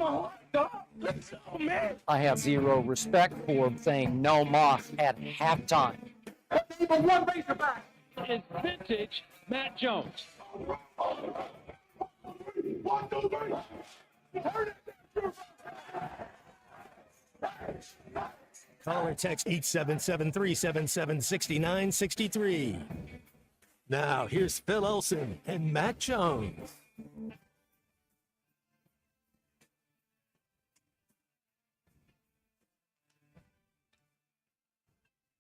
I have zero respect for saying no moss at halftime. Is vintage Matt Jones. Call or text 877-377-6963. Now, here's Phil Olson and Matt Jones.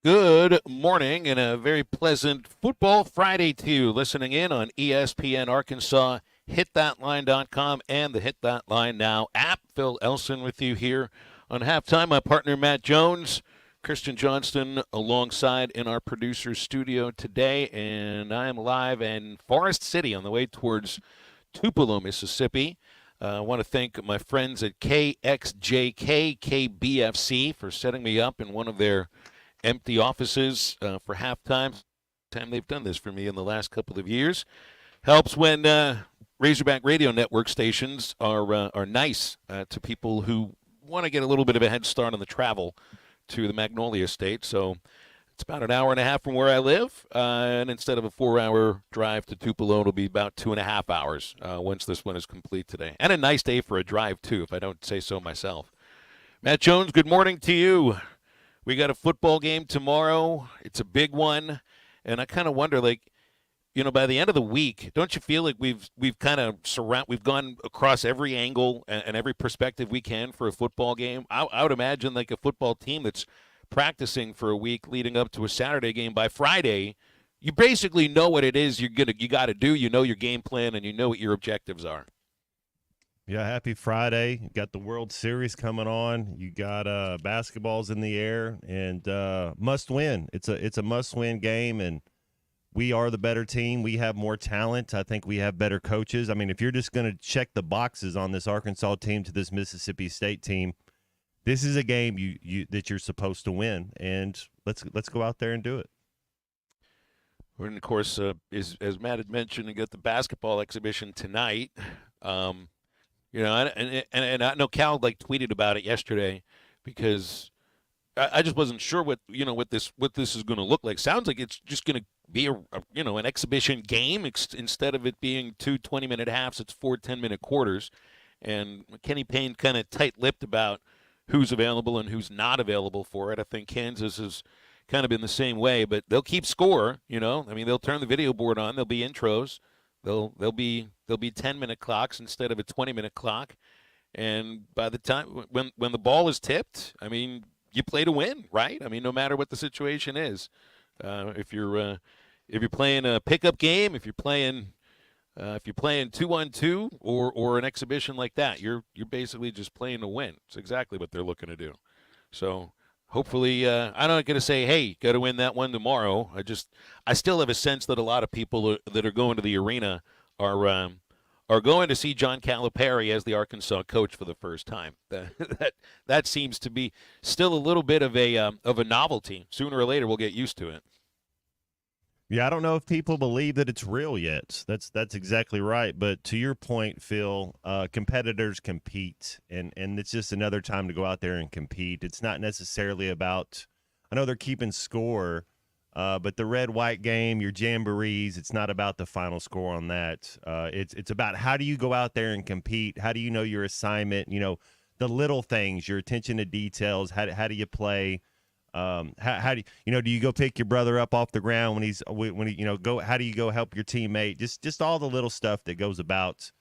Good morning and a very pleasant Football Friday to you. Listening in on ESPN Arkansas, hitthatline.com, and the Hit That Line Now app. Phil Elson with you here on halftime. My partner, Matt Jones, Christian Johnston alongside in our producer's studio today. And I am live in Forest City on the way towards Tupelo, Mississippi. I want to thank my friends at KXJK KBFC for setting me up in one of their empty offices for halftime. They've done this for me in the last couple of years. Helps when Razorback Radio Network stations are nice to people who want to get a little bit of a head start on the travel to the Magnolia State. So it's about an hour and a half from where I live, and instead of a 4-hour drive to Tupelo, it'll be about 2.5 hours once this one is complete today. And a nice day for a drive, too, if I don't say so myself. Matt Jones, good morning to you. We got a football game tomorrow. It's a big one, and I kind of wonder, like, you know, by the end of the week, don't you feel like we've gone across every angle and every perspective we can for a football game? I would imagine like a football team that's practicing for a week leading up to a Saturday game. By Friday, you basically know what it is you got to do. You know your game plan, and you know what your objectives are. Yeah, happy Friday. You got the World Series coming on. You got basketballs in the air, and must win. It's a must-win game, and we are the better team. We have more talent. I think we have better coaches. I mean, if you're just going to check the boxes on this Arkansas team to this Mississippi State team, this is a game that you're supposed to win, and let's go out there and do it. And, of course, as Matt had mentioned, you got the basketball exhibition tonight. You know, and I know Cal tweeted about it yesterday because I just wasn't sure what this is going to look like. Sounds like it's just going to be an exhibition game instead of it being 2 20-minute halves. It's 4 10-minute quarters, and Kenny Payne kind of tight-lipped about who's available and who's not available for it. I think Kansas has kind of been the same way, but they'll keep score. You know, I mean, they'll turn the video board on. There'll be intros. There'll be 10-minute clocks instead of a 20-minute clock, and by the time when the ball is tipped, I mean, you play to win, right? I mean, no matter what the situation is, if you're playing a pickup game, if you're playing 2-on-2 or an exhibition like that, you're basically just playing to win. It's exactly what they're looking to do. So hopefully, I'm not going to say, hey, got to win that one tomorrow. I still have a sense that a lot of people that are going to the arena are going to see John Calipari as the Arkansas coach for the first time. That seems to be still a little bit of a novelty. Sooner or later, we'll get used to it. Yeah, I don't know if people believe that it's real yet. That's exactly right. But to your point, Phil, competitors compete, and it's just another time to go out there and compete. It's not necessarily about – I know they're keeping score, but the red-white game, your jamborees, it's not about the final score on that. It's about how do you go out there and compete? How do you know your assignment? You know, the little things, your attention to details. How do you play? How do do you go pick your brother up off the ground when he go? How do you go help your teammate? Just all the little stuff that goes about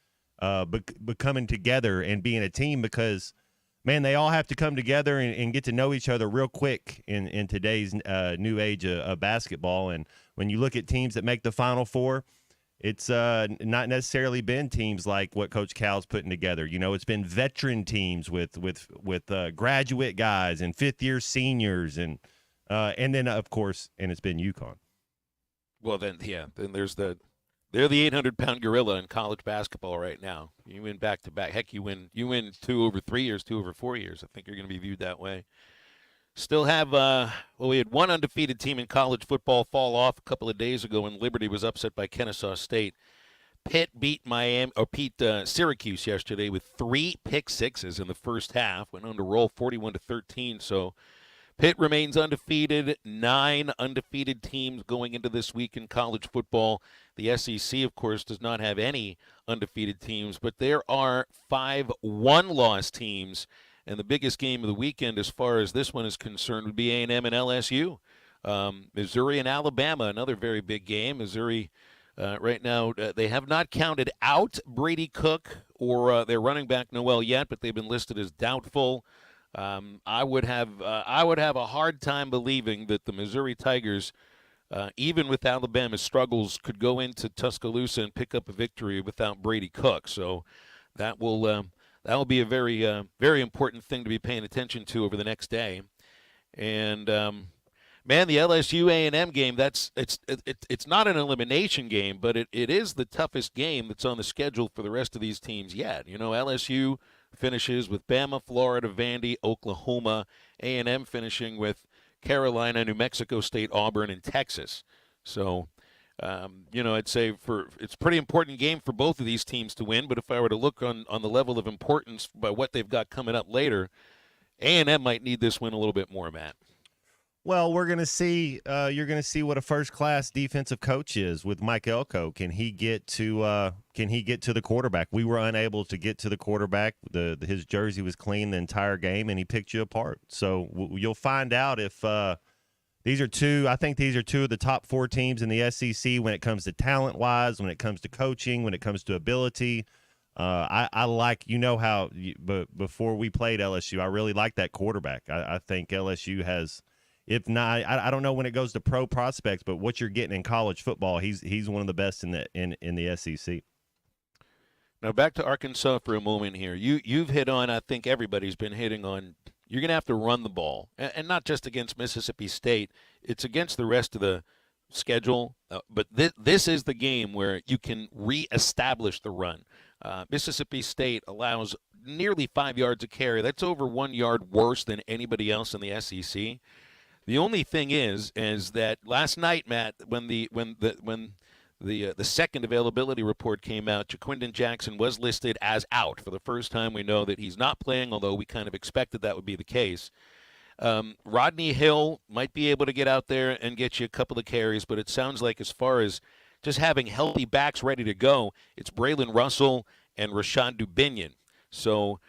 coming together and being a team, because man, they all have to come together and get to know each other real quick in today's new age of basketball. And when you look at teams that make the Final Four, it's not necessarily been teams like what Coach Cal's putting together. You know, it's been veteran teams with graduate guys and fifth-year seniors, and then of course, and it's been UConn. Well, then they're the 800-pound gorilla in college basketball right now. You win back-to-back. Heck, you win 2 over 3 years, 2 over 4 years. I think you're going to be viewed that way. Still have, we had one undefeated team in college football fall off a couple of days ago when Liberty was upset by Kennesaw State. Pitt beat Syracuse yesterday with 3 pick sixes in the first half. Went on to roll 41-13. So Pitt remains undefeated. 9 undefeated teams going into this week in college football. The SEC, of course, does not have any undefeated teams, but there are 5 one-loss teams. And the biggest game of the weekend, as far as this one is concerned, would be A&M and LSU. Missouri and Alabama, another very big game. Missouri, right now, they have not counted out Brady Cook or their running back Noel yet, but they've been listed as doubtful. I would have a hard time believing that the Missouri Tigers, even with Alabama's struggles, could go into Tuscaloosa and pick up a victory without Brady Cook. So that will be a very very important thing to be paying attention to over the next day. And man, the LSU A&M game, it's not an elimination game, but it is the toughest game that's on the schedule for the rest of these teams yet. You know, LSU finishes with Bama, Florida, Vandy, Oklahoma. A&M finishing with Carolina, New Mexico State, Auburn, and Texas. So, I'd say it's a pretty important game for both of these teams to win. But if I were to look on the level of importance by what they've got coming up later, A&M might need this win a little bit more, Matt. Well, we're going to see. You're going to see what a first-class defensive coach is with Mike Elko. Can he get to the quarterback? We were unable to get to the quarterback. His jersey was clean the entire game, and he picked you apart. So you'll find out if these are two. I think these are 2 of the top 4 teams in the SEC when it comes to talent-wise, when it comes to coaching, when it comes to ability. I like, but before we played LSU, I really like that quarterback. I think LSU has. If not, I don't know when it goes to pro prospects, but what you're getting in college football, he's one of the best in the SEC. Now back to Arkansas for a moment here. You've hit on, I think everybody's been hitting on, you're going to have to run the ball, and not just against Mississippi State. It's against the rest of the schedule, but this is the game where you can reestablish the run. Mississippi State allows nearly 5 yards a carry. That's over 1 yard worse than anybody else in the SEC. The only thing is that last night, Matt, when the second availability report came out, Jaquindon Jackson was listed as out. For the first time, we know that he's not playing, although we kind of expected that would be the case. Rodney Hill might be able to get out there and get you a couple of carries, but it sounds like as far as just having healthy backs ready to go, it's Braylon Russell and Rashad Dubinion. So,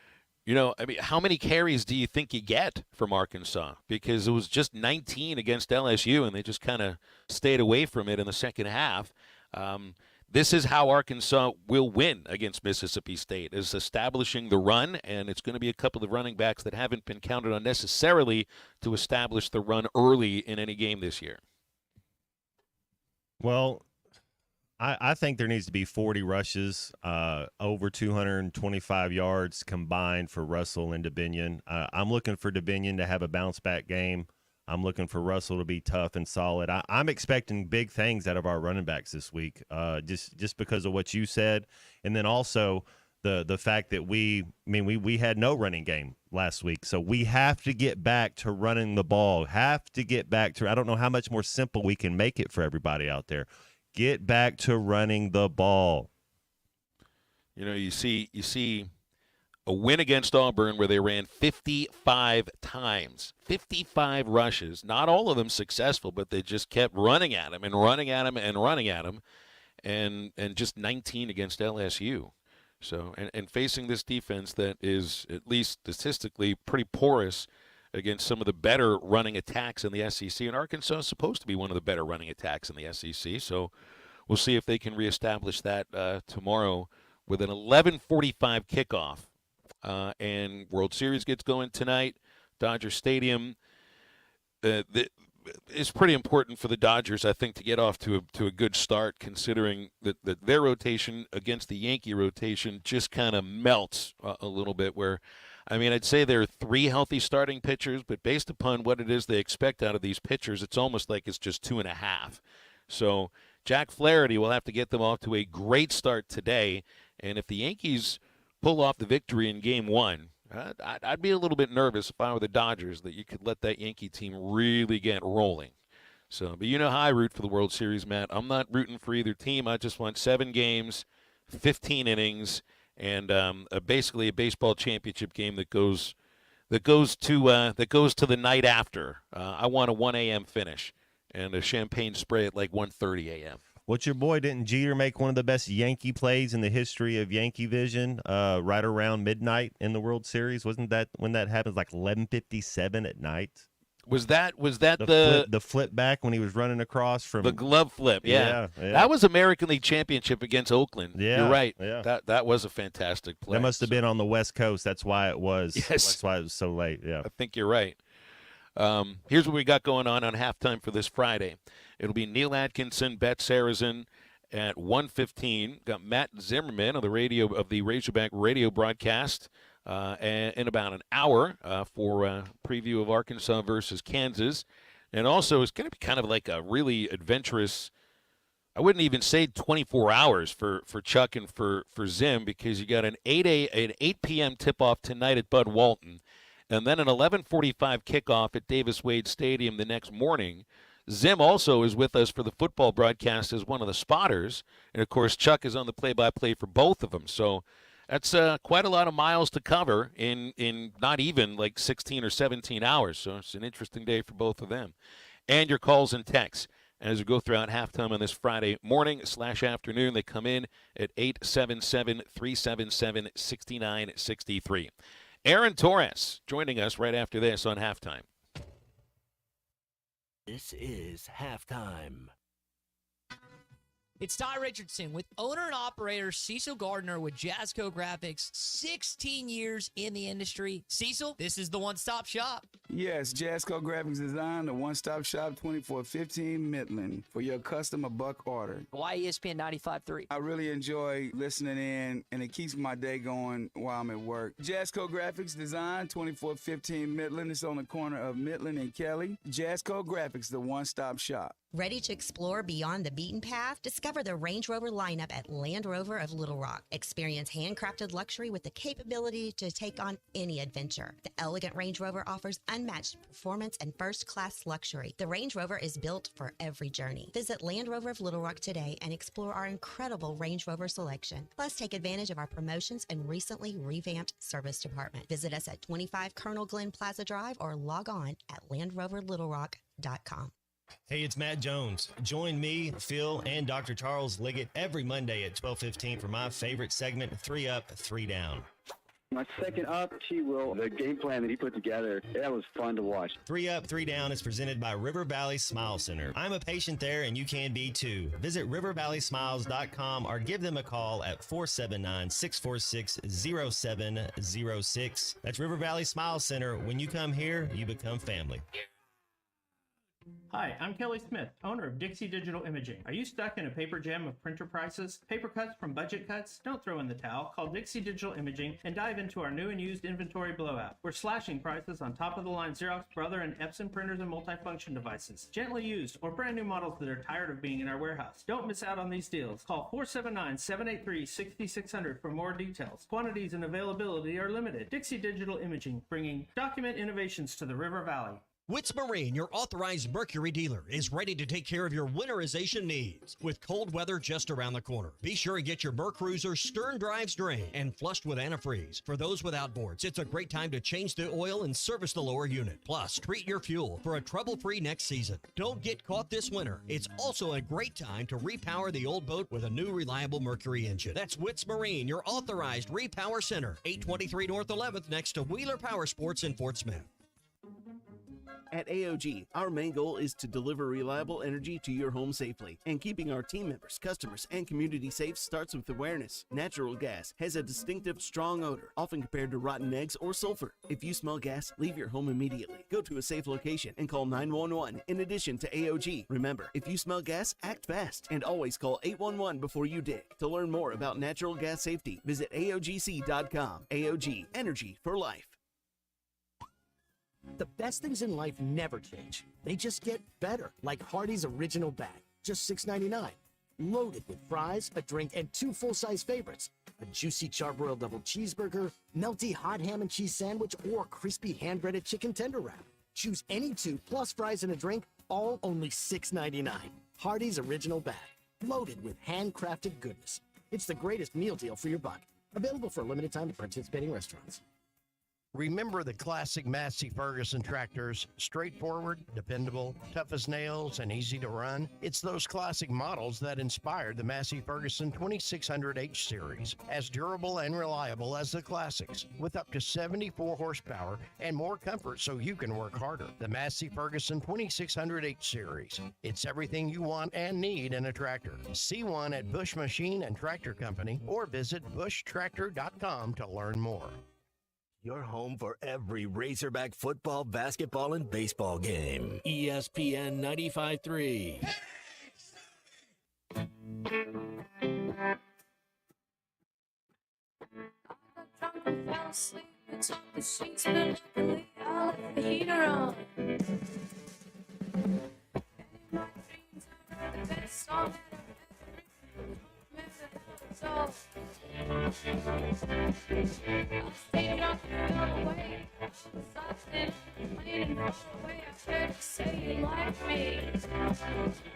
how many carries do you think you get from Arkansas? Because it was just 19 against LSU, and they just kind of stayed away from it in the second half. This is how Arkansas will win against Mississippi State, is establishing the run, and it's going to be a couple of running backs that haven't been counted on necessarily to establish the run early in any game this year. Well, I think there needs to be 40 rushes, over 225 yards combined for Russell and Dubinion. I'm looking for Dubinion to have a bounce-back game. I'm looking for Russell to be tough and solid. I'm expecting big things out of our running backs this week, just because of what you said, and then also the fact that we had no running game last week, so we have to get back to running the ball. Have to get back to. I don't know how much more simple we can make it for everybody out there. Get back to running the ball. You see a win against Auburn where they ran 55 times, 55 rushes. Not all of them successful, but they just kept running at him and running at him and running at him, and just 19 against LSU. So, and facing this defense that is at least statistically pretty porous against some of the better running attacks in the SEC. And Arkansas is supposed to be one of the better running attacks in the SEC. So we'll see if they can reestablish that tomorrow with an 11:45 kickoff. And World Series gets going tonight. Dodger Stadium. It's pretty important for the Dodgers, I think, to get off to a good start, considering that their rotation against the Yankee rotation just kind of melts a little bit. Where, I'd say there are 3 healthy starting pitchers, but based upon what it is they expect out of these pitchers, it's almost like it's just 2.5. So Jack Flaherty will have to get them off to a great start today. And if the Yankees pull off the victory in Game 1, I'd be a little bit nervous if I were the Dodgers that you could let that Yankee team really get rolling. So, but you know how I root for the World Series, Matt. I'm not rooting for either team. I just want 7 games, 15 innings, and basically a baseball championship game that goes to the night after. I want a 1 a.m. finish and a champagne spray at like 1:30 a.m. What's your boy? Didn't Jeter make one of the best Yankee plays in the history of Yankee Vision right around midnight in the World Series? Wasn't that when that happened? Like 11:57 at night. Was that the flip back when he was running across from the glove flip? Yeah. Yeah. That was American League Championship against Oakland. Yeah, you're right. yeah. That was a fantastic play. That must have been on the West Coast. That's why it was. Yes. That's why it was so late. Yeah. I think you're right. Here's what we got going on halftime for this Friday. It'll be Neil Atkinson, Bet Sarrazin at 1:15. Got Matt Zimmerman on the radio of the Razorback radio broadcast in about an hour for a preview of Arkansas versus Kansas. And also, it's going to be kind of like a really adventurous, I wouldn't even say 24 hours for Chuck and for Zim, because you got an 8 p.m. tip-off tonight at Bud Walton, and then an 11:45 kickoff at Davis Wade Stadium the next morning. Zim also is with us for the football broadcast as one of the spotters, and of course Chuck is on the play-by-play for both of them. So that's quite a lot of miles to cover in not even like 16 or 17 hours. So it's an interesting day for both of them. And your calls and texts as we go throughout halftime on this Friday morning / afternoon. They come in at 877-377-6963. Aaron Torres joining us right after this on halftime. This is halftime. It's Ty Richardson with owner and operator Cecil Gardner with Jazzco Graphics, 16 years in the industry. Cecil, this is the one-stop shop. Yes, Jazzco Graphics Design, the one-stop shop, 2415 Midland, for your custom or buck order. Why ESPN 95.3? I really enjoy listening in, and it keeps my day going while I'm at work. Jazzco Graphics Design, 2415 Midland. It's on the corner of Midland and Kelly. Jazzco Graphics, the one-stop shop. Ready to explore beyond the beaten path? Discover the Range Rover lineup at Land Rover of Little Rock. Experience handcrafted luxury with the capability to take on any adventure. The elegant Range Rover offers unmatched performance and first-class luxury. The Range Rover is built for every journey. Visit Land Rover of Little Rock today and explore our incredible Range Rover selection. Plus, take advantage of our promotions and recently revamped service department. Visit us at 25 Colonel Glenn Plaza Drive or log on at LandRoverLittleRock.com. Hey, it's Matt Jones. Join me, Phil, and Dr. Charles Liggett every Monday at 12:15 for my favorite segment, 3 Up, 3 Down. My second up, T-Will, the game plan that he put together, that was fun to watch. 3 Up, 3 Down is presented by River Valley Smile Center. I'm a patient there, and you can be too. Visit rivervalleysmiles.com or give them a call at 479-646-0706. That's River Valley Smile Center. When you come here, you become family. Hi, I'm Kelly Smith, owner of Dixie Digital Imaging. Are you stuck in a paper jam of printer prices? Paper cuts from budget cuts? Don't throw in the towel. Call Dixie Digital Imaging and dive into our new and used inventory blowout. We're slashing prices on top-of-the-line Xerox, Brother, and Epson printers and multifunction devices. Gently used or brand new models that are tired of being in our warehouse. Don't miss out on these deals. Call 479-783-6600 for more details. Quantities and availability are limited. Dixie Digital Imaging, bringing document innovations to the River Valley. Witz Marine, your authorized Mercury dealer, is ready to take care of your winterization needs. With cold weather just around the corner, be sure and get your Mercruiser stern drives drained and flushed with antifreeze. For those with outboards, it's a great time to change the oil and service the lower unit. Plus, treat your fuel for a trouble-free next season. Don't get caught this winter. It's also a great time to repower the old boat with a new reliable Mercury engine. That's Witz Marine, your authorized repower center. 823 North 11th next to Wheeler Power Sports in Fort Smith. At AOG, our main goal is to deliver reliable energy to your home safely. And keeping our team members, customers, and community safe starts with awareness. Natural gas has a distinctive, strong odor, often compared to rotten eggs or sulfur. If you smell gas, leave your home immediately. Go to a safe location and call 911 in addition to AOG. Remember, if you smell gas, act fast and always call 811 before you dig. To learn more about natural gas safety, visit AOGC.com. AOG, energy for life. The best things in life never change. They just get better, like Hardee's Original Bag, just $6.99. Loaded with fries, a drink, and 2 full-size favorites. A juicy charbroiled double cheeseburger, melty hot ham and cheese sandwich, or crispy hand-breaded chicken tender wrap. Choose any 2 plus fries and a drink, all only $6.99. Hardee's Original Bag, loaded with handcrafted goodness. It's the greatest meal deal for your buck. Available for a limited time at participating restaurants. Remember the classic Massey Ferguson tractors, straightforward, dependable, tough as nails, and easy to run? It's those classic models that inspired the Massey Ferguson 2600H series, as durable and reliable as the classics, with up to 74 horsepower and more comfort so you can work harder. The Massey Ferguson 2600H series. It's everything you want and need in a tractor. See one at Bush Machine and Tractor Company or visit bushtractor.com to learn more. Your home for every Razorback football, basketball, and baseball game. ESPN 95.3. Fell asleep atop the sheets, but luckily I left the heater on. And in my dreams I heard the best song that I've ever written. I stayed drunk and fell away. I was often playing far away. I heard you say you like me.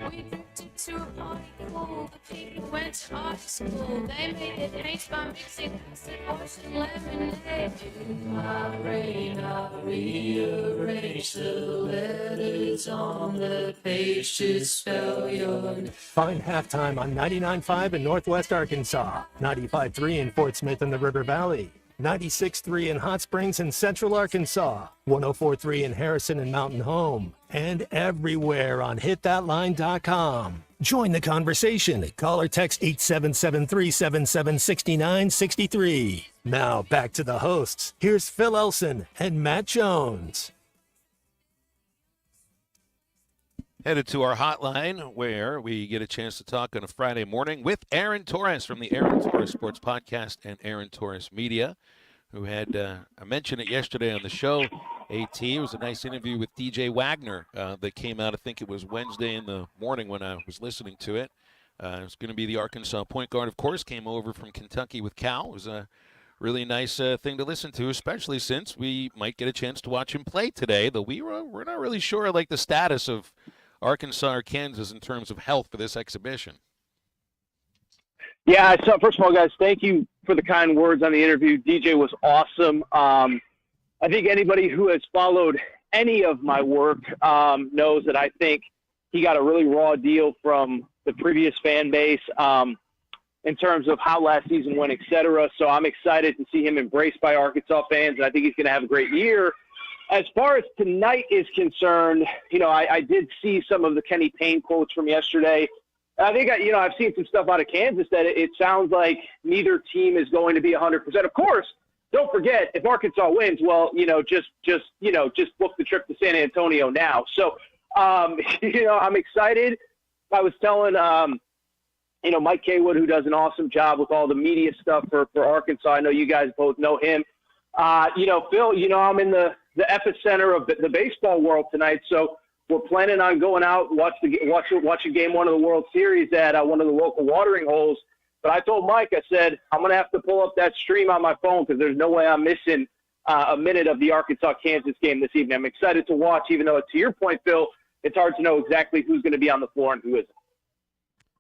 We drifted to a party cool. The people went to art school. They made it taste by mixing acid, horse, and lemonade. In my brain, I rearranged the letters on the page to spell your name. Find Halftime on 99.5 in Northwest Arkansas, 95.3 in Fort Smith in the River Valley, 96.3 in Hot Springs and Central Arkansas, 104.3 in Harrison and Mountain Home, and everywhere on hitthatline.com. Join the conversation. Call or text 877-377-6963. Now back to the hosts. Here's Phil Elson and Matt Jones. Headed to our hotline where we get a chance to talk on a Friday morning with Aaron Torres from the Aaron Torres Sports Podcast and Aaron Torres Media, who had, I mentioned it yesterday on the show, AT. It was a nice interview with DJ Wagner that came out, I think it was Wednesday in the morning when I was listening to it. It was going to be the Arkansas point guard, of course, came over from Kentucky with Cal. It was a really nice thing to listen to, especially since we might get a chance to watch him play today, though we're not really sure like the status of Arkansas or Kansas in terms of health for this exhibition. Yeah, so first of all, guys, thank you for the kind words on the interview. DJ was awesome. I think anybody who has followed any of my work knows that I think he got a really raw deal from the previous fan base in terms of how last season went, et cetera. So I'm excited to see him embraced by Arkansas fans, and I think he's going to have a great year. As far as tonight is concerned, you know, I did see some of the Kenny Payne quotes from yesterday. I think, I've seen some stuff out of Kansas that it sounds like neither team is going to be 100%. Of course, don't forget, if Arkansas wins, well, just book the trip to San Antonio now. So, I'm excited. I was telling, Mike Kaywood, who does an awesome job with all the media stuff for Arkansas. I know you guys both know him. Phil, I'm in the epicenter of the baseball world tonight, so we're planning on going out and watching game one of the World Series at one of the local watering holes. But I told Mike, I said, I'm going to have to pull up that stream on my phone because there's no way I'm missing a minute of the Arkansas-Kansas game this evening. I'm excited to watch, even though, to your point, Phil, it's hard to know exactly who's going to be on the floor and who isn't.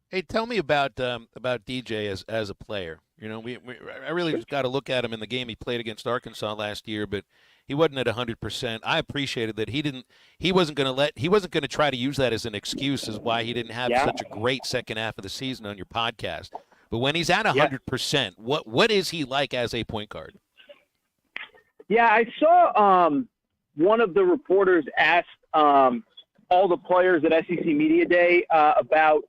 Hey, tell me about DJ as a player. I really just got to look at him in the game he played against Arkansas last year, but he wasn't at 100%. I appreciated that he wasn't going to try to use that as an excuse as why he didn't have such a great second half of the season on your podcast. But when he's at 100%, what is he like as a point guard? Yeah, I saw one of the reporters asked all the players at SEC Media Day about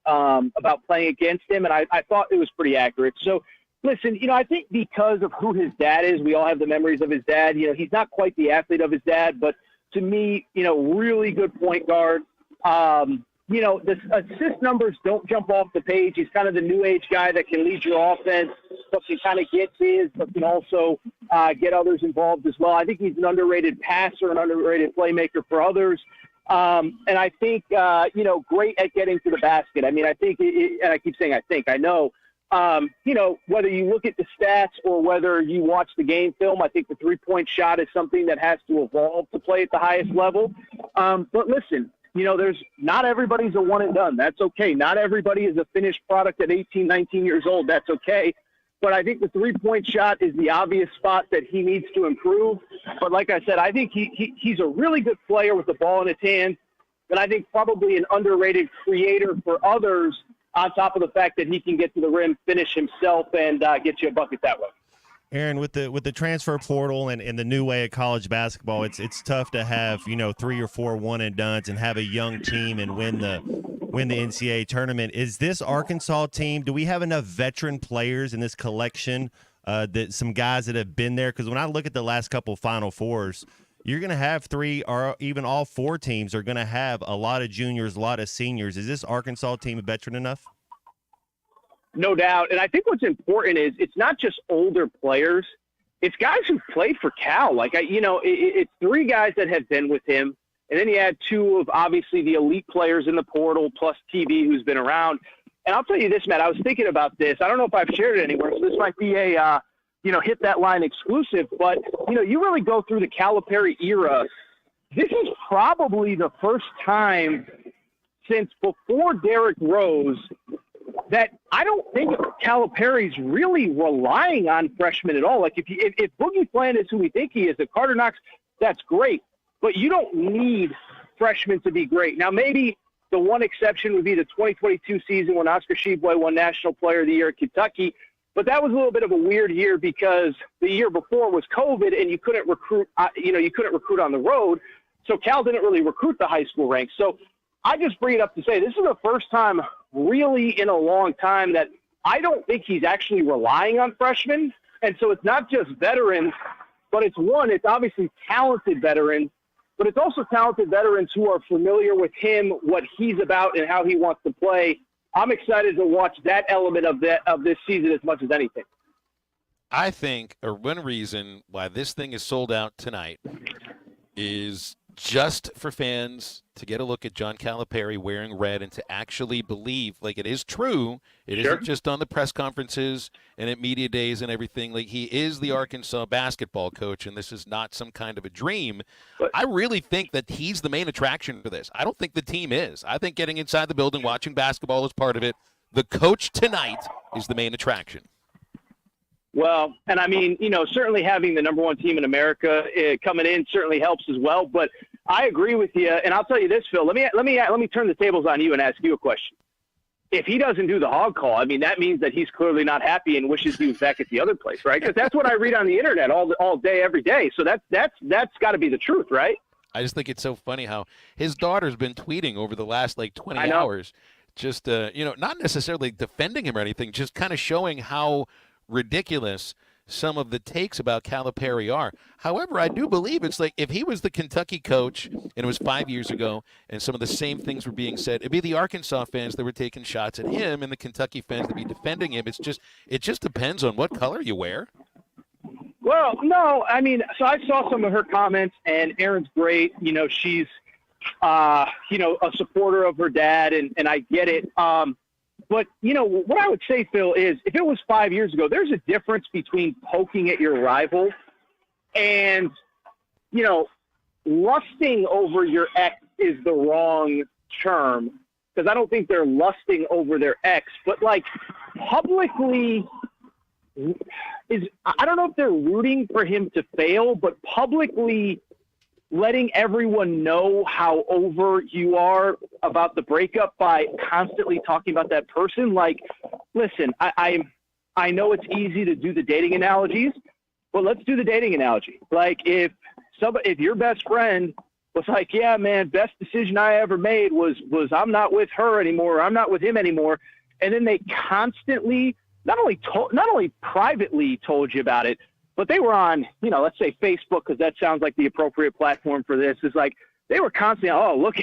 playing against him, and I thought it was pretty accurate. So, listen, I think because of who his dad is, we all have the memories of his dad. He's not quite the athlete of his dad, but to me, really good point guard. The assist numbers don't jump off the page. He's kind of the new age guy that can lead your offense, but can kind of get his, but can also get others involved as well. I think he's an underrated passer, an underrated playmaker for others. And I think, great at getting to the basket. I mean, I think, and I keep saying I know, whether you look at the stats or whether you watch the game film, I think the three-point shot is something that has to evolve to play at the highest level. But listen, there's not everybody's a one and done. That's okay. Not everybody is a finished product at 18, 19 years old. That's okay. But I think the three-point shot is the obvious spot that he needs to improve. But like I said, I think he's a really good player with the ball in his hand, and I think probably an underrated creator for others, on top of the fact that he can get to the rim, finish himself, and get you a bucket that way. Aaron, with the transfer portal and the new way of college basketball, it's tough to have 3 or 4 one and dones and have a young team and win the NCAA tournament. Is this Arkansas team? Do we have enough veteran players in this collection? That some guys that have been there? Because when I look at the last couple Final Fours, you're going to have 3 or even all 4 teams are going to have a lot of juniors, a lot of seniors. Is this Arkansas team veteran enough? No doubt. And I think what's important is it's not just older players. It's guys who played for Cal. It's 3 guys that have been with him. And then you add 2 of obviously the elite players in the portal plus TV who's been around. And I'll tell you this, Matt, I was thinking about this. I don't know if I've shared it anywhere, so this might be a, hit that line exclusive. But, you really go through the Calipari era. This is probably the first time since before Derrick Rose that I don't think Calipari's really relying on freshmen at all. Like if Boogie Fland is who we think he is, if Carter Knox, that's great. But you don't need freshmen to be great. Now, maybe the one exception would be the 2022 season when Oscar Tshiebwe won National Player of the Year at Kentucky. But that was a little bit of a weird year because the year before was COVID and you couldn't recruit, on the road. So Cal didn't really recruit the high school ranks. So I just bring it up to say this is the first time really in a long time that I don't think he's actually relying on freshmen. And so it's not just veterans, but it's obviously talented veterans, but it's also talented veterans who are familiar with him, what he's about, and how he wants to play. I'm excited to watch that element of this season as much as anything. I think one reason why this thing is sold out tonight is just for fans to get a look at John Calipari wearing red and to actually believe, like, it is true. It isn't just on the press conferences and at media days and everything. Like, he is the Arkansas basketball coach, and this is not some kind of a dream. But I really think that he's the main attraction for this. I don't think the team is. I think getting inside the building, watching basketball is part of it. The coach tonight is the main attraction. Well, and I mean, certainly having the number 1 team in America coming in certainly helps as well. But I agree with you, and I'll tell you this, Phil. Let me turn the tables on you and ask you a question. If he doesn't do the hog call, I mean, that means that he's clearly not happy and wishes he was back at the other place, right? Because that's what I read on the internet all day, every day. So that's got to be the truth, right? I just think it's so funny how his daughter's been tweeting over the last 20 hours, just not necessarily defending him or anything, just kind of showing how ridiculous some of the takes about Calipari are. However, I do believe it's like if he was the Kentucky coach and it was 5 years ago and some of the same things were being said, it'd be the Arkansas fans that were taking shots at him and the Kentucky fans that be defending him. It just depends on what color you wear. Well, no, I mean, so I saw some of her comments, and Erin's great. She's a supporter of her dad, and I get it. But, what I would say, Phil, is if it was 5 years ago, there's a difference between poking at your rival and, lusting over your ex is the wrong term, because I don't think they're lusting over their ex. But, publicly I don't know if they're rooting for him to fail, but publicly letting everyone know how over you are about the breakup by constantly talking about that person. Listen, I know it's easy to do the dating analogies, but let's do the dating analogy. If your best friend was like, yeah, man, best decision I ever made was I'm not with her anymore, or I'm not with him anymore. And then they constantly, not only privately told you about it, but they were on, let's say Facebook, because that sounds like the appropriate platform for this. Is they were constantly, oh, look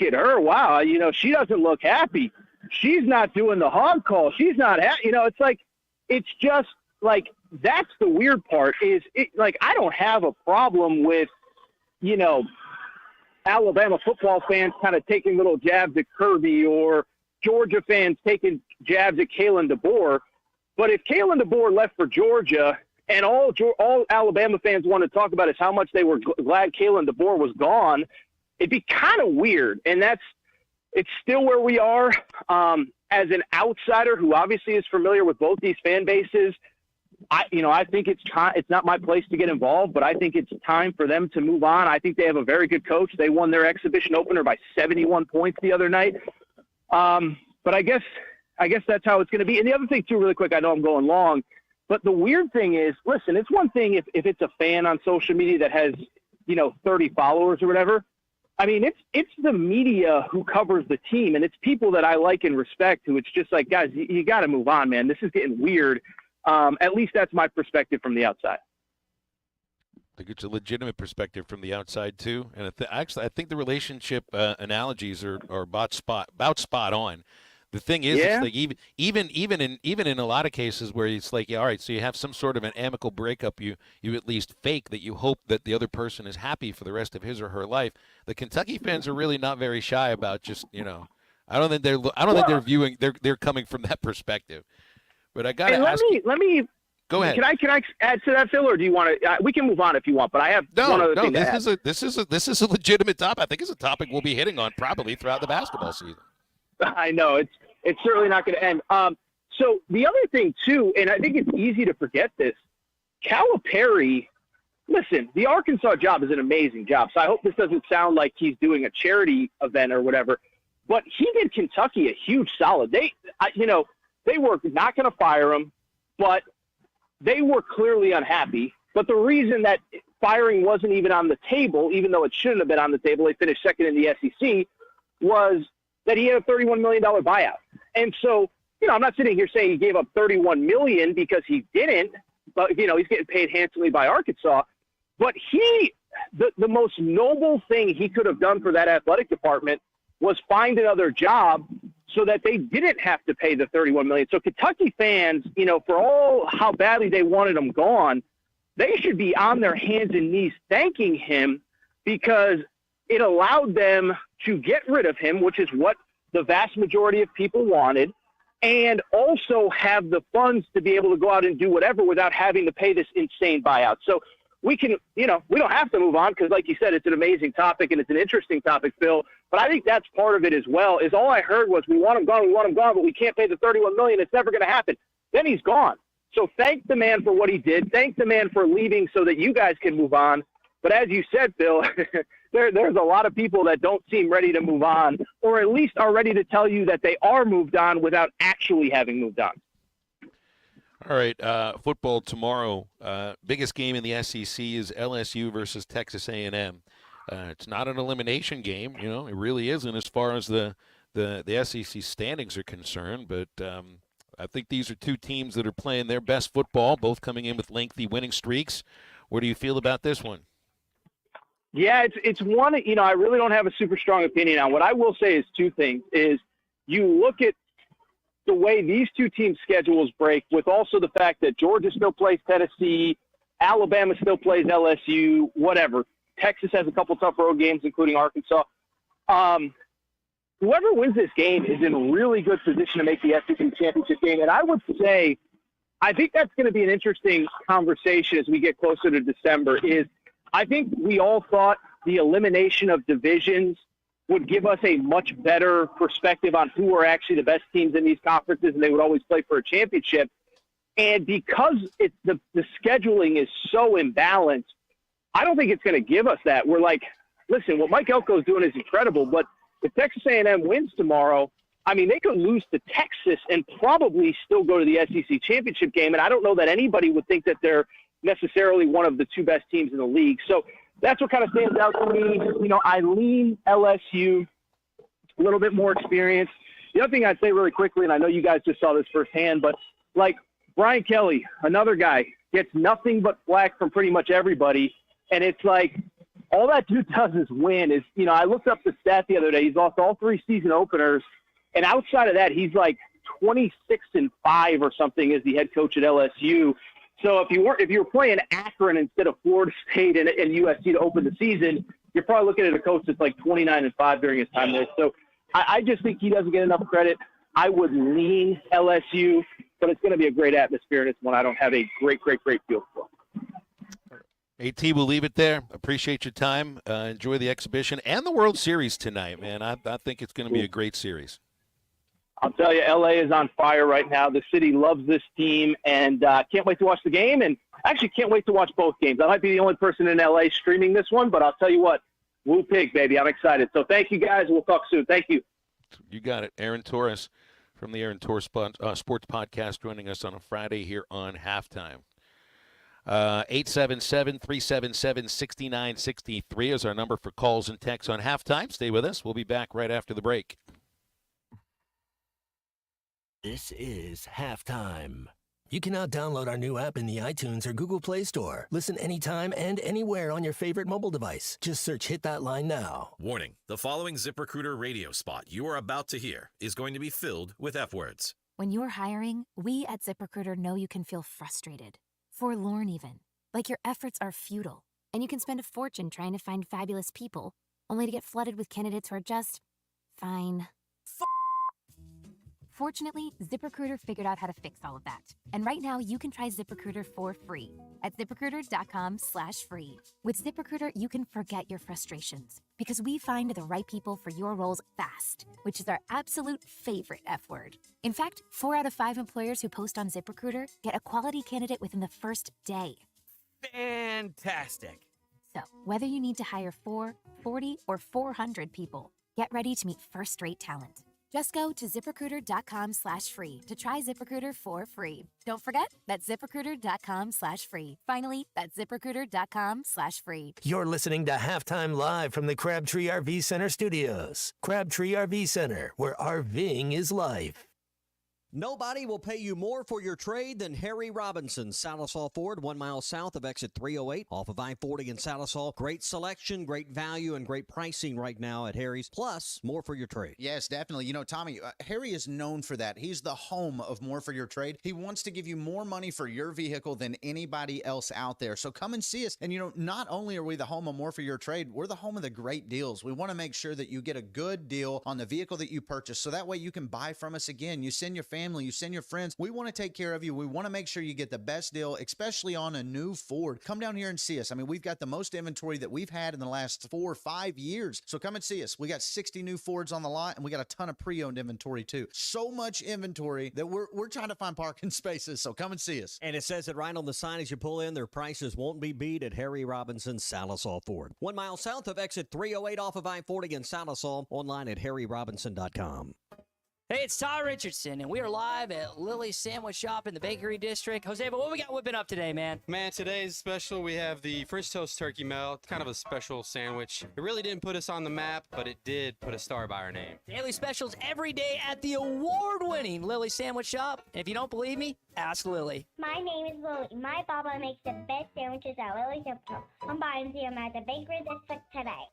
at her. Wow. She doesn't look happy. She's not doing the hog call. She's not happy. It's just that's the weird part is I don't have a problem with, Alabama football fans kind of taking little jabs at Kirby or Georgia fans taking jabs at Kalen DeBoer. But if Kalen DeBoer left for Georgia and all Alabama fans want to talk about is how much they were glad Kalen DeBoer was gone, it'd be kind of weird. And it's still where we are. As an outsider who obviously is familiar with both these fan bases, I think it's not my place to get involved, but I think it's time for them to move on. I think they have a very good coach. They won their exhibition opener by 71 points the other night. But I guess that's how it's going to be. And the other thing too, really quick, I know I'm going long, but the weird thing is, listen, it's one thing if it's a fan on social media that has, 30 followers or whatever. I mean, it's the media who covers the team, and it's people that I like and respect who it's just like, guys, you got to move on, man. This is getting weird. At least that's my perspective from the outside. I think it's a legitimate perspective from the outside too, and I think the relationship analogies are about spot on. The thing is, it's like even in a lot of cases where it's like, yeah, all right, so you have some sort of an amicable breakup, you at least fake that you hope that the other person is happy for the rest of his or her life. The Kentucky fans are really not very shy about just, I don't think they're coming from that perspective. But I got to ask. Let me. Go ahead. Can I add to that, Phil, or do you want to? We can move on if you want. But I have one other thing to add. This is a legitimate topic. I think it's a topic we'll be hitting on probably throughout the basketball season. I know it's certainly not going to end. So the other thing too, and I think it's easy to forget this. Calipari, listen, the Arkansas job is an amazing job. So I hope this doesn't sound like he's doing a charity event or whatever. But he did Kentucky a huge solid. They were not going to fire him, but they were clearly unhappy. But the reason that firing wasn't even on the table, even though it shouldn't have been on the table, they finished second in the SEC, was that he had a $31 million buyout. And so, I'm not sitting here saying he gave up $31 million because he didn't, but, he's getting paid handsomely by Arkansas. But the most noble thing he could have done for that athletic department was find another job so that they didn't have to pay the $31 million. So Kentucky fans, for all how badly they wanted him gone, they should be on their hands and knees thanking him because it allowed them to get rid of him, which is what the vast majority of people wanted, and also have the funds to be able to go out and do whatever without having to pay this insane buyout. So we can, we don't have to move on because, like you said, it's an amazing topic and it's an interesting topic, Phil. But I think that's part of it as well, is all I heard was we want him gone, but we can't pay the $31 million. It's never going to happen. Then he's gone. So thank the man for what he did. Thank the man for leaving so that you guys can move on. But as you said, Phil, there's a lot of people that don't seem ready to move on, or at least are ready to tell you that they are moved on without actually having moved on. All right, football tomorrow. Biggest game in the SEC is LSU versus Texas A&M. It's not an elimination game, it really isn't as far as the SEC standings are concerned. But I think these are two teams that are playing their best football, both coming in with lengthy winning streaks. What do you feel about this one? Yeah, it's one, I really don't have a super strong opinion on. What I will say is two things, is you look at the way these two teams' schedules break with also the fact that Georgia still plays Tennessee, Alabama still plays LSU, whatever. Texas has a couple tough road games, including Arkansas. Whoever wins this game is in really good position to make the SEC championship game. And I would say, I think that's going to be an interesting conversation as we get closer to December, is I think we all thought the elimination of divisions would give us a much better perspective on who are actually the best teams in these conferences, and they would always play for a championship. And because the scheduling is so imbalanced, I don't think it's going to give us that. We're like, listen, what Mike Elko is doing is incredible, but if Texas A&M wins tomorrow, I mean, they could lose to Texas and probably still go to the SEC championship game, and I don't know that anybody would think that they're necessarily one of the two best teams in the league. So that's what kind of stands out to me. I lean LSU, a little bit more experience. The other thing I'd say really quickly, and I know you guys just saw this firsthand, but like Brian Kelly, another guy, gets nothing but flack from pretty much everybody. And it's like, all that dude does is win. I looked up the stat the other day. He's lost all 3 season openers. And outside of that, he's like 26-5 or something as the head coach at LSU. So if you were playing Akron instead of Florida State and USC to open the season, you're probably looking at a coach that's like 29-5 during his time there. So I just think he doesn't get enough credit. I would lean LSU, but it's going to be a great atmosphere, and it's one I don't have a great feel for. AT, we'll leave it there. Appreciate your time. Enjoy the exhibition and the World Series tonight, man. I think it's going to be a great series. I'll tell you, LA is on fire right now. The city loves this team, and can't wait to watch the game. And actually, can't wait to watch both games. I might be the only person in LA streaming this one, but I'll tell you what, Woo Pig, baby. I'm excited. So thank you, guys. We'll talk soon. Thank you. You got it. Aaron Torres from the Aaron Torres Sports Podcast joining us on a Friday here on Halftime. 877-377-6963 is our number for calls and texts on Halftime. Stay with us. We'll be back right after the break. This is Halftime. You can now download our new app in the iTunes or Google Play Store. Listen anytime and anywhere on your favorite mobile device. Just search Hit That Line Now. Warning, the following ZipRecruiter radio spot you are about to hear is going to be filled with F words. When you're hiring, we at ZipRecruiter know you can feel frustrated, forlorn even, like your efforts are futile, and you can spend a fortune trying to find fabulous people, only to get flooded with candidates who are just fine. Fortunately, ZipRecruiter figured out how to fix all of that. And right now, you can try ZipRecruiter for free at ZipRecruiter.com/free. With ZipRecruiter, you can forget your frustrations because we find the right people for your roles fast, which is our absolute favorite F word. In fact, 4 out of 5 employers who post on ZipRecruiter get a quality candidate within the first day. Fantastic. So, whether you need to hire 4, 40, or 400 people, get ready to meet first-rate talent. Just go to ZipRecruiter.com/free to try ZipRecruiter for free. Don't forget, that's ZipRecruiter.com/free. Finally, that's ZipRecruiter.com/free. You're listening to Halftime Live from the Crabtree RV Center studios. Crabtree RV Center, where RVing is life. Nobody will pay you more for your trade than Harry Robinson. Salisaw Ford, 1 mile south of exit 308 off of I-40 in Salisaw. Great selection, great value, and great pricing right now at Harry's. Plus, more for your trade. Yes, definitely. You know, Tommy, Harry is known for that. He's the home of more for your trade. He wants to give you more money for your vehicle than anybody else out there. So come and see us. And, you know, not only are we the home of more for your trade, we're the home of the great deals. We want to make sure that you get a good deal on the vehicle that you purchase. So that way you can buy from us again. You send your family, you send your friends. We want to take care of you. We want to make sure you get the best deal, especially on a new Ford. Come down here and see us. I mean, we've got the most inventory that we've had in the last 4 or 5 years. So come and see us. We got 60 new Fords on the lot, and we got a ton of pre-owned inventory too. So much inventory that we're trying to find parking spaces. So come and see us. And it says it right on the sign as you pull in. Their prices won't be beat at Harry Robinson Salisaw Ford. 1 mile south of exit 308 off of I-40 in Salisaw. Online at harryrobinson.com. Hey, it's Ty Richardson, and we are live at Lily's Sandwich Shop in the Bakery District. Jose, but what we got whipping up today, man? Man, today's special. We have the French toast turkey melt, kind of a special sandwich. It really didn't put us on the map, but it did put a star by our name. Daily specials every day at the award-winning Lily's Sandwich Shop. And if you don't believe me, ask Lily. My name is Lily. My papa makes the best sandwiches at Lily's Sandwich Shop. I'm buying them at the Bakery District today.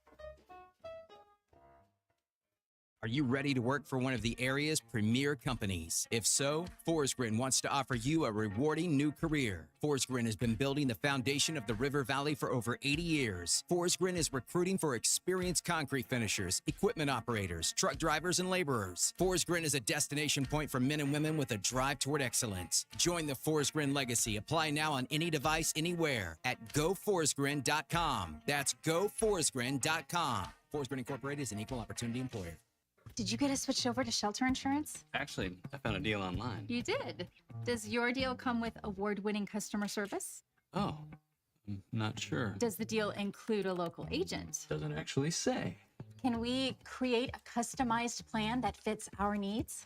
Are you ready to work for one of the area's premier companies? If so, Forsgren wants to offer you a rewarding new career. Forsgren has been building the foundation of the River Valley for over 80 years. Forsgren is recruiting for experienced concrete finishers, equipment operators, truck drivers, and laborers. Forsgren is a destination point for men and women with a drive toward excellence. Join the Forsgren legacy. Apply now on any device, anywhere at GoForsgren.com. That's GoForsgren.com. Forsgren Incorporated is an equal opportunity employer. Did you get us switched over to shelter insurance? Actually, I found a deal online. You did. Does your deal come with award-winning customer service? Oh, I'm not sure. Does the deal include a local agent? Doesn't actually say. Can we create a customized plan that fits our needs?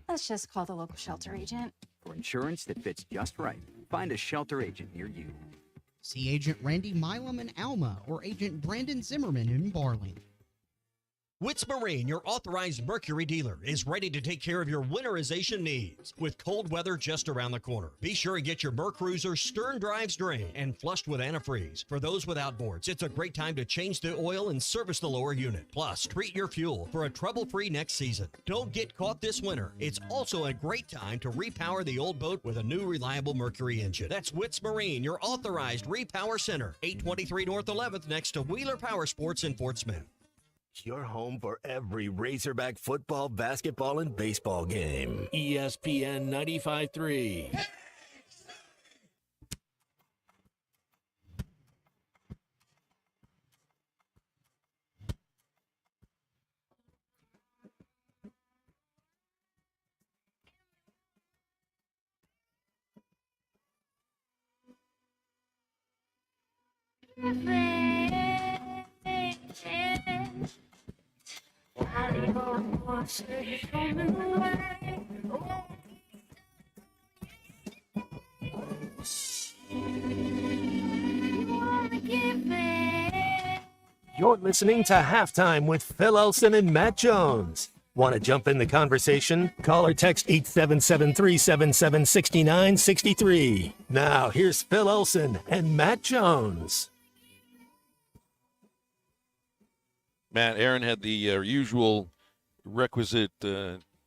Let's just call the local shelter agent. For insurance that fits just right, find a shelter agent near you. See Agent Randy Milam in Alma or Agent Brandon Zimmerman in Barling. Witz Marine, your authorized Mercury dealer, is ready to take care of your winterization needs. With cold weather just around the corner, be sure and get your Mercruiser stern drives drained and flushed with antifreeze. For those with outboards, it's a great time to change the oil and service the lower unit. Plus, treat your fuel for a trouble-free next season. Don't get caught this winter. It's also a great time to repower the old boat with a new reliable Mercury engine. That's Witz Marine, your authorized repower center. 823 North 11th next to Wheeler Power Sports in Fort Smith. Your home for every Razorback football, basketball, and baseball game. ESPN 95.3. You're listening to Halftime with Phil Elson and Matt Jones. Want to jump in the conversation? Call or text 877-377-6963. Now, here's Phil Elson and Matt Jones. Matt, Aaron had the usual requisite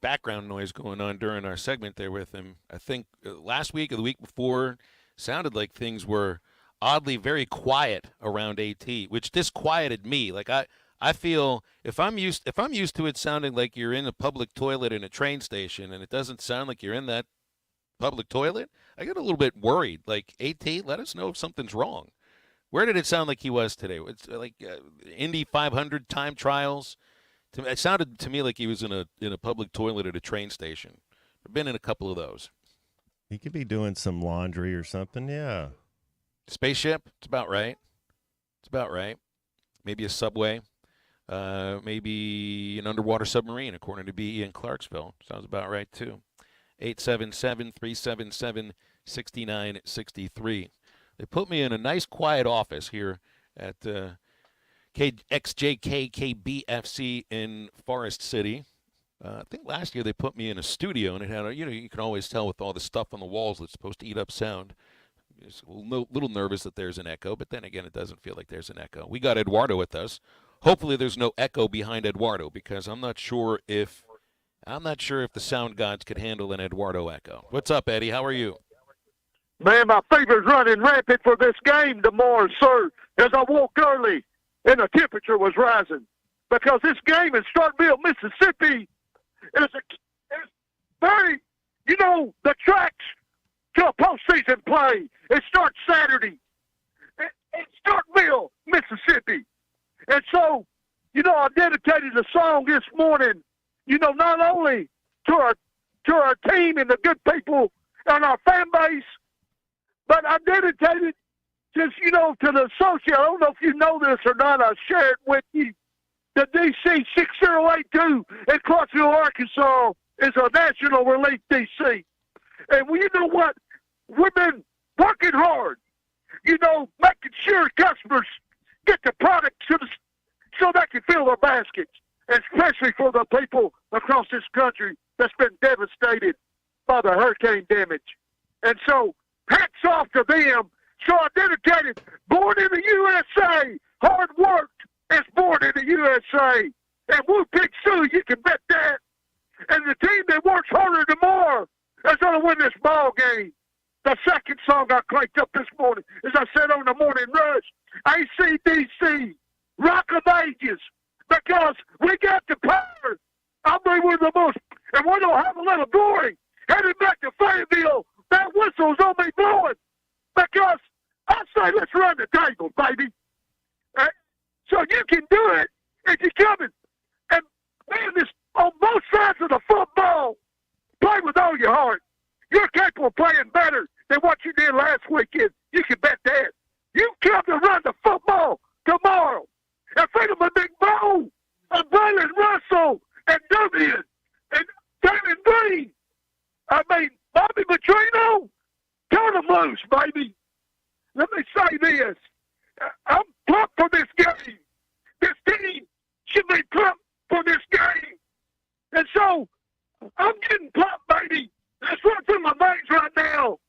background noise going on during our segment there with him. I think last week or the week before sounded like things were oddly very quiet around AT, which disquieted me. Like I feel if I'm used to it sounding like you're in a public toilet in a train station and it doesn't sound like you're in that public toilet, I get a little bit worried. Like, AT, let us know if something's wrong. Where did it sound like he was today? It's like Indy 500 time trials. It sounded to me like he was in a public toilet at a train station. I've been in a couple of those. He could be doing some laundry or something, yeah. Spaceship, it's about right. It's about right. Maybe a subway. Maybe an underwater submarine, according to BE in Clarksville. Sounds about right, too. 877-377-6963. They put me in a nice, quiet office here at XJKKBFC in Forest City. I think last year they put me in a studio, and it had, you can always tell with all the stuff on the walls that's supposed to eat up sound. It's a little nervous that there's an echo, but then again, it doesn't feel like there's an echo. We got Eduardo with us. Hopefully there's no echo behind Eduardo, because I'm not sure if the sound gods could handle an Eduardo echo. What's up, Eddie? How are you? Man, my fever's running rampant for this game tomorrow, sir, as I woke early and the temperature was rising. Because this game in Starkville, Mississippi is very, the tracks to a postseason play. It starts Saturday in Starkville, Mississippi. And so, I dedicated a song this morning, not only to our team and the good people and our fan base, but I dedicated just, to the associate. I don't know if you know this or not. I'll share it with you. The DC 6082 in Clarksville, Arkansas is a national relief DC. And you know what? We've been working hard, making sure customers get the product so they can fill their baskets, especially for the people across this country that's been devastated by the hurricane damage. And so, hats off to them. So I dedicated Born in the USA. Hard work is born in the USA. And Woo Pig Sue, you can bet that. And the team that works harder tomorrow is going to win this ball game. The second song I cranked up this morning, as I said on the morning rush, AC/DC, Rock of Ages, because we got the power. I mean, we're the most, and we're going to have a little glory heading back to Fayetteville. That whistle's on me blowing because I say let's run the table, baby. So you can do it if you're coming. And man, this on both sides of the football, play with all your heart. You're capable of playing better than what you did last weekend. You can bet that. You come to run the football tomorrow. And think of a big Bo and Braylon Russell and Duvian and David Green. I mean, Bobby Petrino, turn them loose, baby. Let me say this. I'm pumped for this game. This team should be pumped for this game. And so, I'm getting pumped, baby. That's running through my veins right now.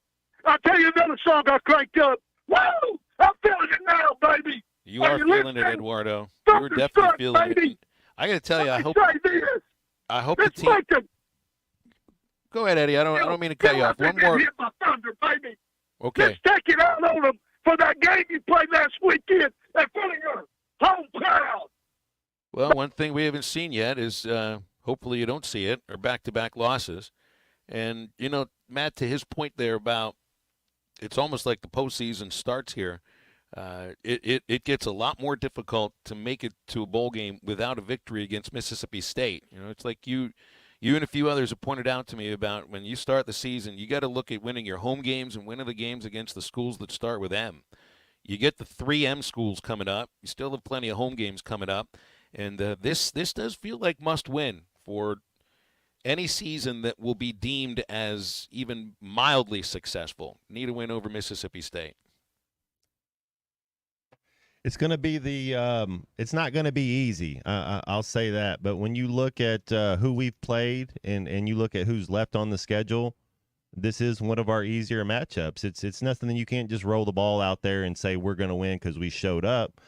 I'll tell you another song I cranked up. Woo! I'm feeling it now, baby. You are feeling it, Eduardo. You're definitely feeling it. I got to tell you, I hope the team. Go ahead, Eddie. I don't mean to cut you off. One more. Hit my thunder, baby. Okay. Let's take it out on them for that game you played last weekend in front of your home crowd. Well, one thing we haven't seen yet is, hopefully you don't see it, are back-to-back losses. And, Matt, to his point there about it's almost like the postseason starts here. It gets a lot more difficult to make it to a bowl game without a victory against Mississippi State. It's like you and a few others have pointed out to me about when you start the season, you got to look at winning your home games and winning the games against the schools that start with M. You get the 3M schools coming up. You still have plenty of home games coming up. And this does feel like must win for any season that will be deemed as even mildly successful. Need a win over Mississippi State. It's going to be it's not going to be easy. I'll say that. But when you look at who we've played and you look at who's left on the schedule, this is one of our easier matchups. It's nothing that you can't just roll the ball out there and say we're going to win because we showed up.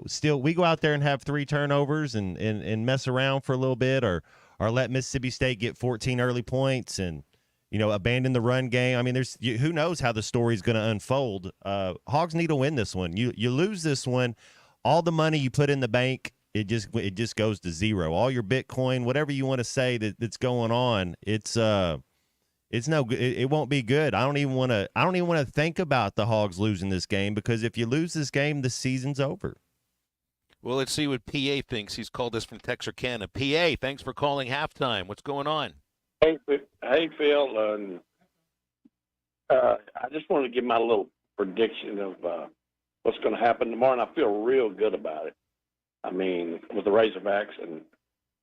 Still, we go out there and have 3 turnovers and mess around for a little bit, or let Mississippi State get 14 early points and abandon the run game. I mean, who knows how the story's going to unfold. Hogs need to win this one. You lose this one, all the money you put in the bank, it just goes to zero. All your Bitcoin, whatever you want to say that's going on, it's no good. It won't be good. I don't even want to think about the Hogs losing this game, because if you lose this game, the season's over. Well, let's see what PA thinks. He's called us from Texarkana. PA, thanks for calling halftime. What's going on? Hey, Phil. I just wanted to give my little prediction of what's going to happen tomorrow, and I feel real good about it. I mean, with the Razorbacks and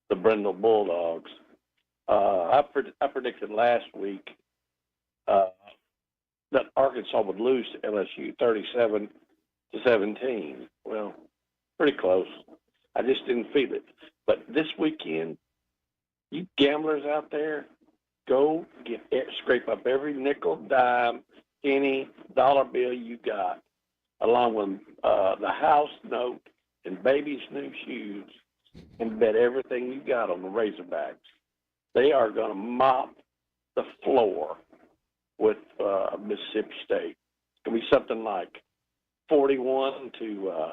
the Brindle Bulldogs. I predicted last week that Arkansas would lose to LSU 37-17. Well, pretty close. I just didn't feel it. But this weekend, you gamblers out there, go scrape up every nickel, dime, penny, dollar bill you got, along with the house note and baby's new shoes, and bet everything you got on the Razorbacks. They are going to mop the floor with Mississippi State. It's going to be something like 41-10,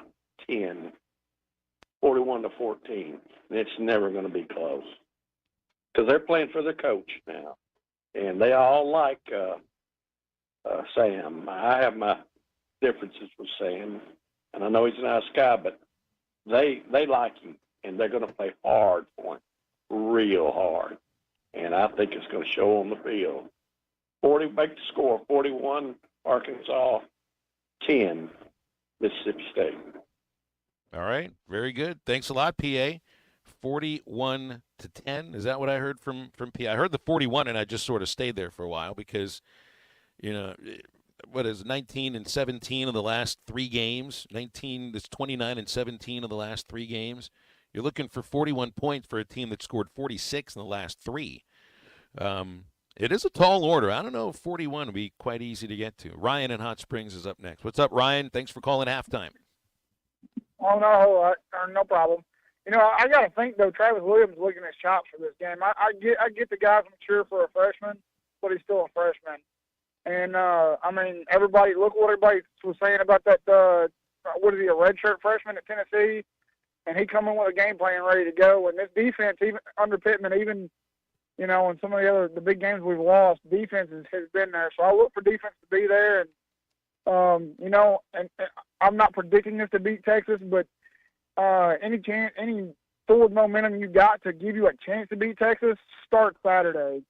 41-14, and it's never going to be close because they're playing for the coach now, and they all like Sam. I have my differences with Sam, and I know he's a nice guy, but they like him, and they're going to play hard for him, real hard. And I think it's going to show on the field. Make the score 41 Arkansas, 10 Mississippi State. All right, very good. Thanks a lot, PA. 41-10. Is that what I heard from PA? I heard the 41, and I just sort of stayed there for a while because, what is 19-17 of the last 3 games? 29-17 of the last 3 games. You're looking for 41 points for a team that scored 46 in the last 3. It is a tall order. I don't know if 41 will be quite easy to get to. Ryan in Hot Springs is up next. What's up, Ryan? Thanks for calling halftime. Oh, no, no problem. I got to think, though, Travis Williams is looking at his chops for this game. I get the guy's mature for a freshman, but he's still a freshman. And, look what everybody was saying about that, a redshirt freshman at Tennessee. And he come in with a game plan ready to go. And this defense, even under Pittman, in some of the big games we've lost, defense has been there. So I look for defense to be there. And, and I'm not predicting this to beat Texas, but any forward momentum you got to give you a chance to beat Texas, start Saturday.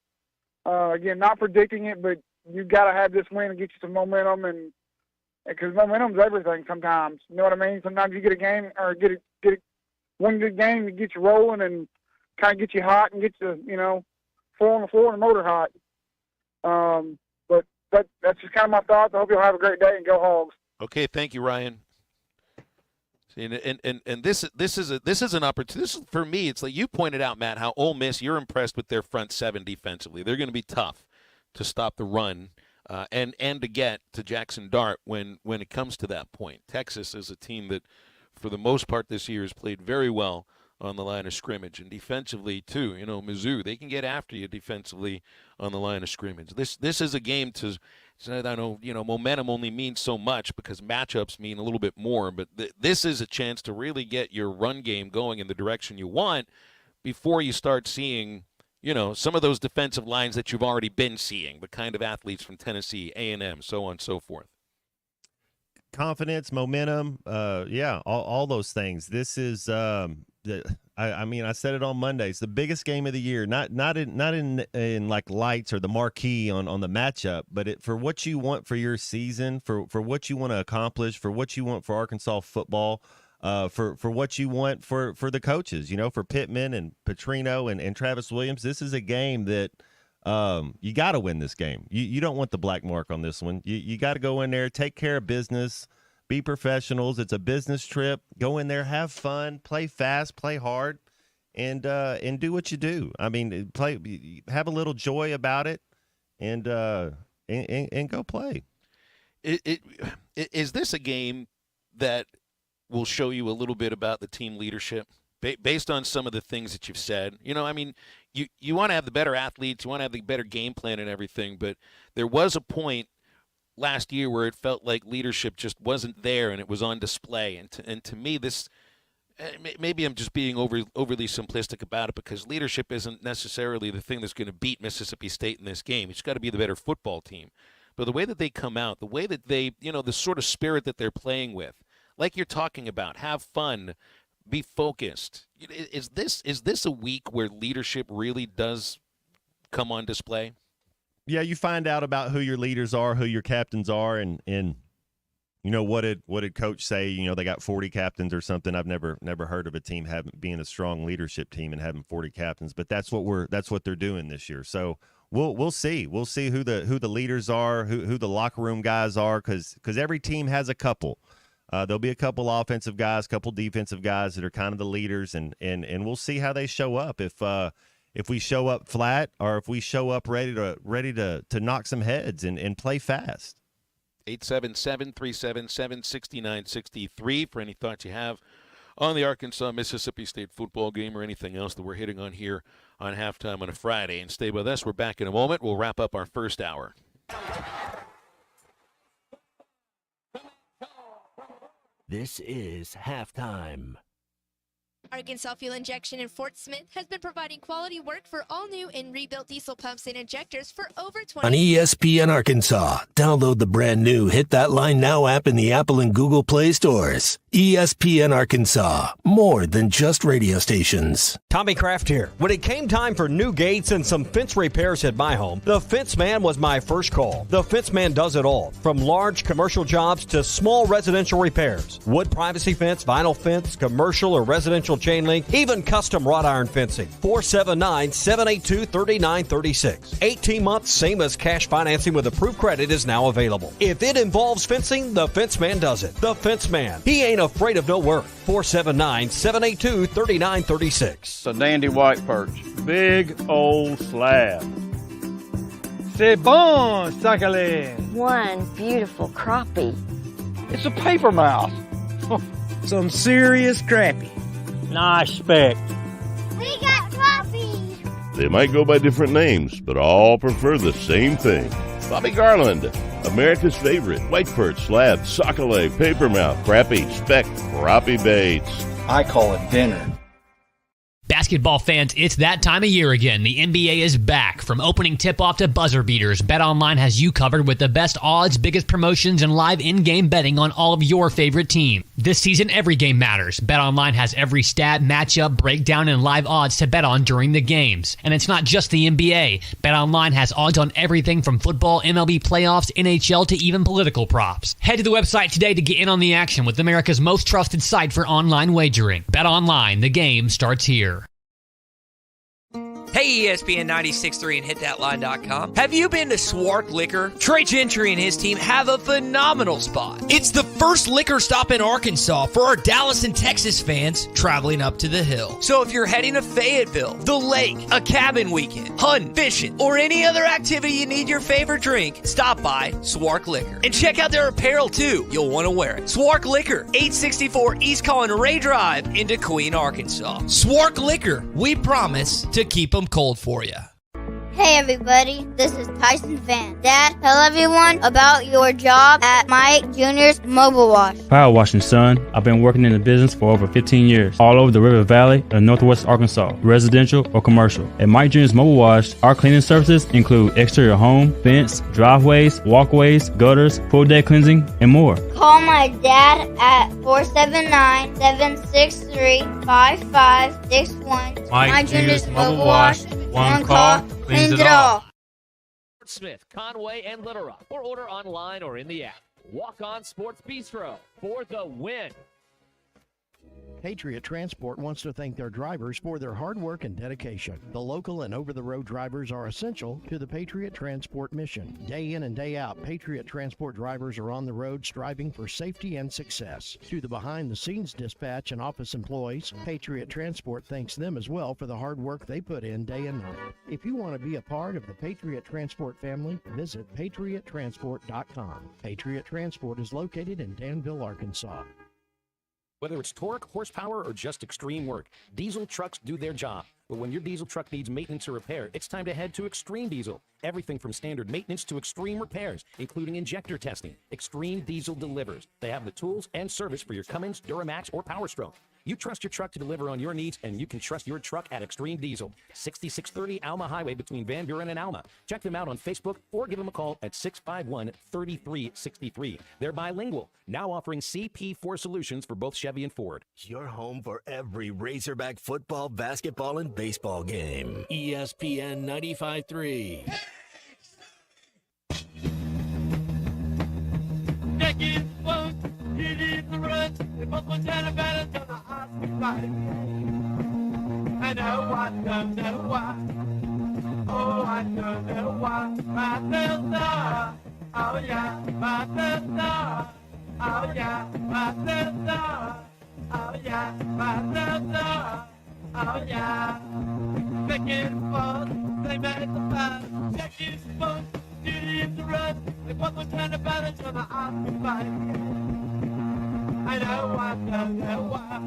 Again, not predicting it, but you've got to have this win to get you some momentum, and because momentum's everything sometimes. You know what I mean? Sometimes you get a game or get one good game to get you rolling and kind of get you hot and get you, four on the floor and motor hot. But that's just kind of my thoughts. I hope you'll have a great day and go Hogs. Okay, thank you, Ryan. See, and this is an opportunity. This is, for me, it's like you pointed out, Matt, how Ole Miss, you're impressed with their front 7 defensively. They're going to be tough to stop the run. And to get to Jackson Dart when it comes to that point. Texas is a team that, for the most part this year, has played very well on the line of scrimmage. And defensively, too, Mizzou, they can get after you defensively on the line of scrimmage. This is a game to – I know, momentum only means so much because matchups mean a little bit more. But this is a chance to really get your run game going in the direction you want before you start seeing – some of those defensive lines that you've already been seeing, the kind of athletes from Tennessee, A&M, so on and so forth. Confidence, momentum, all those things. This is I mean, I said it on Monday. It's the biggest game of the year. Not in like lights or the marquee on the matchup, but for what you want for your season, for what you want to accomplish, for what you want for Arkansas football, for what you want for the coaches. For Pittman and Petrino and Travis Williams. This is a game that you got to win this game. You don't want the black mark on this one. You got to go in there, take care of business. Be professionals. It's a business trip. Go in there, have fun, play fast, play hard, and do what you do. I mean, have a little joy about it, and go play. Is this a game that will show you a little bit about the team leadership based on some of the things that you've said? I mean, you want to have the better athletes, you want to have the better game plan and everything, but there was a point last year where it felt like leadership just wasn't there and it was on display. And to me, this maybe I'm just being overly simplistic about it, because leadership isn't necessarily the thing that's going to beat Mississippi State in this game. It's got to be the better football team. But the way that they come out, the way that they, the sort of spirit that they're playing with, like you're talking about, have fun, be focused. Is this a week where leadership really does come on display? Yeah, you find out about who your leaders are, who your captains are, and what did coach say? They got 40 captains or something. I've never heard of a team being a strong leadership team and having 40 captains, but that's what they're doing this year. So we'll see who the leaders are, who the locker room guys are, because every team has a couple. There'll be a couple offensive guys, couple defensive guys that are kind of the leaders, and we'll see how they show up. If we show up flat, or if we show up ready to knock some heads and play fast. 877-377-6963 for any thoughts you have on the Arkansas-Mississippi State football game or anything else that we're hitting on here on Halftime on a Friday. And stay with us. We're back in a moment. We'll wrap up our first hour. This is Halftime. Arkansas Fuel Injection in Fort Smith has been providing quality work for all new and rebuilt diesel pumps and injectors for over 20 On ESPN Arkansas, download the brand new Hit That Line Now app in the Apple and Google Play stores. ESPN Arkansas, more than just radio stations. Tommy Kraft here. When it came time for new gates and some fence repairs at my home, the Fence Man was my first call. The Fence Man does it all, from large commercial jobs to small residential repairs. Wood privacy fence, vinyl fence, commercial or residential chain link, even custom wrought iron fencing. 479-782-3936. 18 months, same as cash financing with approved credit is now available. If it involves fencing, the Fence Man does it. The Fence Man. He ain't afraid of no work. 479-782-3936. It's a dandy white perch. Big old slab. C'est bon, Sacalin. One beautiful crappie. It's a paper mouth. Some serious crappie. Nice speck. We got crappies. They might go by different names, but all prefer the same thing. Bobby Garland, America's favorite white perch, slab, sockeye, papermouth, crappie, speck, crappie baits. I call it dinner. Basketball fans, it's that time of year again. The NBA is back. From opening tip-off to buzzer beaters, BetOnline has you covered with the best odds, biggest promotions, and live in-game betting on all of your favorite teams. This season, every game matters. BetOnline has every stat, matchup, breakdown, and live odds to bet on during the games. And it's not just the NBA. BetOnline has odds on everything from football, MLB playoffs, NHL, to even political props. Head to the website today to get in on the action with America's most trusted site for online wagering. BetOnline, the game starts here. Hey, ESPN 96.3 and HitThatLine.com. Have you been to Swark Liquor? Trey Gentry and his team have a phenomenal spot. It's the first liquor stop in Arkansas for our Dallas and Texas fans traveling up to the hill. So if you're heading to Fayetteville, the lake, a cabin weekend, hunting, fishing, or any other activity you need your favorite drink, stop by Swark Liquor. And check out their apparel too. You'll want to wear it. Swark Liquor, 864 East Colin Ray Drive in DeQueen, Arkansas. Swark Liquor, we promise to keep them cold for you. Hey everybody, this is Tyson Van. Dad, tell everyone about your job at Mike Jr.'s Mobile Wash. Power washing, son. I've been working in the business for over 15 years, all over the River Valley and Northwest Arkansas, residential or commercial. At Mike Jr.'s Mobile Wash, our cleaning services include exterior home, fence, driveways, walkways, gutters, pool deck cleansing, and more. Call my dad at 479-763-5561. Mike Jr.'s Mobile Wash. One call cleans it all. Smith, Conway, and Little Rock, or order online or in the app. Walk On Sports Bistro for the win. Patriot Transport wants to thank their drivers for their hard work and dedication. The local and over-the-road drivers are essential to the Patriot Transport mission. Day in and day out, Patriot Transport drivers are on the road striving for safety and success. To the behind-the-scenes dispatch and office employees, Patriot Transport thanks them as well for the hard work they put in day and night. If you want to be a part of the Patriot Transport family, visit patriottransport.com. Patriot Transport is located in Danville, Arkansas. Whether it's torque, horsepower, or just extreme work, diesel trucks do their job. But when your diesel truck needs maintenance or repair, it's time to head to Extreme Diesel. Everything from standard maintenance to extreme repairs, including injector testing. Extreme Diesel delivers. They have the tools and service for your Cummins, Duramax, or Power Stroke. You trust your truck to deliver on your needs, and you can trust your truck at Extreme Diesel. 6630 Alma Highway between Van Buren and Alma. Check them out on Facebook or give them a call at 651-3363. They're bilingual, now offering CP4 solutions for both Chevy and Ford. Your home for every Razorback football, basketball, and baseball game. ESPN 95.3. Jacket was hit in the run. They both went down a battle till the hearts were fighting. I know I don't know why. Oh, I don't know why. My sister. Oh, yeah, my sister. Oh, yeah, my sister. Oh, yeah, my sister. Oh, yeah. Jacket was, they made the fight. Jacket was. In the run, they both were trying to battle till the hearts were fighting. I know I don't know why.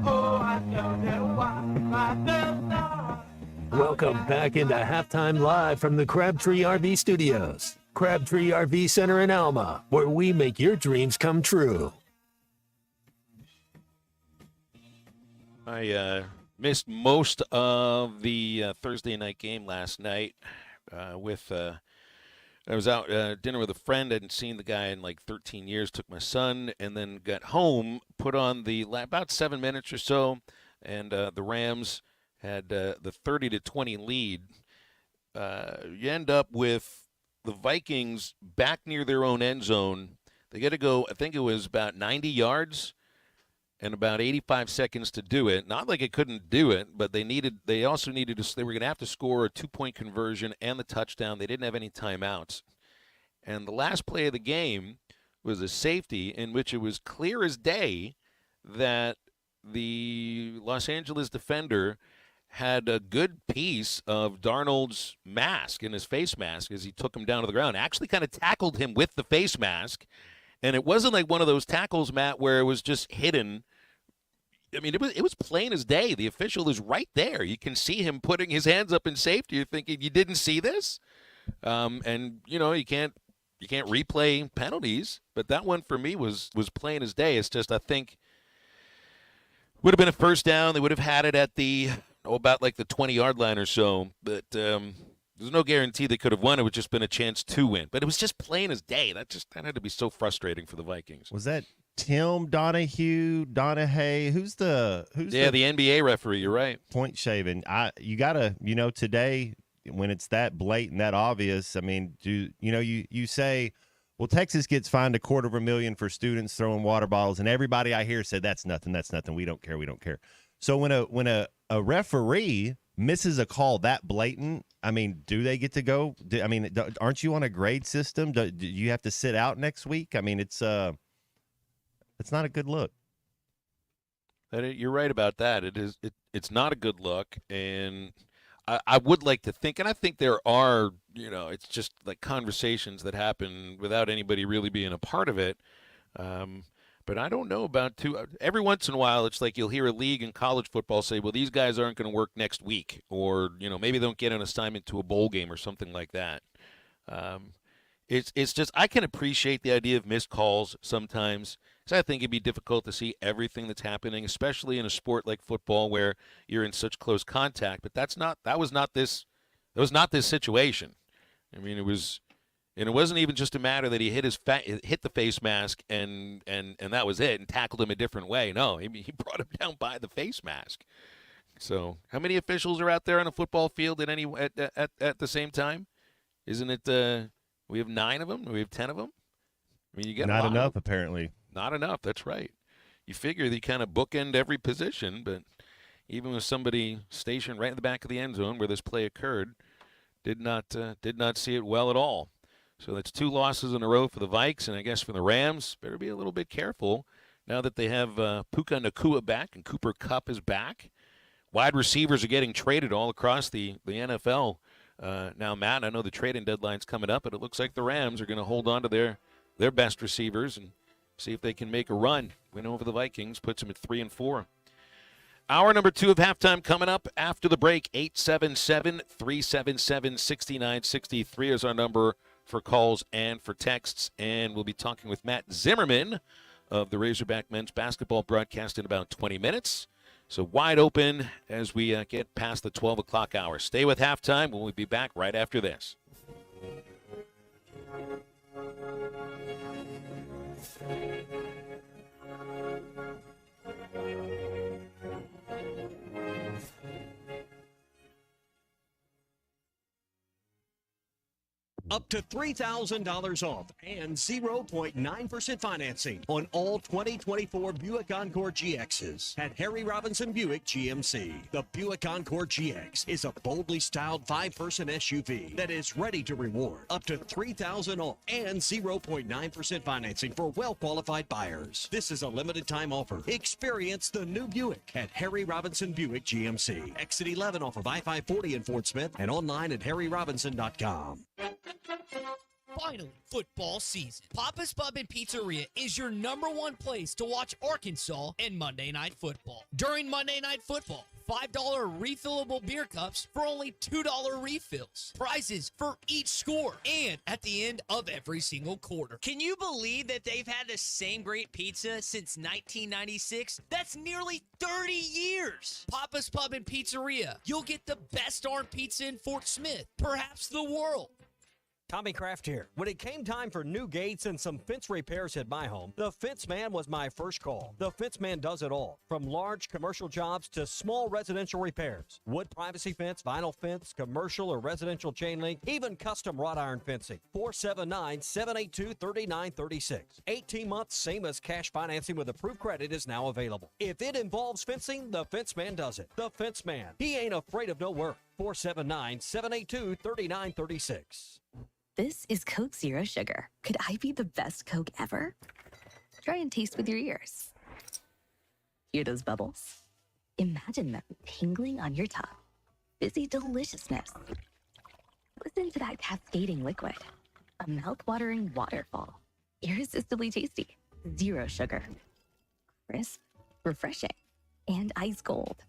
Oh, I don't know why. My sister. Welcome back into Halftime Live from the Crabtree RV Studios. Crabtree RV Center in Alma, where we make your dreams come true. I missed most of the Thursday night game last night I was out dinner with a friend. I hadn't seen the guy in like 13 years. Took my son and then got home, put on about 7 minutes or so, and the Rams had the 30-20 lead. You end up with the Vikings back near their own end zone. They got to go, I think it was about 90 yards and about 85 seconds to do it. Not like it couldn't do it, but they also needed to, they were going to have to score a 2-point conversion and the touchdown. They didn't have any timeouts. And the last play of the game was a safety in which it was clear as day that the Los Angeles defender had a good piece of Darnold's mask in his face mask as he took him down to the ground. Actually kind of tackled him with the face mask. And it wasn't like one of those tackles, Matt, where it was just hidden. I mean, it was plain as day. The official is right there. You can see him putting his hands up in safety. You're thinking, you didn't see this? And, you can't replay penalties. But that one for me was plain as day. It's just, I think, would have been a first down. They would have had it at about like the 20-yard line or so. But there's no guarantee they could have won. It would just been a chance to win. But it was just plain as day. That had to be so frustrating for the Vikings. Was that Tim Donahue? Who's the NBA referee? You're right. Point shaving. You gotta, today when it's that blatant, that obvious. I mean, you say, well, Texas gets fined $250,000 for students throwing water bottles, and everybody I hear said that's nothing. We don't care. So when a referee misses a call that blatant, I mean, do they get to go? Aren't you on a grade system? Do you have to sit out next week? I mean, it's not a good look. You're right about that. It's not a good look, and I would like to think, and I think there are, it's just like conversations that happen without anybody really being a part of it. But But I don't know about two. Every once in a while, it's like you'll hear a league in college football say, well, these guys aren't going to work next week. Or, maybe they don't get an assignment to a bowl game or something like that. It's just, I can appreciate the idea of missed calls sometimes. Because I think it'd be difficult to see everything that's happening, especially in a sport like football where you're in such close contact. But that was not this situation. I mean, it wasn't even just a matter that he hit the face mask and that was it, and tackled him a different way. No, he brought him down by the face mask. So, how many officials are out there on a football field at the same time? Isn't it? We have 9 of them. We have 10 of them. I mean, you get not enough apparently. Not enough. That's right. You figure they kind of bookend every position, but even with somebody stationed right in the back of the end zone where this play occurred, did not see it well at all. So that's 2 losses in a row for the Vikes, and I guess for the Rams, better be a little bit careful now that they have Puka Nacua back and Cooper Kupp is back. Wide receivers are getting traded all across the NFL. Now, Matt, I know the trading deadline's coming up, but it looks like the Rams are going to hold on to their best receivers and see if they can make a run. Win over the Vikings puts them at 3-4. Hour number 2 of halftime coming up after the break. 877-377-6963 is our number for calls and for texts. And we'll be talking with Matt Zimmerman of the Razorback men's basketball broadcast in about 20 minutes. So wide open as we get past the 12 o'clock hour. Stay with halftime. We'll be back right after this. Up to $3,000 off and 0.9% financing on all 2024 Buick Encore GXs at Harry Robinson Buick GMC. The Buick Encore GX is a boldly styled 5-person SUV that is ready to reward. Up to $3,000 off and 0.9% financing for well-qualified buyers. This is a limited time offer. Experience the new Buick at Harry Robinson Buick GMC. Exit 11 off of I-540 in Fort Smith and online at harryrobinson.com. Finally, football season. Papa's Pub and Pizzeria is your #1 place to watch Arkansas and Monday Night Football. During Monday Night Football, $5 refillable beer cups for only $2 refills. Prizes for each score and at the end of every single quarter. Can you believe that they've had the same great pizza since 1996? That's nearly 30 years. Papa's Pub and Pizzeria. You'll get the best darn pizza in Fort Smith, perhaps the world. Tommy Kraft here. When it came time for new gates and some fence repairs at my home, the Fence Man was my first call. The Fence Man does it all, from large commercial jobs to small residential repairs. Wood privacy fence, vinyl fence, commercial or residential chain link, even custom wrought iron fencing. 479-782-3936. 18 months, same as cash financing with approved credit is now available. If it involves fencing, the Fence Man does it. The Fence Man. He ain't afraid of no work. 479-782-3936. This is Coke Zero Sugar. Could I be the best Coke ever? Try and taste with your ears. Hear those bubbles? Imagine them tingling on your tongue. Fizzy deliciousness. Listen to that cascading liquid. A mouth-watering waterfall. Irresistibly tasty. Zero sugar. Crisp, refreshing, and ice cold.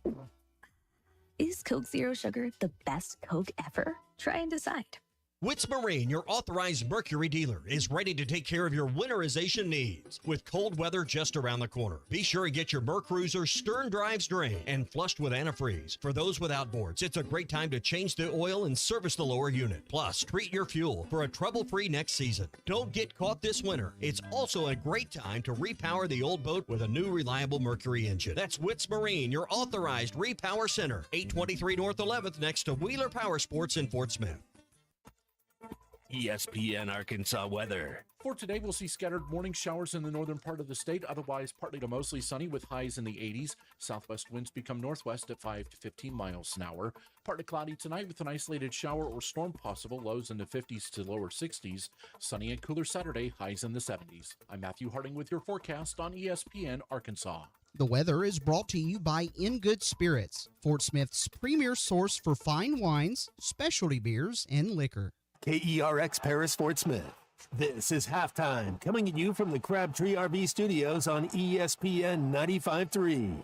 Is Coke Zero Sugar the best Coke ever? Try and decide. Witz Marine, your authorized Mercury dealer, is ready to take care of your winterization needs. With cold weather just around the corner, be sure to get your Mercruiser stern drives drained and flushed with antifreeze. For those with outboards, it's a great time to change the oil and service the lower unit. Plus, treat your fuel for a trouble-free next season. Don't get caught this winter. It's also a great time to repower the old boat with a new reliable Mercury engine. That's Witz Marine, your authorized repower center. 823 North 11th next to Wheeler Power Sports in Fort Smith. ESPN Arkansas weather. For today, we'll see scattered morning showers in the northern part of the state, otherwise partly to mostly sunny with highs in the 80s. Southwest winds become northwest at 5 to 15 miles an hour. Partly cloudy tonight with an isolated shower or storm possible, lows in the 50s to lower 60s. Sunny and cooler Saturday, highs in the 70s. I'm Matthew Harding with your forecast on ESPN Arkansas. The weather is brought to you by In Good Spirits, Fort Smith's premier source for fine wines, specialty beers, and liquor. KERX Paris Fort Smith. This is Halftime, coming to you from the Crabtree RV Studios on ESPN 95.3.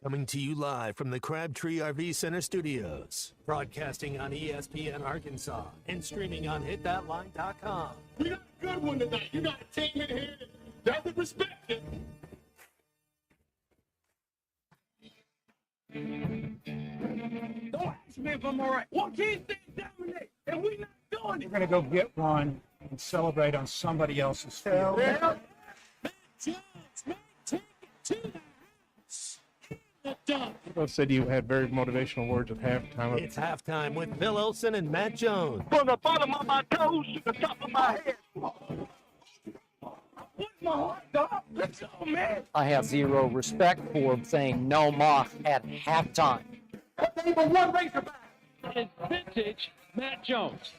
Coming to you live from the Crabtree RV Center Studios, broadcasting on ESPN Arkansas and streaming on hitthatline.com. We got a good one tonight. You got a team in here that doesn't respect it. Don't ask me if I'm all right. What can't they dominate? And we not doing it. We're going to go get one and celebrate on somebody else's field. Well, Matt Jones may take it to the house. The dunk. I said you had very motivational words at halftime. It's Halftime with Phil Olson and Matt Jones. From the bottom of my toes to the top of my head. Put my heart, dog. Let's go, man. I have zero respect for saying no mock at halftime. Name of one Razorback is vintage Matt Jones.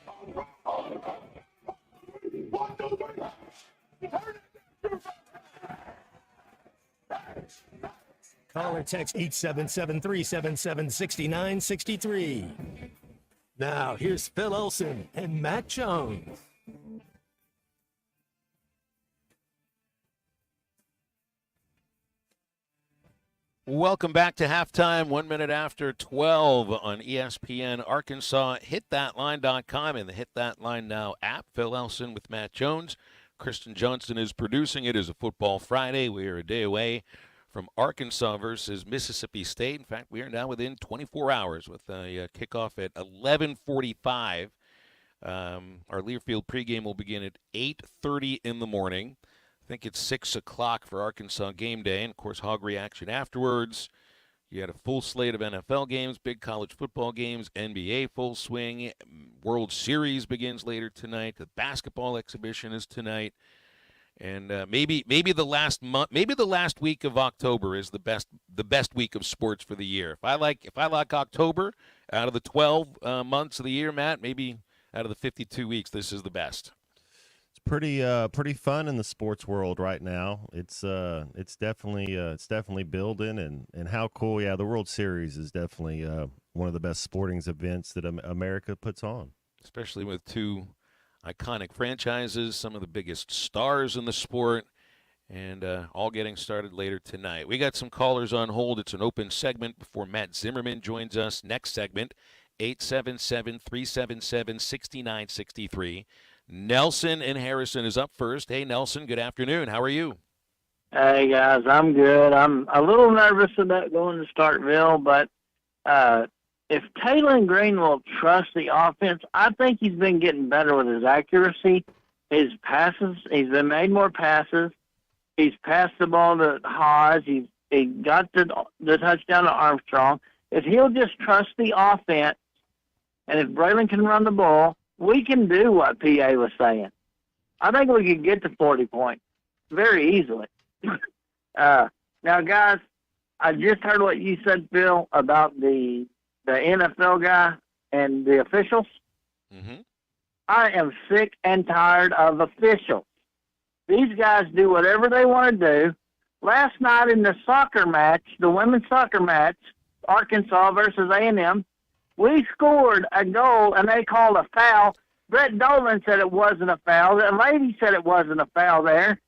Call or text 877-377-6963. Now, here's Phil Olson and Matt Jones. Welcome back to Halftime, 1 minute after 12 on ESPN Arkansas. HitThatLine.com and the Hit That Line Now app. Phil Elson with Matt Jones. Kristen Johnson is producing it. It is a Football Friday. We are a day away from Arkansas versus Mississippi State. In fact, we are now within 24 hours with a kickoff at 11:45. Our Learfield pregame will begin at 8:30 in the morning. I think it's 6 o'clock for Arkansas game day, and, of course, Hog Reaction afterwards. You had a full slate of NFL games, big college football games, NBA full swing. World Series begins later tonight. The basketball exhibition is tonight. And maybe the last month, maybe the last week of October is the best week of sports for the year. If I like October out of the 12 months of the year, Matt, maybe out of the 52 weeks, this is the best. Pretty fun in the sports world right now. It's definitely building, and how cool. Yeah, the World Series is definitely one of the best sporting events that America puts on, especially with two iconic franchises, some of the biggest stars in the sport, and all getting started later tonight. We got some callers on hold. It's an open segment before Matt Zimmerman joins us. Next segment, 877-377-6963. Nelson in Harrison is up first. Hey, Nelson, good afternoon. How are you? Hey, guys, I'm good. I'm a little nervous about going to Starkville, but if Taylon Green will trust the offense, I think he's been getting better with his accuracy, his passes. He's been made more passes. He's passed the ball to Haas. He got the touchdown to Armstrong. If he'll just trust the offense, and if Braylon can run the ball, we can do what PA was saying. I think we could get to 40 points very easily. Now, guys, I just heard what you said, Phil, about the NFL guy and the officials. Mm-hmm. I am sick and tired of officials. These guys do whatever they want to do. Last night in the soccer match, the women's soccer match, Arkansas versus A&M, we scored a goal, and they called a foul. Brett Dolan said it wasn't a foul. The lady said it wasn't a foul there.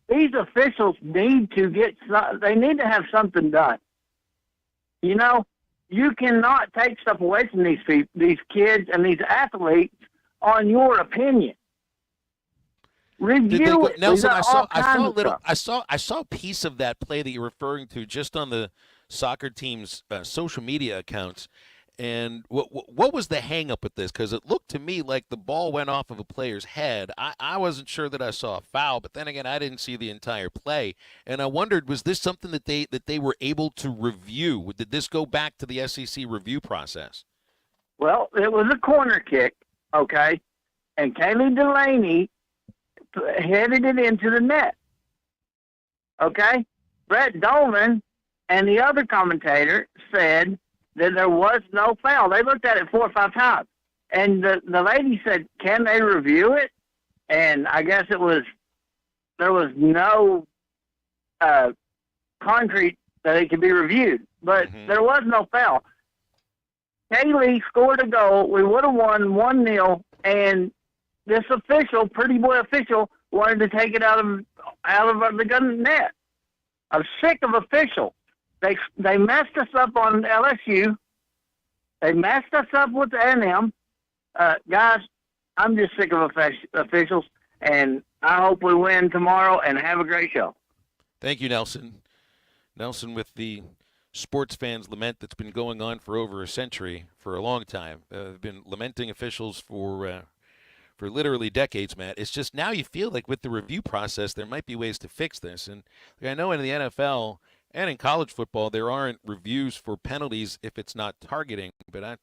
These officials need to they need to have something done. You know, you cannot take stuff away from these kids and these athletes on your opinion. Review it. Nelson, I saw a piece of that play that you're referring to just on the soccer team's social media accounts. And what was the hang-up with this? Because it looked to me like the ball went off of a player's head. I wasn't sure that I saw a foul, but then again, I didn't see the entire play. And I wondered, was this something that they were able to review? Did this go back to the SEC review process? Well, it was a corner kick, okay? And Kaylee Delaney headed it into the net, okay? Brett Dolan and the other commentator said that there was no foul. They looked at it 4 or 5 times. And the lady said, can they review it? And I guess there was no concrete that it could be reviewed. But there was no foul. Kaylee scored a goal. We would have won 1-0, and this official, pretty boy official, wanted to take it out of the gun net. I'm sick of officials. They messed us up on LSU. They messed us up with A&M. Guys, I'm just sick of officials, and I hope we win tomorrow and have a great show. Thank you, Nelson. Nelson with the sports fans' lament that's been going on for over a century, for a long time. They've been lamenting officials for literally decades, Matt. It's just now you feel like with the review process, there might be ways to fix this. And I know in the NFL and in college football, there aren't reviews for penalties if it's not targeting. But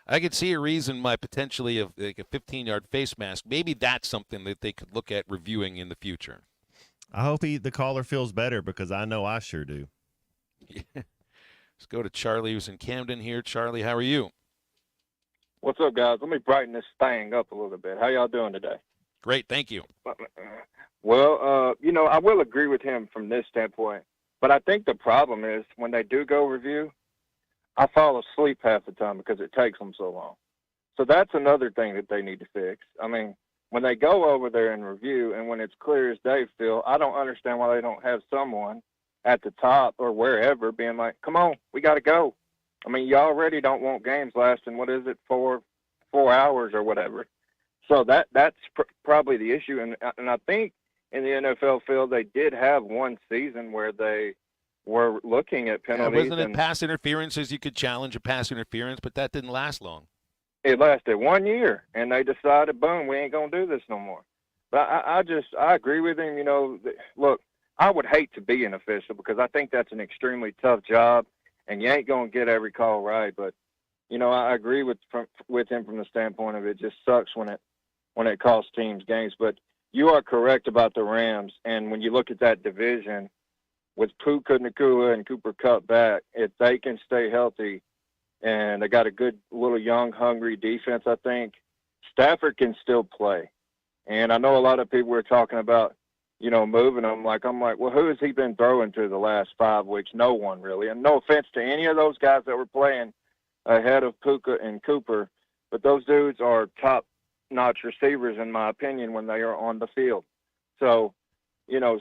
I could see a reason why potentially like a 15-yard face mask, maybe that's something that they could look at reviewing in the future. I hope the caller feels better because I know I sure do. Yeah. Let's go to Charlie, who's in Camden here. Charlie, how are you? What's up, guys? Let me brighten this thing up a little bit. How y'all doing today? Great, thank you. Well, I will agree with him from this standpoint, but I think the problem is when they do go review, I fall asleep half the time because it takes them so long. So that's another thing that they need to fix. I mean, when they go over there and review, and when it's clear as day, Phil, I don't understand why they don't have someone at the top or wherever being like, come on, we got to go. I mean, you already don't want games lasting, 4 hours or whatever. So that's probably the issue. And I think in the NFL field, they did have one season where they were looking at penalties. Wasn't it pass interferences? You could challenge a pass interference, but that didn't last long. It lasted 1 year, and they decided, boom, we ain't going to do this no more. But I agree with him. Look, I would hate to be an official because I think that's an extremely tough job, and you ain't going to get every call right. But, I agree with him from the standpoint of it just sucks when it costs teams games. But you are correct about the Rams, and when you look at that division, with Puka Nacua and Cooper Kupp back, if they can stay healthy, and they got a good little young, hungry defense, I think Stafford can still play. And I know a lot of people were talking about, moving him. I'm like, well, who has he been throwing to the last 5 weeks? No one really. And no offense to any of those guys that were playing ahead of Puka and Cooper, but those dudes are top-notch receivers, in my opinion, when they are on the field. So,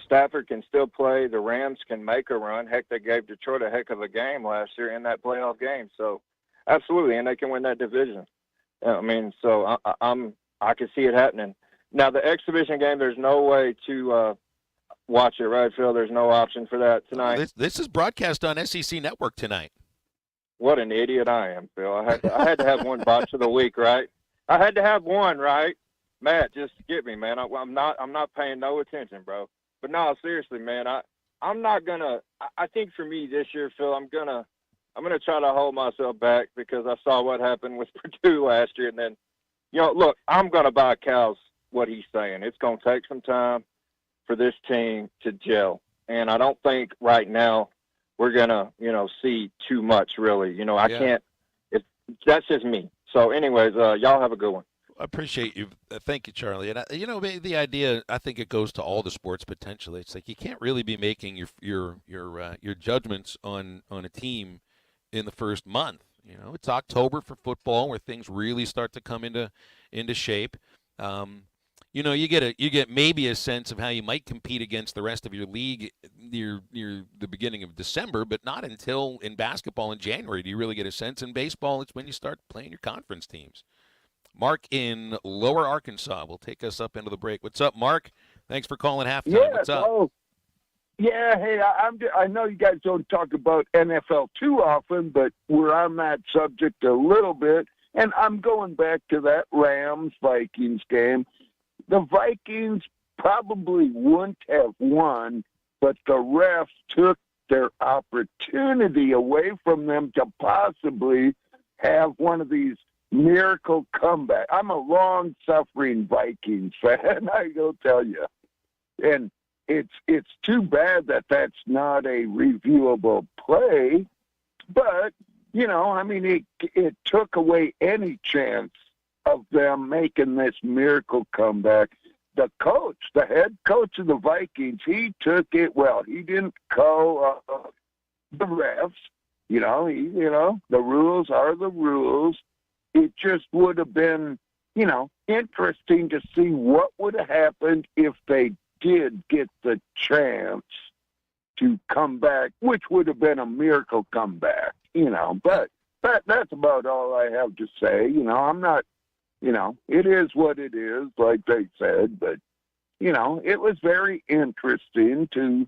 Stafford can still play. The Rams can make a run. Heck, they gave Detroit a heck of a game last year in that playoff game. So, absolutely, and they can win that division. I mean, so I can see it happening. Now, the exhibition game, there's no way to watch it, right, Phil? There's no option for that tonight. This is broadcast on SEC Network tonight. What an idiot I am, Phil. I had to have one botch of the week, right? I had to have one, right? Matt, just get me, man. I'm not paying no attention, bro. But no, seriously, man. I'm not gonna. I think for me this year, Phil, I'm gonna try to hold myself back because I saw what happened with Purdue last year, and then, look, I'm gonna buy Cal's what he's saying. It's gonna take some time for this team to gel, and I don't think right now we're gonna, see too much really. I can't. That's just me. So, anyways, y'all have a good one. I appreciate you. Thank you, Charlie. And the idea, I think it goes to all the sports potentially. It's like you can't really be making your judgments on a team in the first month. It's October for football where things really start to come into shape. You get maybe a sense of how you might compete against the rest of your league near the beginning of December, but not until in basketball in January do you really get a sense. In baseball, it's when you start playing your conference teams. Mark in Lower Arkansas will take us up into the break. What's up, Mark? Thanks for calling halftime. Yeah, What's up? Yeah, hey, I know you guys don't talk about NFL too often, but we're on that subject a little bit, and I'm going back to that Rams-Vikings game. The Vikings probably wouldn't have won, but the refs took their opportunity away from them to possibly have one of these miracle comeback. I'm a long-suffering Vikings fan, I will tell you. And it's too bad that that's not a reviewable play. But, it took away any chance of them making this miracle comeback. The head coach of the Vikings, he took it well. He didn't call the refs. The rules are the rules. It just would have been, interesting to see what would have happened if they did get the chance to come back, which would have been a miracle comeback, But that's about all I have to say. I'm not, it is what it is, like they said. But, it was very interesting to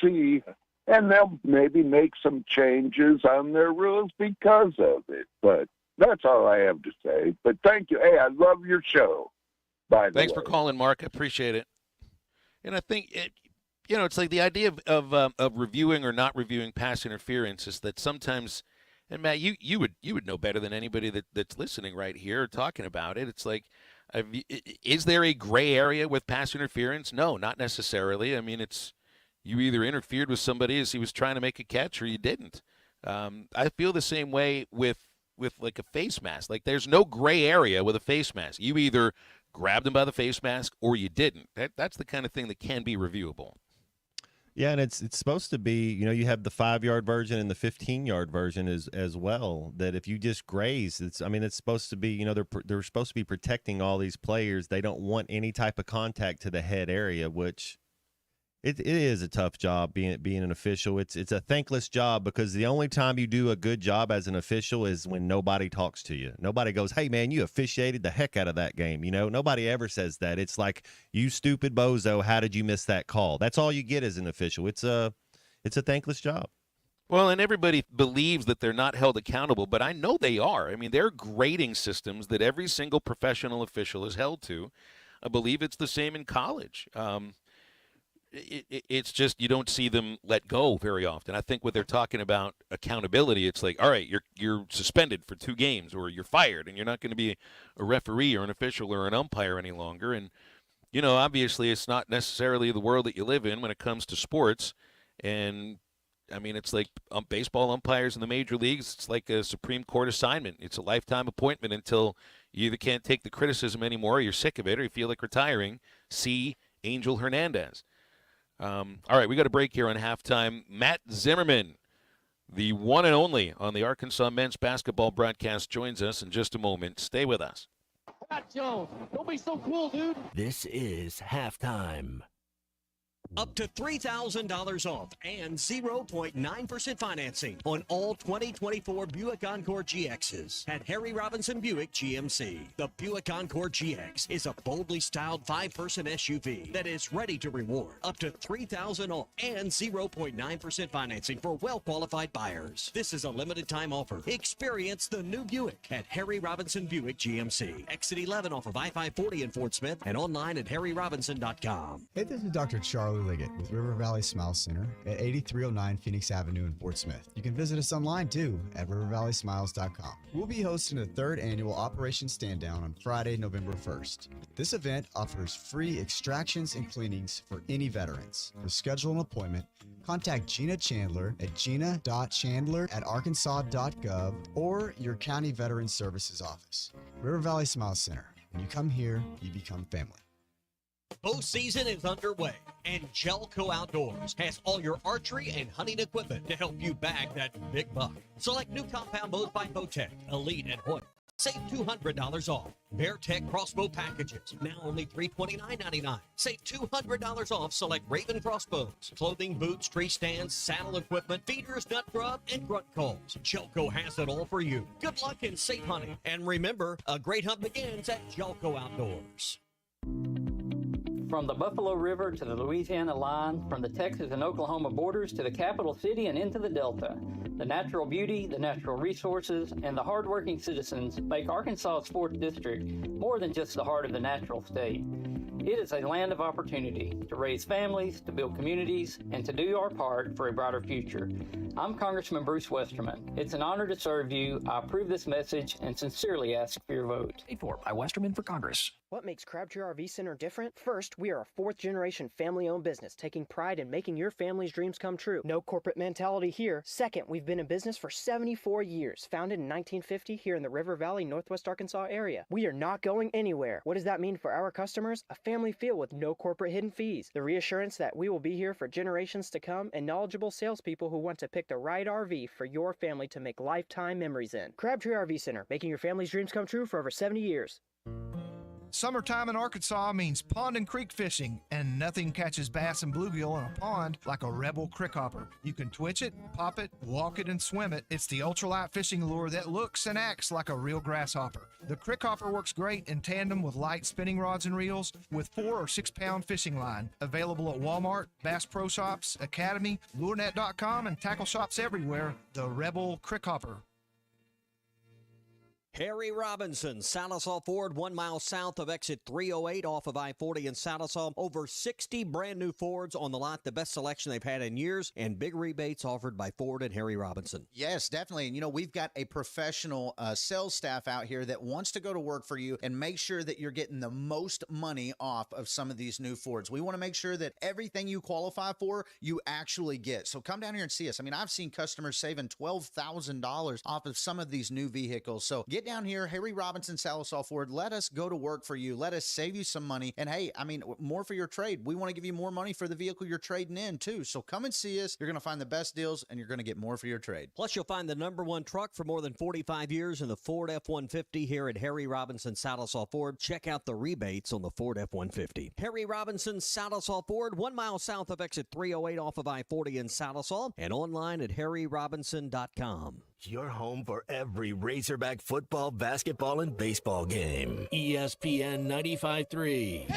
see. And they'll maybe make some changes on their rules because of it. But that's all I have to say. But thank you. Hey, I love your show, by the way. Thanks for calling, Mark. I appreciate it. And I think, it's like the idea of reviewing or not reviewing pass interference is that sometimes, and Matt, you would know better than anybody that's listening right here or talking about it. It's like, is there a gray area with pass interference? No, not necessarily. I mean, it's you either interfered with somebody as he was trying to make a catch or you didn't. I feel the same way with like a face mask. Like there's no gray area with a face mask. You either grabbed him by the face mask or you didn't. That's the kind of thing that can be reviewable. Yeah, and it's supposed to be, you have the 5-yard version and the 15-yard version as well, that if you just graze, it's supposed to be, they're supposed to be protecting all these players. They don't want any type of contact to the head area, which it is a tough job being an official. It's a thankless job because the only time you do a good job as an official is when nobody talks to you. Nobody goes, "Hey man, you officiated the heck out of that game." Nobody ever says that. It's like, "You stupid bozo, how did you miss that call?" That's all you get as an official. It's a thankless job. Well, and everybody believes that they're not held accountable, but I know they are. I mean, there are grading systems that every single professional official is held to. I believe it's the same in college. It's just you don't see them let go very often. I think when they're talking about accountability, it's like, all right, you're suspended for 2 games or you're fired and you're not going to be a referee or an official or an umpire any longer. And, obviously it's not necessarily the world that you live in when it comes to sports. And, it's like baseball umpires in the major leagues. It's like a Supreme Court assignment. It's a lifetime appointment until you either can't take the criticism anymore or you're sick of it or you feel like retiring. See Angel Hernandez. All right, we got a break here on halftime. Matt Zimmerman, the one and only on the Arkansas men's basketball broadcast, joins us in just a moment. Stay with us. Pat Jones, don't be so cool, dude. This is halftime. Up to $3,000 off and 0.9% financing on all 2024 Buick Encore GXs at Harry Robinson Buick GMC. The Buick Encore GX is a boldly styled 5-person SUV that is ready to reward. Up to $3,000 off and 0.9% financing for well-qualified buyers. This is a limited time offer. Experience the new Buick at Harry Robinson Buick GMC. Exit 11 off of I-540 in Fort Smith and online at harryrobinson.com. Hey, this is Dr. Charlie Liggett with River Valley Smile Center at 8309 Phoenix Avenue in Fort Smith. You can visit us online too at rivervalleysmiles.com. We'll be hosting a 3rd annual Operation Stand Down on Friday, November 1st. This event offers free extractions and cleanings for any veterans. To schedule an appointment, contact Gina Chandler at gina.chandler@arkansas.gov or your County Veterans Services Office. River Valley Smile Center. When you come here, you become family. Bow season is underway, and Jelco Outdoors has all your archery and hunting equipment to help you bag that big buck. Select new compound bows by Bowtech, Elite, and Hoyt. Save $200 off. Bear Tech crossbow packages, now only $329.99. Save $200 off select Raven crossbows, clothing, boots, tree stands, saddle equipment, feeders, nut grub, and grunt calls. Jelco has it all for you. Good luck and safe hunting. And remember, a great hunt begins at Jelco Outdoors. From the Buffalo River to the Louisiana line, from the Texas and Oklahoma borders to the capital city and into the Delta, the natural beauty, the natural resources, and the hardworking citizens make Arkansas Sports District more than just the heart of the natural state. It is a land of opportunity to raise families, to build communities, and to do our part for a brighter future. I'm Congressman Bruce Westerman. It's an honor to serve you. I approve this message and sincerely ask for your vote. Paid for by Westerman for Congress. What makes Crabtree RV Center different? First, we are a fourth-generation family-owned business taking pride in making your family's dreams come true. No corporate mentality here. Second, we've been in business for 74 years, founded in 1950 here in the River Valley, Northwest Arkansas area. We are not going anywhere. What does that mean for our customers? A family feel with no corporate hidden fees. The reassurance that we will be here for generations to come, and knowledgeable salespeople who want to pick the right RV for your family to make lifetime memories in. Crabtree RV Center, making your family's dreams come true for over 70 years. Summertime in Arkansas means pond and creek fishing, and nothing catches bass and bluegill in a pond like a Rebel Crick Hopper. You can twitch it, pop it, walk it, and swim it. It's the ultralight fishing lure that looks and acts like a real grasshopper. The Crick Hopper works great in tandem with light spinning rods and reels with 4 or 6 pound fishing line. Available at Walmart, Bass Pro Shops, Academy, LureNet.com, and tackle shops everywhere. The Rebel Crick Hopper. Harry Robinson, Salisaw Ford, 1 mile south of exit 308 off of I-40 in Salisaw. Over 60 brand new Fords on the lot, the best selection they've had in years, and big rebates offered by Ford and Harry Robinson. Yes, definitely. And, you know, we've got a professional sales staff out here that wants to go to work for you and make sure that you're getting the most money off of some of these new Fords. We want to make sure that everything you qualify for, you actually get. So come down here and see us. I mean, I've seen customers saving $12,000 off of some of these new vehicles. So get down here, Harry Robinson, Salisaw Ford. Let us go to work for you. Let us save you some money. And hey, I mean, more for your trade. We want to give you more money for the vehicle you're trading in too. So come and see us. You're going to find the best deals and you're going to get more for your trade. Plus, you'll find the #1 truck for more than 45 years in the Ford F-150 here at Harry Robinson, Salisaw Ford. Check out the rebates on the Ford F-150. Harry Robinson, Salisaw Ford, 1 mile south of exit 308 off of I-40 in Salisaw, and online at harryrobinson.com. Your home for every Razorback football, basketball, and baseball game. ESPN 95.3.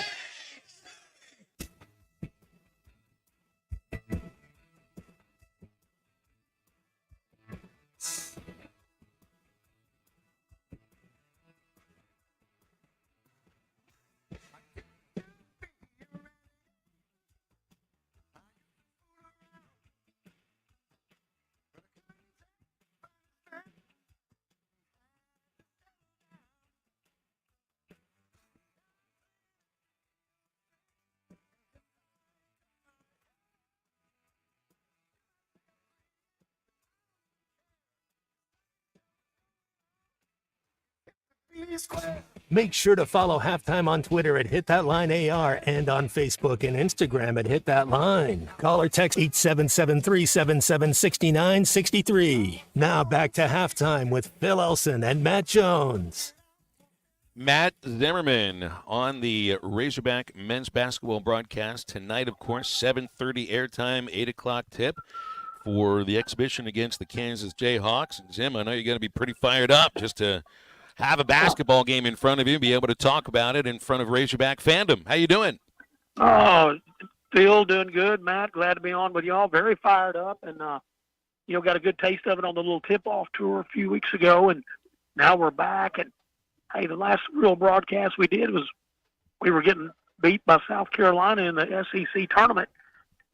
Make sure to follow Halftime on Twitter at HitThatLineAR and on Facebook and Instagram at HitThatLine. Call or text 877-377-6963. Now back to Halftime with Phil Elson and Matt Jones. Matt Zimmerman on the Razorback men's basketball broadcast tonight, of course, 7:30 airtime, 8 o'clock tip for the exhibition against the Kansas Jayhawks. And Zim, I know you're going to be pretty fired up just to have a basketball game in front of you, be able to talk about it in front of Razorback fandom. How you doing? Oh, Phil, doing good. Matt, glad to be on with y'all. Very fired up, and got a good taste of it on the little tip-off tour a few weeks ago, and now we're back. And hey, the last real broadcast we did was we were getting beat by South Carolina in the SEC tournament,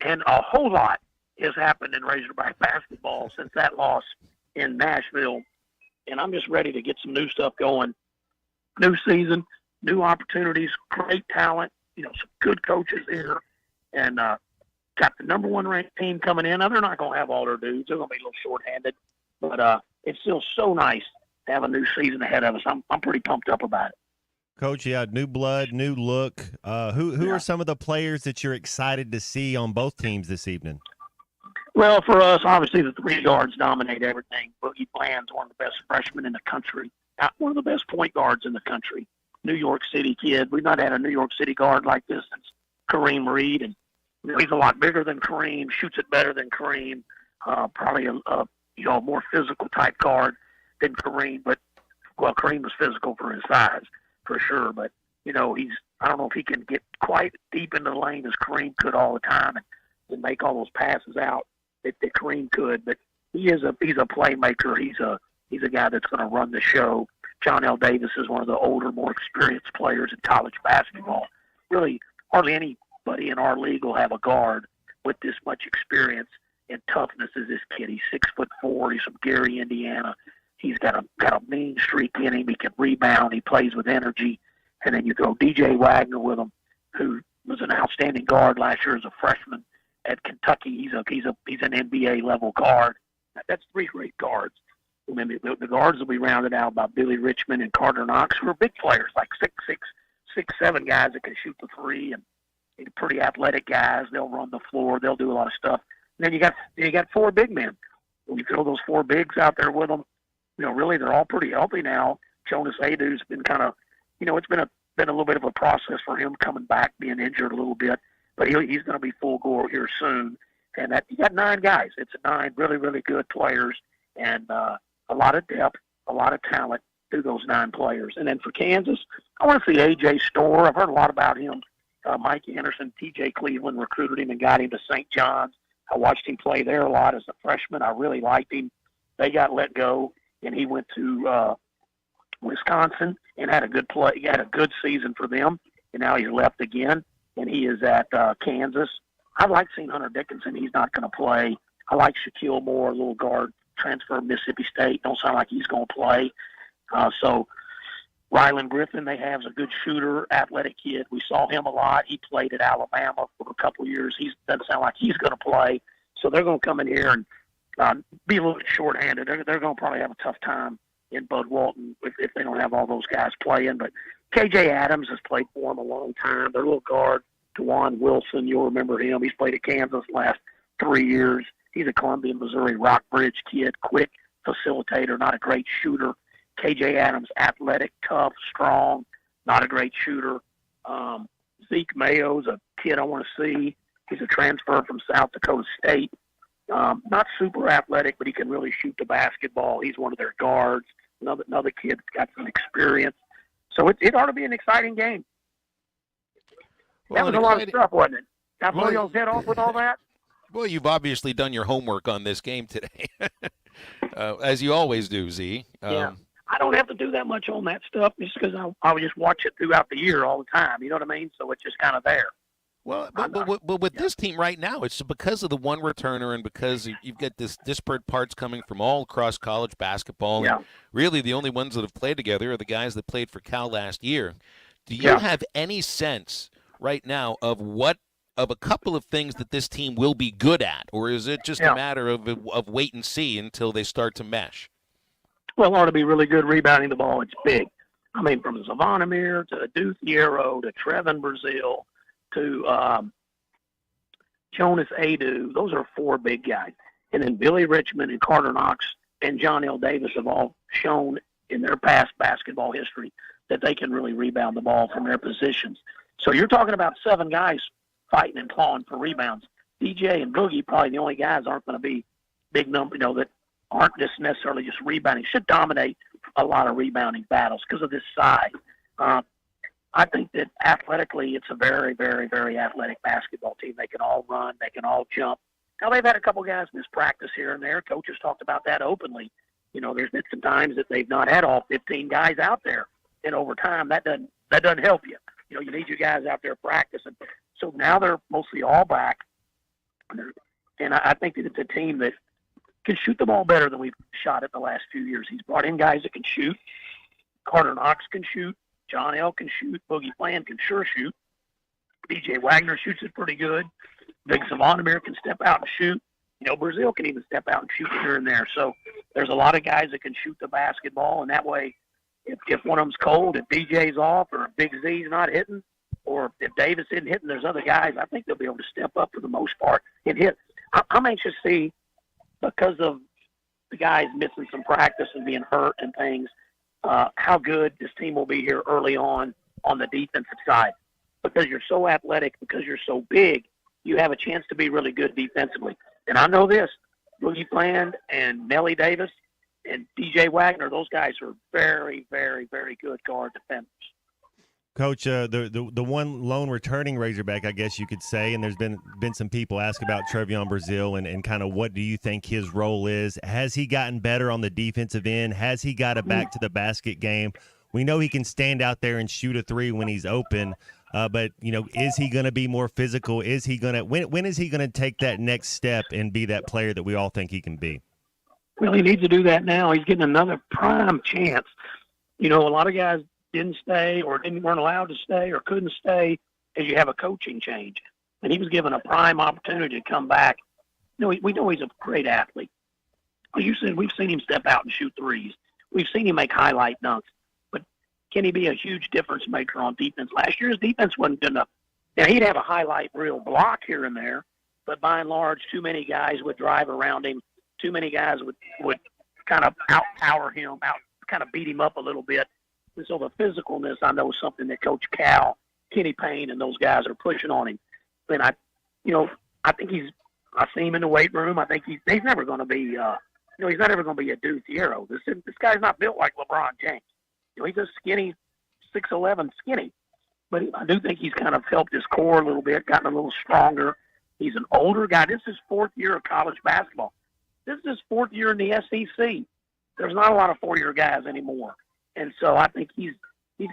and a whole lot has happened in Razorback basketball since that loss in Nashville. And I'm just ready to get some new stuff going. New season, new opportunities, great talent, some good coaches here. And got the #1 ranked team coming in. Now, they're not going to have all their dudes. They're going to be a little shorthanded. But it's still so nice to have a new season ahead of us. I'm pretty pumped up about it. Coach, yeah, new blood, new look. Who are some of the players that you're excited to see on both teams this evening? Well, for us, obviously the 3 guards dominate everything. Boogie Bland's one of the best freshmen in the country, one of the best point guards in the country. New York City kid. We've not had a New York City guard like this since Kareem Reed, and he's a lot bigger than Kareem, shoots it better than Kareem. Probably a more physical type guard than Kareem, but Kareem was physical for his size for sure. But I don't know if he can get quite deep into the lane as Kareem could all the time and make all those passes out that Kareem could, but he's a playmaker. He's a guy that's going to run the show. John L. Davis is one of the older, more experienced players in college basketball. Really, hardly anybody in our league will have a guard with this much experience and toughness as this kid. He's 6'4". He's from Gary, Indiana. He's got a mean streak in him. He can rebound. He plays with energy. And then you throw DJ Wagner with him, who was an outstanding guard last year as a freshman at Kentucky. He's an NBA level guard. That's 3 great guards. And then the guards will be rounded out by Billy Richmond and Carter Knox, who are big players, like 6'7" guys that can shoot the 3, and pretty athletic guys. They'll run the floor. They'll do a lot of stuff. And then you got 4 big men. When you throw those 4 bigs out there with them, really they're all pretty healthy now. Jonas Aidoo's been kind of, it's been a little bit of a process for him coming back, being injured a little bit, but he's going to be full go here soon. And you got 9 guys. It's 9 really, really good players, and a lot of depth, a lot of talent through those 9 players. And then for Kansas, I want to see A.J. Storr. I've heard a lot about him. Mike Anderson, T.J. Cleveland recruited him and got him to St. John's. I watched him play there a lot as a freshman. I really liked him. They got let go, and he went to Wisconsin and had a good play. He had a good season for them, and now he's left again, and he is at Kansas. I like seeing Hunter Dickinson. He's not going to play. I like Shaquille Moore, a little guard transfer from Mississippi State. Don't sound like he's going to play. So Rylan Griffin, they have, is a good shooter, athletic kid. We saw him a lot. He played at Alabama for a couple of years. He doesn't sound like he's going to play. So they're going to come in here and be a little bit shorthanded. They're going to probably have a tough time in Bud Walton if they don't have all those guys playing. But KJ Adams has played for them a long time. Their little guard, DeJuan Wilson, you'll remember him. He's played at Kansas the last 3 years. He's a Columbia, Missouri Rockbridge kid, quick facilitator, not a great shooter. KJ Adams, athletic, tough, strong, not a great shooter. Zeke Mayo's a kid I want to see. He's a transfer from South Dakota State. Not super athletic, but he can really shoot the basketball. He's one of their guards. Another kid that's got some experience. So it ought to be an exciting game. Well, that was a lot of stuff, wasn't it? Got blow y'all's head off with all that? Well, you've obviously done your homework on this game today, as you always do, Z. Yeah. I don't have to do that much on that stuff just because I would just watch it throughout the year all the time. You know what I mean? So it's just kind of there. Well, but with this team right now, it's because of the one returner and because you've got this disparate parts coming from all across college basketball. Yeah. And really, the only ones that have played together are the guys that played for Cal last year. Do you have any sense right now of a couple of things that this team will be good at, or is it just a matter of wait and see until they start to mesh? Well, it ought to be really good rebounding the ball. It's big. I mean, from Zavonimir to Deuce Hierro to Trevin Brazile to Jonas Aidoo. Those are 4 big guys. And then Billy Richmond and Carter Knox and John L. Davis have all shown in their past basketball history that they can really rebound the ball from their positions. So you're talking about 7 guys fighting and clawing for rebounds. DJ and Boogie, probably the only guys aren't going to be big number, that aren't just necessarily just rebounding. Should dominate a lot of rebounding battles because of this size. I think that athletically, it's a very, very, very athletic basketball team. They can all run. They can all jump. Now, they've had a couple guys miss practice here and there. Coaches talked about that openly. There's been some times that they've not had all 15 guys out there. And over time, that doesn't help you. You need your guys out there practicing. So now they're mostly all back. And I think that it's a team that can shoot the ball better than we've shot it the last few years. He's brought in guys that can shoot. Carter Knox can shoot. John L. can shoot. Boogie Bland can sure shoot. DJ Wagner shoots it pretty good. Big Zavonimir can step out and shoot. Brazile can even step out and shoot here and there. So there's a lot of guys that can shoot the basketball, and that way, if one of them's cold, if DJ's off, or if Big Z's not hitting, or if Davis isn't hitting, there's other guys. I think they'll be able to step up for the most part and hit. I'm anxious to see, because of the guys missing some practice and being hurt and things, how good this team will be here early on the defensive side. Because you're so athletic, because you're so big, you have a chance to be really good defensively. And I know this, Boogie Bland and Nellie Davis and DJ Wagner, those guys are very, very, very good guard defenders. Coach, the one lone returning Razorback, I guess you could say, and there's been some people ask about Trevion Brazile and kind of what do you think his role is? Has he gotten better on the defensive end? Has he got a back to the basket game? We know he can stand out there and shoot a 3 when he's open, but is he going to be more physical? Is he going to when is he going to take that next step and be that player that we all think he can be? Well, he needs to do that now. He's getting another prime chance. A lot of guys didn't stay or weren't allowed to stay or couldn't stay is you have a coaching change. And he was given a prime opportunity to come back. We know he's a great athlete. As you said, we've seen him step out and shoot threes. We've seen him make highlight dunks. But can he be a huge difference maker on defense? Last year, his defense wasn't good enough. Now, he'd have a highlight reel block here and there, but by and large, too many guys would drive around him. Too many guys would kind of outpower him, kind of beat him up a little bit. And so the physicalness, I know, is something that Coach Cal, Kenny Payne, and those guys are pushing on him. And I think I see him in the weight room. I think he's never going to be, he's not ever going to be a Deuce Hero. This guy's not built like LeBron James. He's a skinny, 6'11", skinny. But I do think he's kind of helped his core a little bit, gotten a little stronger. He's an older guy. This is his 4th year of college basketball. This is his 4th year in the SEC. There's not a lot of 4-year guys anymore. And so I think he's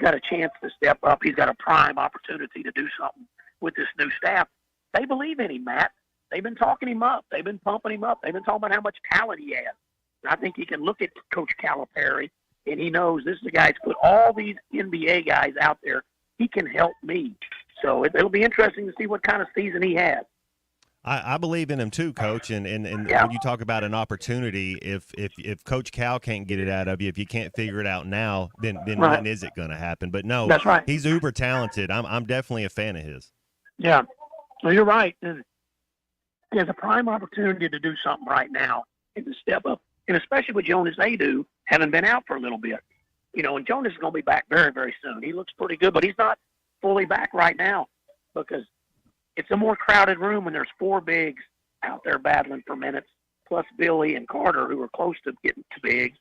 got a chance to step up. He's got a prime opportunity to do something with this new staff. They believe in him, Matt. They've been talking him up. They've been pumping him up. They've been talking about how much talent he has. And I think he can look at Coach Calipari, and he knows this is the guy that's put all these NBA guys out there. He can help me. So it'll be interesting to see what kind of season he has. I believe in him too, Coach. And when you talk about an opportunity, if Coach Cal can't get it out of you, if you can't figure it out now, then Right. when is it going to happen? But no, That's right. He's uber talented. I'm definitely a fan of his. Yeah. Well, you're right. And he has a prime opportunity to do something right now and to step up, and especially with Jonas Adu having been out for a little bit. And Jonas is going to be back very, very soon. He looks pretty good, but he's not fully back right now because it's a more crowded room when there's 4 bigs out there battling for minutes, plus Billy and Carter, who are close to getting to bigs.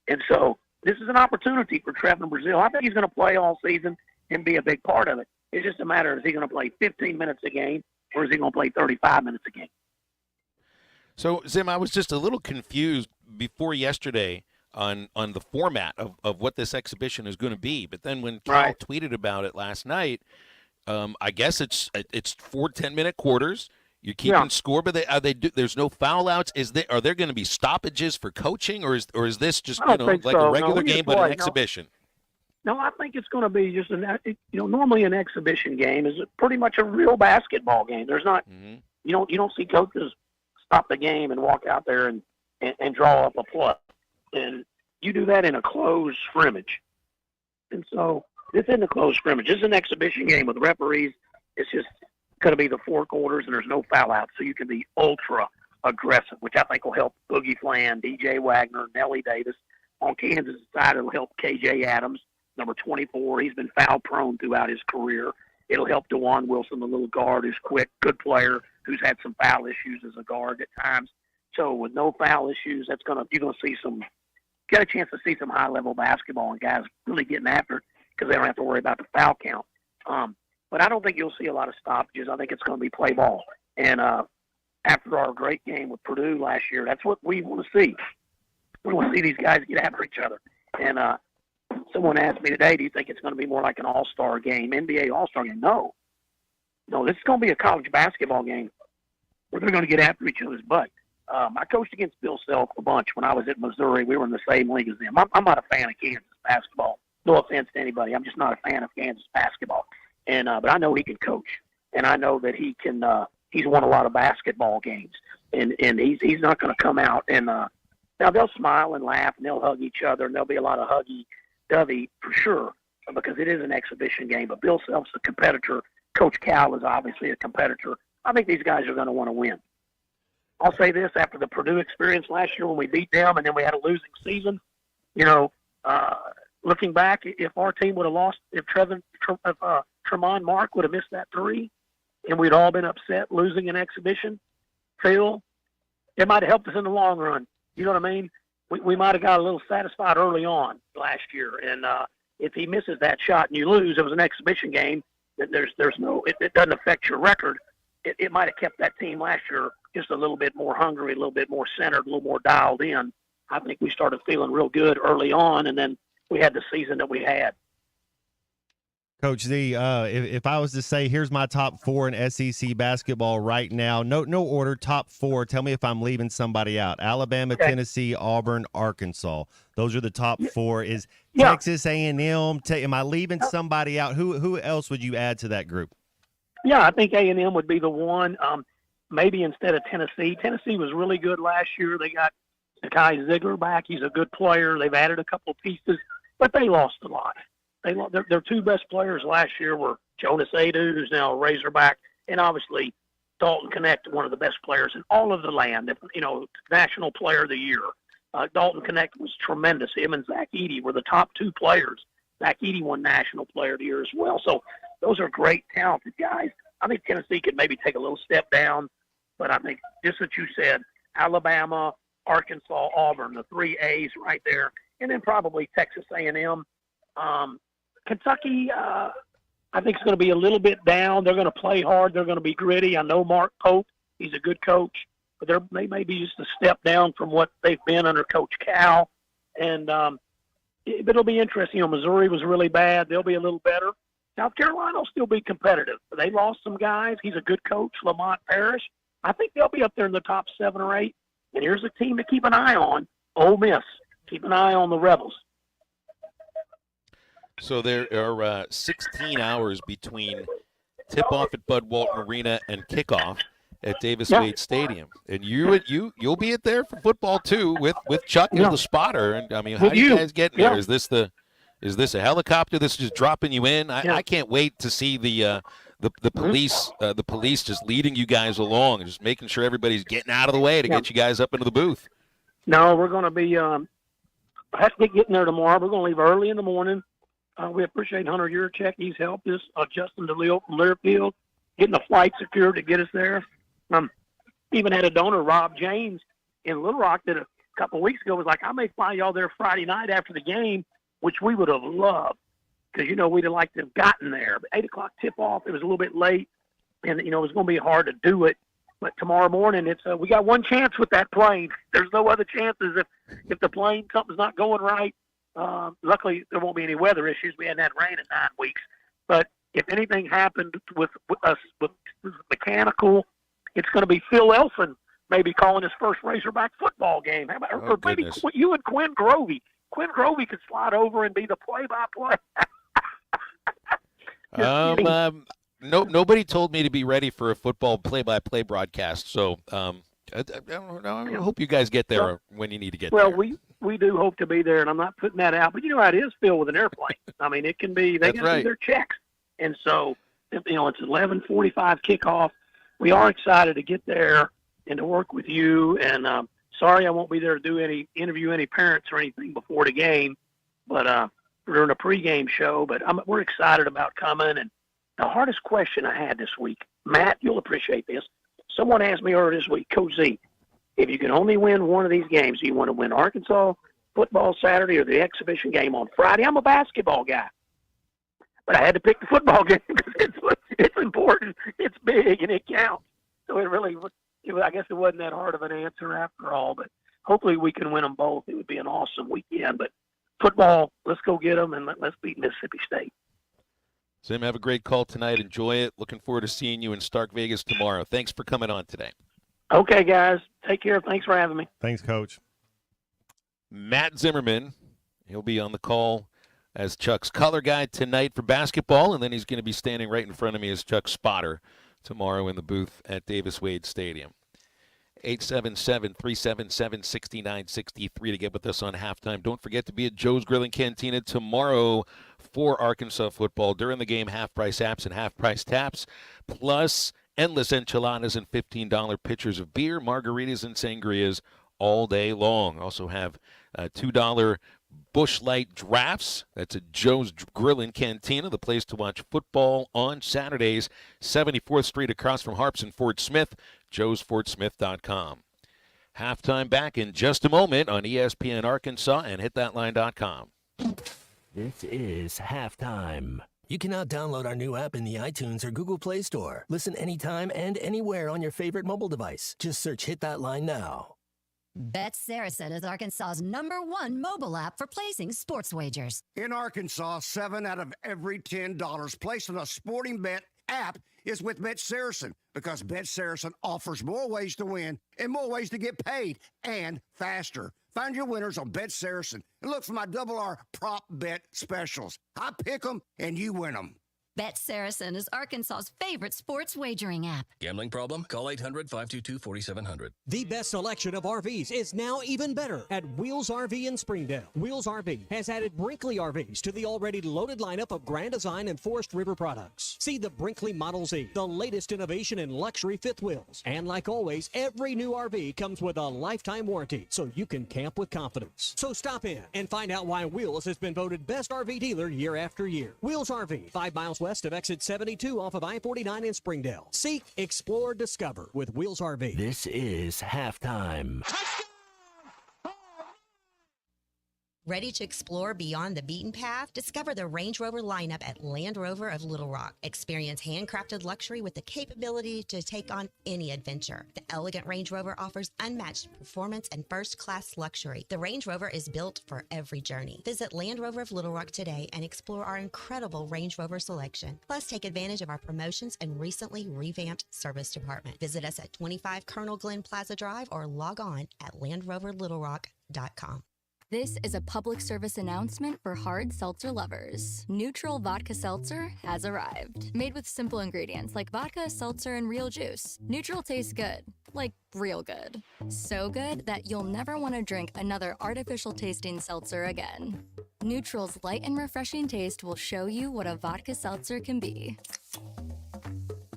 And so this is an opportunity for Trevin Brazile. I think he's going to play all season and be a big part of it. It's just a matter of, is he going to play 15 minutes a game or is he going to play 35 minutes a game? So, Zim, I was just a little confused before yesterday on the format of what this exhibition is going to be. But then when Cal tweeted about it last night, I guess it's 4 10-minute quarters. You're keeping score, but there's no foul outs. Are there going to be stoppages for coaching, or is this just like a regular game but an exhibition? No, I think it's going to be just normally an exhibition game is pretty much a real basketball game. There's not you don't see coaches stop the game and walk out there and draw up a play. And you do that in a closed scrimmage. And so this isn't a closed scrimmage. This is an exhibition game with referees. It's just going to be the 4 quarters, and there's no foul outs, so you can be ultra aggressive, which I think will help Boogie Flan, DJ Wagner, Nellie Davis. On Kansas' side, it'll help KJ Adams, number 24. He's been foul prone throughout his career. It'll help DeJuan Wilson, the little guard who's quick, good player, who's had some foul issues as a guard at times. So with no foul issues, you're going to see get a chance to see some high-level basketball and guys really getting after it because they don't have to worry about the foul count. But I don't think you'll see a lot of stoppages. I think it's going to be play ball. And after our great game with Purdue last year, that's what we want to see. We want to see these guys get after each other. And someone asked me today, do you think it's going to be more like an all-star game, NBA all-star game? No, this is going to be a college basketball game where they're going to get after each other's butt. I coached against Bill Self a bunch when I was at Missouri. We were in the same league as them. I'm not a fan of Kansas basketball. No offense to anybody. I'm just not a fan of Kansas basketball. And but I know he can coach, and I know that he can. He's won a lot of basketball games, and he's not going to come out and now they'll smile and laugh and they'll hug each other and there'll be a lot of huggy-dovey for sure because it is an exhibition game. But Bill Self's a competitor. Coach Cal is obviously a competitor. I think these guys are going to want to win. I'll say this, after the Purdue experience last year when we beat them and then we had a losing season, looking back, if our team would have lost, if Tremont Mark would have missed that 3 and we'd all been upset losing an exhibition, Phil, it might have helped us in the long run. You know what I mean? We might have got a little satisfied early on last year. And if he misses that shot and you lose, it was an exhibition game, then it doesn't affect your record. It might have kept that team last year just a little bit more hungry, a little bit more centered, a little more dialed in. I think we started feeling real good early on, and then we had the season that we had. Coach Z, if I was to say, here's my top 4 in SEC basketball right now, no order, top 4. Tell me if I'm leaving somebody out. Alabama, Tennessee, Auburn, Arkansas. Those are the top 4. Is Yeah. Texas A&M. Am I leaving somebody out? Who else would you add to that group? Yeah, I think A&M would be the one. Maybe instead of Tennessee. Tennessee was really good last year. They got Kai Ziegler back. He's a good player. They've added a couple of pieces, but they lost a lot. Their two best players last year were Jonas Adu, who's now a Razorback, and obviously Dalton Connect, one of the best players in all of the land. National Player of the Year. Dalton Connect was tremendous. Him and Zach Edey were the top two players. Zach Edey won National Player of the Year as well. So those are great, talented guys. I think Tennessee could maybe take a little step down, but I think just what you said, Alabama, Arkansas, Auburn, the 3 A's right there, and then probably Texas A&M. Kentucky, I think, is going to be a little bit down. They're going to play hard. They're going to be gritty. I know Mark Pope. He's a good coach, but they may be just a step down from what they've been under Coach Cal. And but it'll be interesting. Missouri was really bad. They'll be a little better. South Carolina will still be competitive. They lost some guys. He's a good coach, Lamont Parrish. I think they'll be up there in the top 7 or 8. And here's a team to keep an eye on, Ole Miss. Keep an eye on the Rebels. So there are 16 hours between tip-off at Bud Walton Arena and kickoff at Davis Wade Stadium, and you'll be there for football too with Chuck as the spotter. And I mean, how do you guys get there? Is this a helicopter that's just dropping you in? I can't wait to see the police just leading you guys along and just making sure everybody's getting out of the way to get you guys up into the booth. No, we're going to be. I have to be getting there tomorrow. We're going to leave early in the morning. We appreciate Hunter Yurchek. He's helped us. Justin DeLeo from Learfield, getting the flight secured to get us there. Even had a donor, Rob James, in Little Rock, that a couple of weeks ago was like, I may fly y'all there Friday night after the game, which we would have loved because, we'd have liked to have gotten there. But 8 o'clock tip-off, it was a little bit late, and, it was going to be hard to do it. But tomorrow morning, we got one chance with that plane. There's no other chances if the plane, something's not going right. Luckily, there won't be any weather issues. We hadn't had rain in 9 weeks. But if anything happened with us, with mechanical, it's going to be Phil Elson maybe calling his first Razorback football game. How about, or maybe you and Quinn Grovey. Quinn Grovey could slide over and be the play-by-play. Nobody told me to be ready for a football play-by-play broadcast, so I hope you guys get there when you need to get there. Well, we do hope to be there, and I'm not putting that out, but you know how it is, Phil, with an airplane. I mean, it can be, they got to do their checks. And so, it's 11:45 kickoff. We are excited to get there and to work with you. And sorry I won't be there to interview any parents or anything before the game, but we're doing a pregame show. But we're excited about coming. And the hardest question I had this week, Matt, you'll appreciate this. Someone asked me earlier this week, Coach Z, if you can only win one of these games, do you want to win Arkansas football Saturday or the exhibition game on Friday? I'm a basketball guy, but I had to pick the football game because it's important, it's big, and it counts. So I guess it wasn't that hard of an answer after all, but hopefully we can win them both. It would be an awesome weekend. But football, let's go get them, and let's beat Mississippi State. Sim, have a great call tonight. Enjoy it. Looking forward to seeing you in Stark Vegas tomorrow. Thanks for coming on today. Okay, guys. Take care. Thanks for having me. Thanks, Coach. Matt Zimmerman, he'll be on the call as Chuck's color guy tonight for basketball, and then he's going to be standing right in front of me as Chuck's spotter tomorrow in the booth at Davis Wade Stadium. 877-377-6963 to get with us on halftime. Don't forget to be at Joe's Grill and Cantina tomorrow for Arkansas football. During the game, half-price apps and half-price taps, plus endless enchiladas and $15 pitchers of beer, margaritas, and sangrias all day long. Also have $2 Busch Light drafts. That's at Joe's Grill and Cantina, the place to watch football on Saturdays. 74th Street across from Harps in Fort Smith, joesfortsmith.com. Halftime back in just a moment on ESPN Arkansas and hitthatline.com. This is Halftime. You can now download our new app in the iTunes or Google Play Store. Listen anytime and anywhere on your favorite mobile device. Just search Hit That Line now. Bet Saracen is Arkansas's #1 mobile app for placing sports wagers. In Arkansas, 7 out of every $10 placed on a sporting bet app is with Bet Saracen, because Bet Saracen offers more ways to win and more ways to get paid, and faster. Find your winners on Bet Saracen and look for my Double R prop bet specials. I pick them and you win them. Bet Saracen is Arkansas's favorite sports wagering app. Gambling problem? Call 800-522-4700. The best selection of RVs is now even better at Wheels RV in Springdale. Wheels RV has added Brinkley RVs to the already loaded lineup of Grand Design and Forest River products. See the Brinkley Model Z, the latest innovation in luxury fifth wheels. And like always, every new RV comes with a lifetime warranty, so you can camp with confidence. So stop in and find out why Wheels has been voted best RV dealer year after year. Wheels RV, 5 miles west of exit 72 off of I-49 in Springdale. Seek, explore, discover with Wheels RV. This is halftime. Ready to explore beyond the beaten path? Discover the Range Rover lineup at Land Rover of Little Rock. Experience handcrafted luxury with the capability to take on any adventure. The elegant Range Rover offers unmatched performance and first-class luxury. The Range Rover is built for every journey. Visit Land Rover of Little Rock today and explore our incredible Range Rover selection. Plus, take advantage of our promotions and recently revamped service department. Visit us at 25 Colonel Glenn Plaza Drive or log on at LandRoverLittleRock.com. This is a public service announcement for hard seltzer lovers. Neutral Vodka Seltzer has arrived. Made with simple ingredients like vodka, seltzer, and real juice. Neutral tastes good. Like real good. So good that you'll never want to drink another artificial tasting seltzer again. Neutral's light and refreshing taste will show you what a vodka seltzer can be.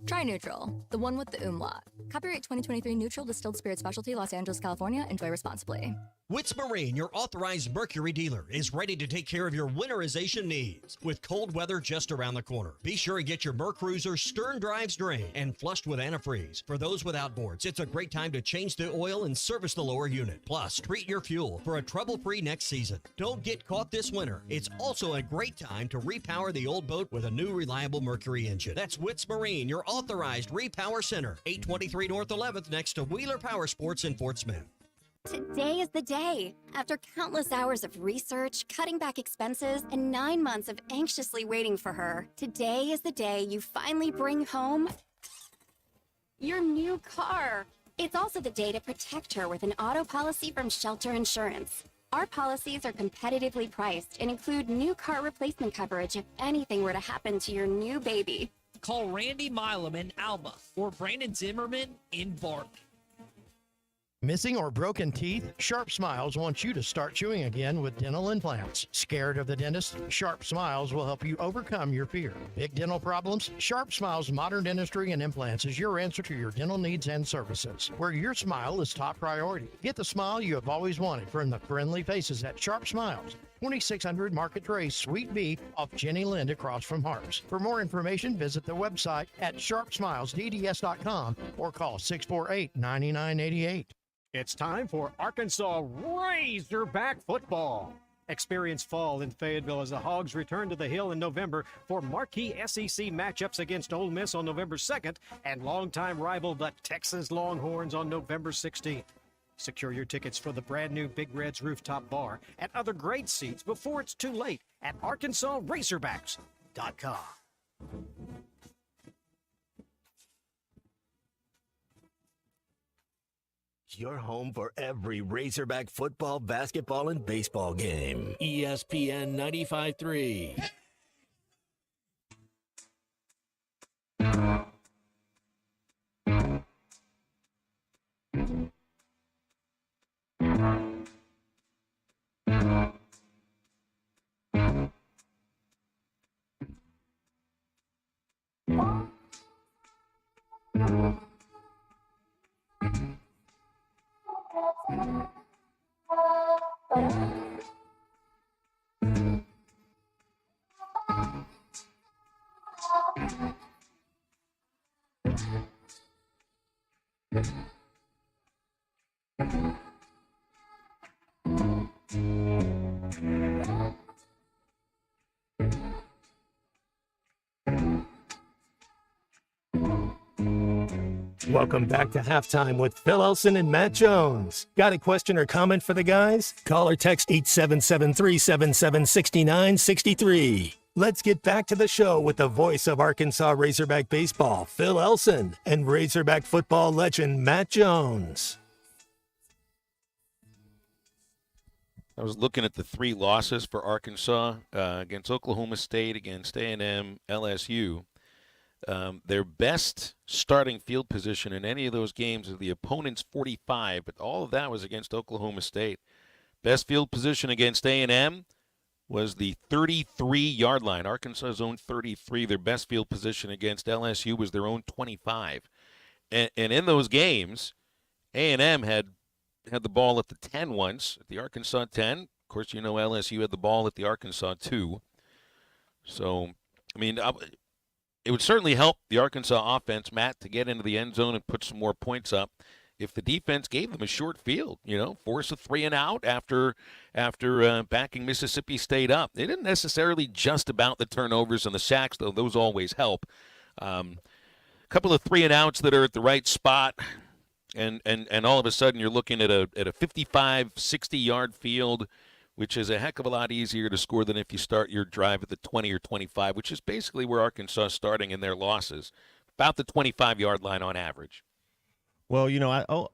Try Neutral, the one with the umlaut. Copyright 2023 Neutral Distilled Spirit Specialty, Los Angeles, California. Enjoy responsibly. Witz Marine, your authorized Mercury dealer, is ready to take care of your winterization needs. With cold weather just around the corner, be sure and get your Mercruiser stern drives drained and flushed with antifreeze. For those with outboards, it's a great time to change the oil and service the lower unit. Plus, treat your fuel for a trouble-free next season. Don't get caught this winter. It's also a great time to repower the old boat with a new reliable Mercury engine. That's Witz Marine, your authorized repower center. 823 North 11th next to Wheeler Power Sports in Fort Smith. Today is the day. After countless hours of research, cutting back expenses, and 9 months of anxiously waiting for her, today is the day you finally bring home your new car. It's also the day to protect her with an auto policy from Shelter Insurance. Our policies are competitively priced and include new car replacement coverage if anything were to happen to your new baby. Call Randy Milam in Alma or Brandon Zimmerman in Barton. Missing or broken teeth? Sharp Smiles wants you to start chewing again with dental implants. Scared of the dentist? Sharp Smiles will help you overcome your fear. Big dental problems? Sharp Smiles Modern Dentistry and Implants is your answer to your dental needs and services, where your smile is top priority. Get the smile you have always wanted from the friendly faces at Sharp Smiles. 2600 Market Trace, Suite B, off Jenny Lind across from Harps. For more information, visit the website at sharpsmilesdds.com or call 648-9988. It's time for Arkansas Razorback football. Experience fall in Fayetteville as the Hogs return to the Hill in November for marquee SEC matchups against Ole Miss on November 2nd and longtime rival the Texas Longhorns on November 16th. Secure your tickets for the brand new Big Red's rooftop bar and other great seats before it's too late at ArkansasRazorbacks.com. Your home for every Razorback football, basketball, and baseball game. ESPN 95.3. Welcome back to Halftime with Phil Elson and Matt Jones. Got a question or comment for the guys? Call or text 877-377-6963. Let's get back to the show with the voice of Arkansas Razorback baseball, Phil Elson, and Razorback football legend Matt Jones. I was looking at the 3 losses for Arkansas against Oklahoma State, against A&M, LSU. Their best starting field position in any of those games is the opponent's 45, but all of that was against Oklahoma State. Best field position against A&M was the 33-yard line. Arkansas's own 33. Their best field position against LSU was their own 25. And in those games, A&M had the ball at the 10 once, at the Arkansas 10. Of course, you know LSU had the ball at the Arkansas 2. So, I mean, it would certainly help the Arkansas offense, Matt, to get into the end zone and put some more points up if the defense gave them a short field, force a 3-and-out after backing Mississippi State up. They didn't necessarily just about the turnovers and the sacks, though those always help. A couple of 3-and-outs that are at the right spot, and all of a sudden you're looking at a 55, 60-yard field, which is a heck of a lot easier to score than if you start your drive at the 20 or 25, which is basically where Arkansas is starting in their losses, about the 25-yard line on average. Well,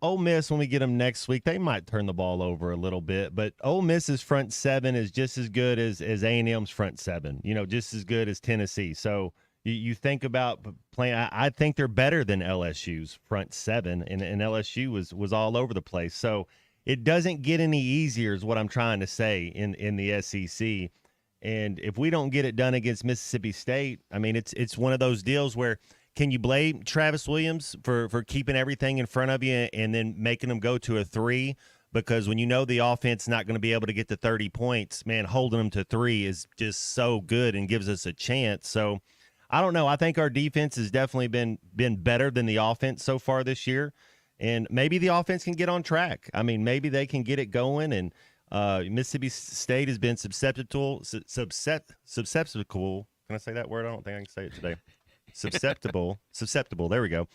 Ole Miss, when we get them next week, they might turn the ball over a little bit, but Ole Miss's front 7 is just as good as A&M's front 7, just as good as Tennessee. So you think about playing, I think they're better than LSU's front 7, and LSU was all over the place. So it doesn't get any easier is what I'm trying to say in the SEC. And if we don't get it done against Mississippi State, I mean, it's one of those deals where – can you blame Travis Williams for keeping everything in front of you and then making them go to a 3? Because when you know the offense is not going to be able to get to 30 points, man, holding them to 3 is just so good and gives us a chance. So I don't know. I think our defense has definitely been better than the offense so far this year. And maybe the offense can get on track. I mean, maybe they can get it going. And Mississippi State has been susceptible. Can I say that word? I don't think I can say it today. Susceptible. There we go.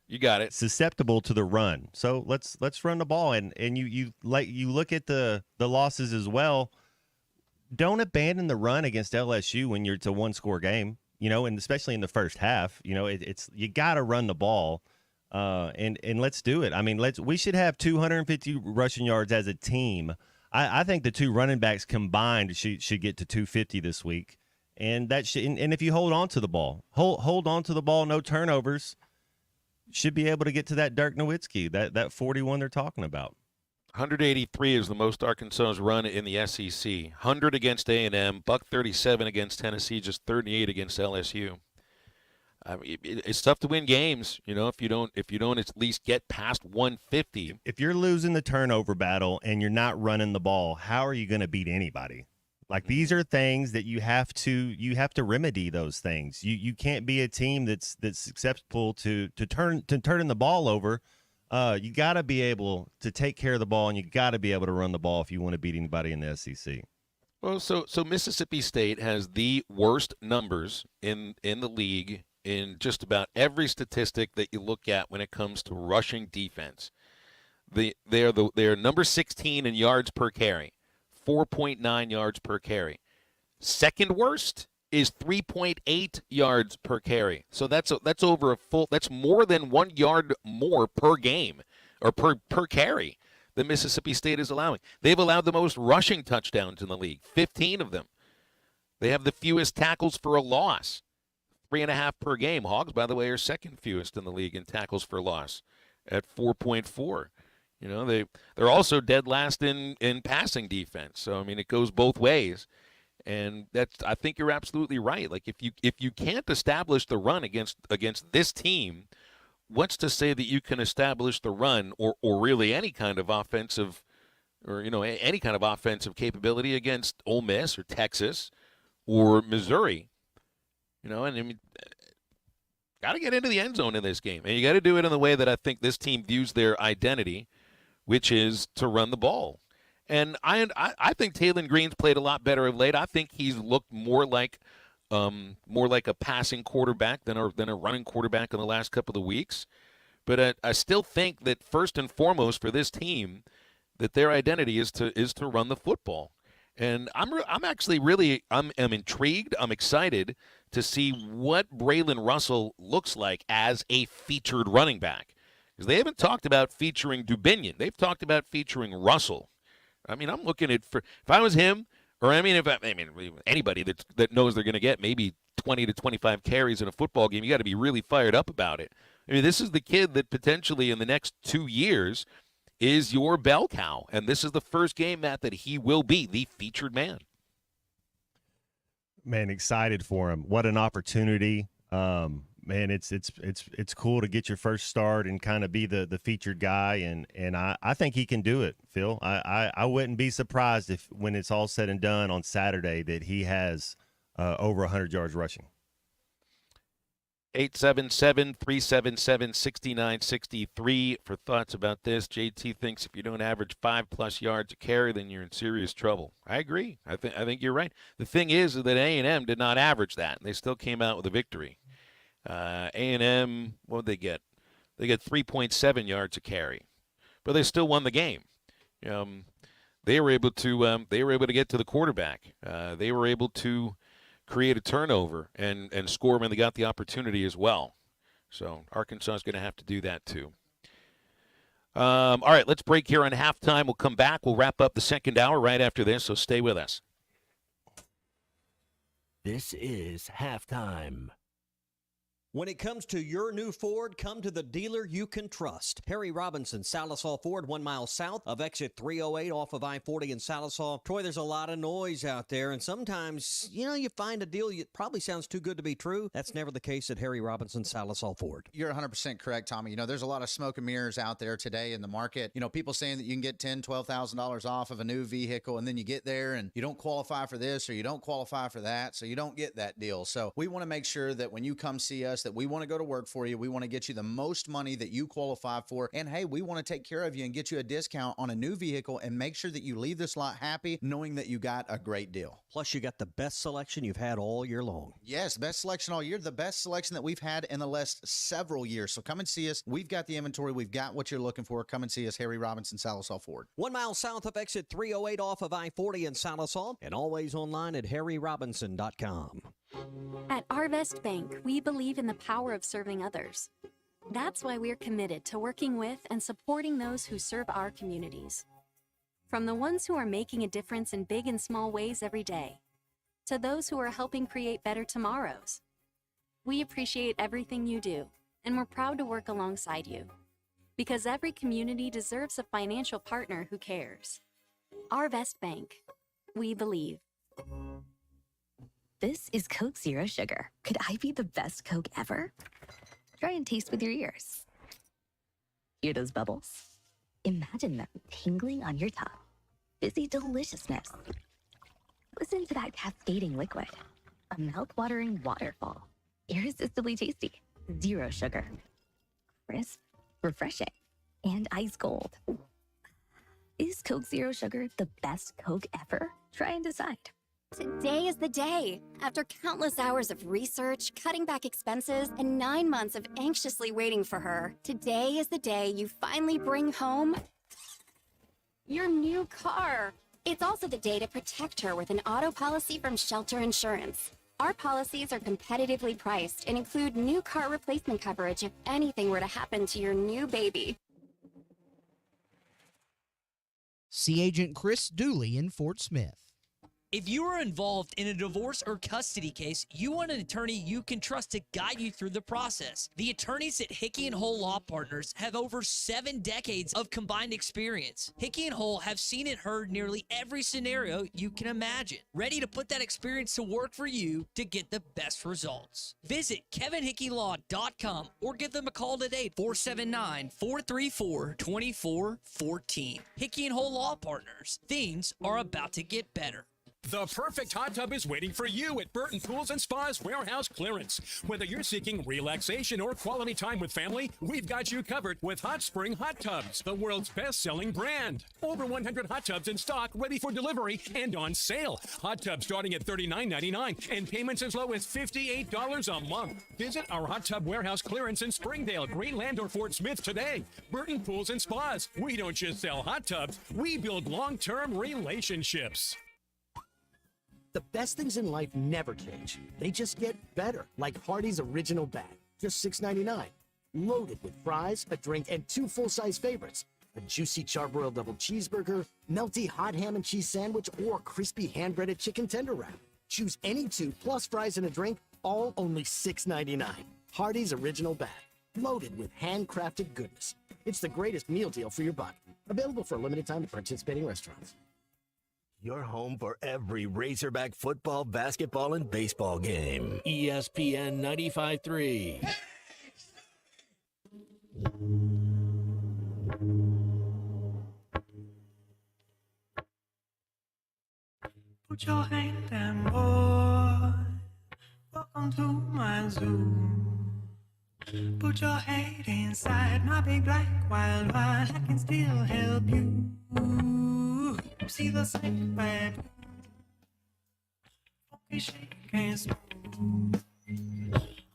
You got it. Susceptible to the run. So let's run the ball, and you look at the losses as well. Don't abandon the run against LSU when it's a 1-score game. And especially in the first half. It's you got to run the ball, and let's do it. I mean, we should have 250 rushing yards as a team. I think the 2 running backs combined should get to 250 this week. And that should, and if you hold on to the ball, hold on to the ball, no turnovers, should be able to get to that Dirk Nowitzki, that 41 they're talking about. 183 is the most Arkansas's run in the SEC. 100 against A&M, buck 37 against Tennessee, just 38 against LSU. I mean, it's tough to win games, if you don't at least get past 150. If you're losing the turnover battle and you're not running the ball, how are you going to beat anybody? Like, these are things that you have to remedy those things. You can't be a team that's susceptible to turning the ball over. You got to be able to take care of the ball, and you got to be able to run the ball if you want to beat anybody in the SEC. Well, so Mississippi State has the worst numbers in the league in just about every statistic that you look at when it comes to rushing defense. They are number 16 in yards per carry. 4.9 yards per carry. Second worst is 3.8 yards per carry. So that's more than 1 yard more per game or per carry than Mississippi State is allowing. They've allowed the most rushing touchdowns in the league, 15 of them. They have the fewest tackles for a loss, 3.5 per game. Hogs, by the way, are second fewest in the league in tackles for loss at 4.4. They're also dead last in passing defense. So, I mean, it goes both ways. And I think you're absolutely right. Like, if you can't establish the run against this team, what's to say that you can establish the run or really any kind of offensive any kind of offensive capability against Ole Miss or Texas or Missouri? And I mean, got to get into the end zone in this game. And you got to do it in the way that I think this team views their identity, which is to run the ball. And I think Taylon Green's played a lot better of late. I think he's looked more like a passing quarterback than a running quarterback in the last couple of weeks. But I still think that first and foremost for this team, that their identity is to run the football. And I'm actually really I'm intrigued. I'm excited to see what Braylon Russell looks like as a featured running back. Because they haven't talked about featuring Dubinion. They've talked about featuring Russell. I mean, I'm looking at if I was him, or anybody that knows they're going to get maybe 20 to 25 carries in a football game, you got to be really fired up about it. I mean, this is the kid that potentially in the next 2 years is your bell cow, and this is the first game, Matt, that he will be the featured man. Man, excited for him. What an opportunity. Man, it's cool to get your first start and kind of be the featured guy, and I think he can do it, Phil. I wouldn't be surprised if when it's all said and done on Saturday that he has over 100 yards rushing. 877-377-6963 for thoughts about this. JT thinks if you don't average 5+ yards a carry, then you're in serious trouble. I agree. I think you're right. The thing is that A&M did not average that, and they still came out with a victory. A&M, what did they get? They got 3.7 yards a carry, but they still won the game. They were able to get to the quarterback. They were able to create a turnover and score when they got the opportunity as well. So Arkansas is going to have to do that too. All right, let's break here on halftime. We'll come back. We'll wrap up the second hour right after this, so stay with us. This is halftime. When it comes to your new Ford, come to the dealer you can trust. Harry Robinson, Salisaw Ford, 1 mile south of exit 308 off of I-40 in Salisaw. Troy, there's a lot of noise out there, and sometimes, you find a deal that probably sounds too good to be true. That's never the case at Harry Robinson, Salisaw Ford. You're 100% correct, Tommy. There's a lot of smoke and mirrors out there today in the market. People saying that you can get $10,000, $12,000 off of a new vehicle, and then you get there and you don't qualify for this or you don't qualify for that, so you don't get that deal. So we want to make sure that when you come see us, that we want to go to work for you. We want to get you the most money that you qualify for. And hey, we want to take care of you and get you a discount on a new vehicle and make sure that you leave this lot happy knowing that you got a great deal. Plus, you got the best selection you've had all year long. Yes, best selection all year. The best selection that we've had in the last several years. So come and see us. We've got the inventory. We've got what you're looking for. Come and see us, Harry Robinson, Salisaw Ford. 1 mile south of exit 308 off of I-40 in Salisaw, and always online at harryrobinson.com. At Arvest Bank, we believe in the power of serving others. That's why we're committed to working with and supporting those who serve our communities. From the ones who are making a difference in big and small ways every day, to those who are helping create better tomorrows. We appreciate everything you do, and we're proud to work alongside you. Because every community deserves a financial partner who cares. Arvest Bank. We believe. This is Coke Zero Sugar. Could I be the best Coke ever? Try and taste with your ears. Hear those bubbles? Imagine them tingling on your tongue. Fizzy deliciousness. Listen to that cascading liquid. A mouth-watering waterfall. Irresistibly tasty. Zero sugar. Crisp, refreshing, and ice cold. Is Coke Zero Sugar the best Coke ever? Try and decide. Today is the day. After countless hours of research, cutting back expenses, and 9 months of anxiously waiting for her, today is the day you finally bring home your new car. It's also the day to protect her with an auto policy from Shelter Insurance. Our policies are competitively priced and include new car replacement coverage if anything were to happen to your new baby. See Agent Chris Dooley in Fort Smith. If you are involved in a divorce or custody case, you want an attorney you can trust to guide you through the process. The attorneys at Hickey & Hole Law Partners have over 7 decades of combined experience. Hickey & Hole have seen and heard nearly every scenario you can imagine, ready to put that experience to work for you to get the best results. Visit kevinhickeylaw.com or give them a call today, 479-434-2414. Hickey & Hole Law Partners. Things are about to get better. The perfect hot tub is waiting for you at Burton Pools and Spa's Warehouse Clearance. Whether you're seeking relaxation or quality time with family, we've got you covered with Hot Spring Hot Tubs, the world's best-selling brand. Over 100 hot tubs in stock, ready for delivery and on sale. Hot tubs starting at $39.99 and payments as low as $58 a month. Visit our Hot Tub Warehouse Clearance in Springdale, Greenland, or Fort Smith today. Burton Pools and Spas. We don't just sell hot tubs, we build long-term relationships. The best things in life never change. They just get better, like Hardee's Original Bag, just $6.99. Loaded with fries, a drink, and 2 full-size favorites. A juicy charbroiled double cheeseburger, melty hot ham and cheese sandwich, or crispy hand-breaded chicken tender wrap. Choose any 2 plus fries and a drink, all only $6.99. Hardee's Original Bag, loaded with handcrafted goodness. It's the greatest meal deal for your buck. Available for a limited time at participating restaurants. Your home for every Razorback football, basketball, and baseball game. ESPN 95.3. Put your hand down, boy. Welcome to my zoo. Put your head inside my big black wild I can still help you. See the same bad funky shake and smooth.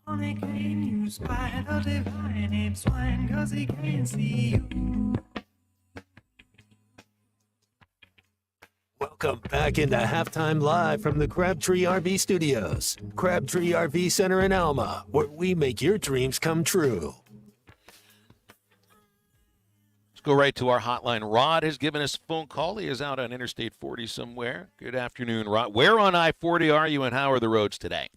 Honey, can you spy the divine ape swine? 'Cause he can't see you. Welcome back into Halftime Live from the Crabtree RV Studios. Crabtree RV Center in Alma, where we make your dreams come true. Let's go right to our hotline. Rod has given us a phone call. He is out on Interstate 40 somewhere. Good afternoon, Rod. Where on I-40 are you, and how are the roads today?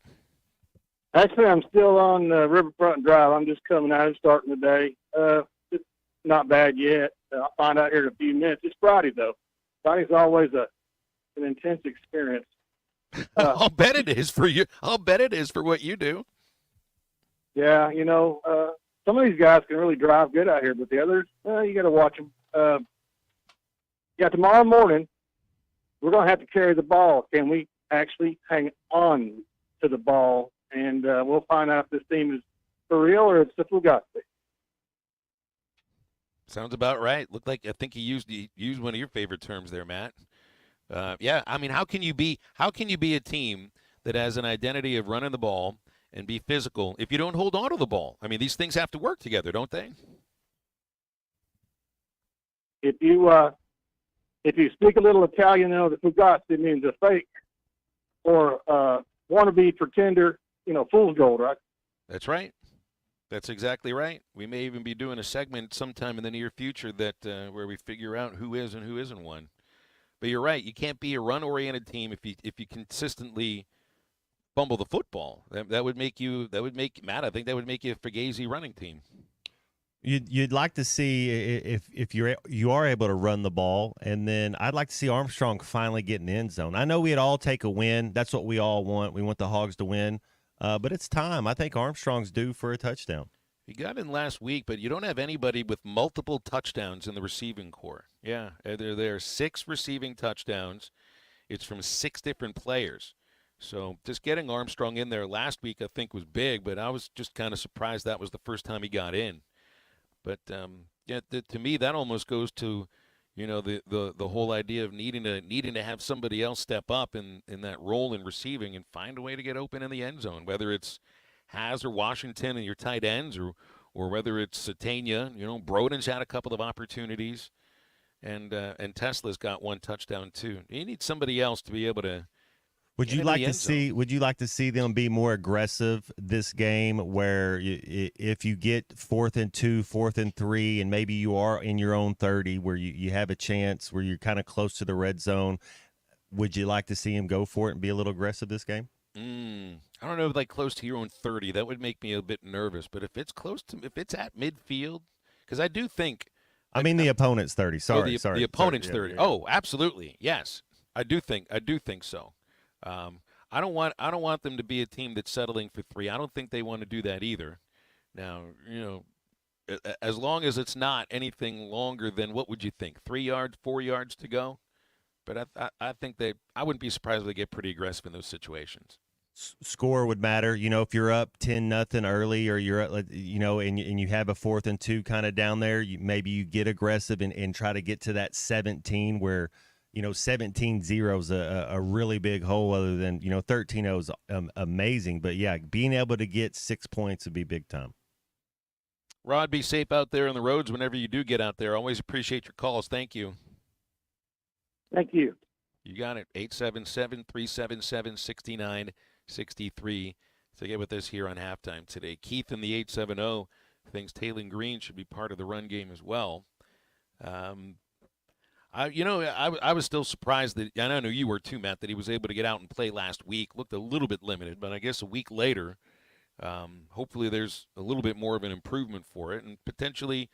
Actually, I'm still on Riverfront Drive. I'm just coming out and starting the day. It's not bad yet. I'll find out here in a few minutes. It's Friday, though. Friday's always an intense experience. I'll bet it is for you. I'll bet it is for what you do. Yeah, some of these guys can really drive good out here, but the others, you got to watch them. Tomorrow morning, we're going to have to carry the ball. Can we actually hang on to the ball? And we'll find out if this team is for real or it's the Fugazzi. Sounds about right. Looked like I think he used one of your favorite terms there, Matt. Yeah, I mean, how can you be a team that has an identity of running the ball and be physical if you don't hold on to the ball? I mean, these things have to work together, don't they? If you speak a little Italian, the Fugazzi means a fake or wannabe pretender, fool's gold, right? That's right. That's exactly right. We may even be doing a segment sometime in the near future that where we figure out who is and who isn't one. But you're right. You can't be a run-oriented team if you consistently fumble the football. That would make Matt. I think that would make you a Fugazi running team. You'd like to see if you are able to run the ball, and then I'd like to see Armstrong finally get in the end zone. I know we'd all take a win. That's what we all want. We want the Hogs to win. But it's time. I think Armstrong's due for a touchdown. He got in last week, but you don't have anybody with multiple touchdowns in the receiving corps. Yeah, there are 6 receiving touchdowns. It's from 6 different players. So just getting Armstrong in there last week I think was big, but I was just kind of surprised that was the first time he got in. But, to me, that almost goes to, the whole idea of needing to have somebody else step up in that role in receiving and find a way to get open in the end zone, whether it's Haz or Washington and your tight ends or whether it's Satania. Broden's had a couple of opportunities, and Tesla's got 1 touchdown too. You need somebody else to be able to. Would you like to see them be more aggressive this game, where if you get 4th and 2, 4th and 3, and maybe you are in your own 30, where you have a chance, where you're kind of close to the red zone, would you like to see him go for it and be a little aggressive this game? I don't know if close to your own 30, that would make me a bit nervous. But if it's at midfield, because I do think. I mean the opponent's 30. Sorry. The opponent's 30. Yeah. Oh, absolutely. Yes, I do think so. I don't want them to be a team that's settling for 3. I don't think they want to do that either. Now, as long as it's not anything longer than, what would you think, 3 yards, 4 yards to go? But I think I wouldn't be surprised if they get pretty aggressive in those situations. Score would matter, if you're up 10-0 early, or you're and you have a 4th and 2 kind of down there. Maybe you get aggressive and try to get to that 17 where. 17-0 is a really big hole, other than, 13-0 is amazing. But, yeah, being able to get 6 points would be big time. Rod, be safe out there on the roads whenever you do get out there. Always appreciate your calls. Thank you. Thank you. You got it. 877-377-6963 to get with us here on Halftime today. Keith in the 870 thinks Taylor Green should be part of the run game as well. I was still surprised that, and I know you were too, Matt, that he was able to get out and play last week. Looked a little bit limited, but I guess a week later, hopefully there's a little bit more of an improvement for it. And potentially,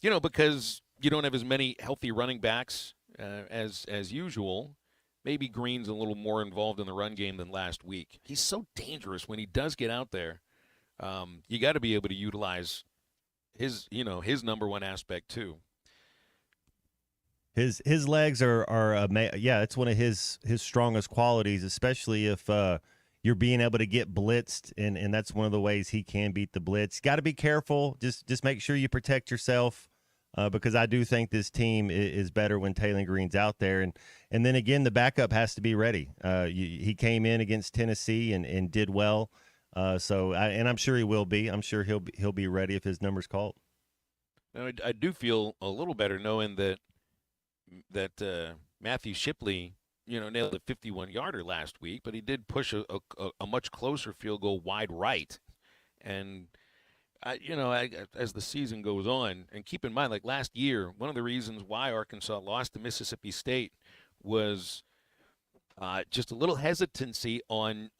because you don't have as many healthy running backs as usual, maybe Green's a little more involved in the run game than last week. He's so dangerous when he does get out there. You got to be able to utilize his number one aspect too. His legs are it's one of his strongest qualities, especially if you're being able to get blitzed, and that's one of the ways he can beat the blitz. Got to be careful. Just make sure you protect yourself, because I do think this team is better when Taylor Green's out there, and then again the backup has to be ready. He came in against Tennessee and did well, so I'm sure he will be. I'm sure he'll be ready if his number's called. Now, I do feel a little better knowing that Matthew Shipley, nailed a 51-yarder last week, but he did push a much closer field goal wide right. And, as the season goes on, and keep in mind, like last year, one of the reasons why Arkansas lost to Mississippi State was just a little hesitancy on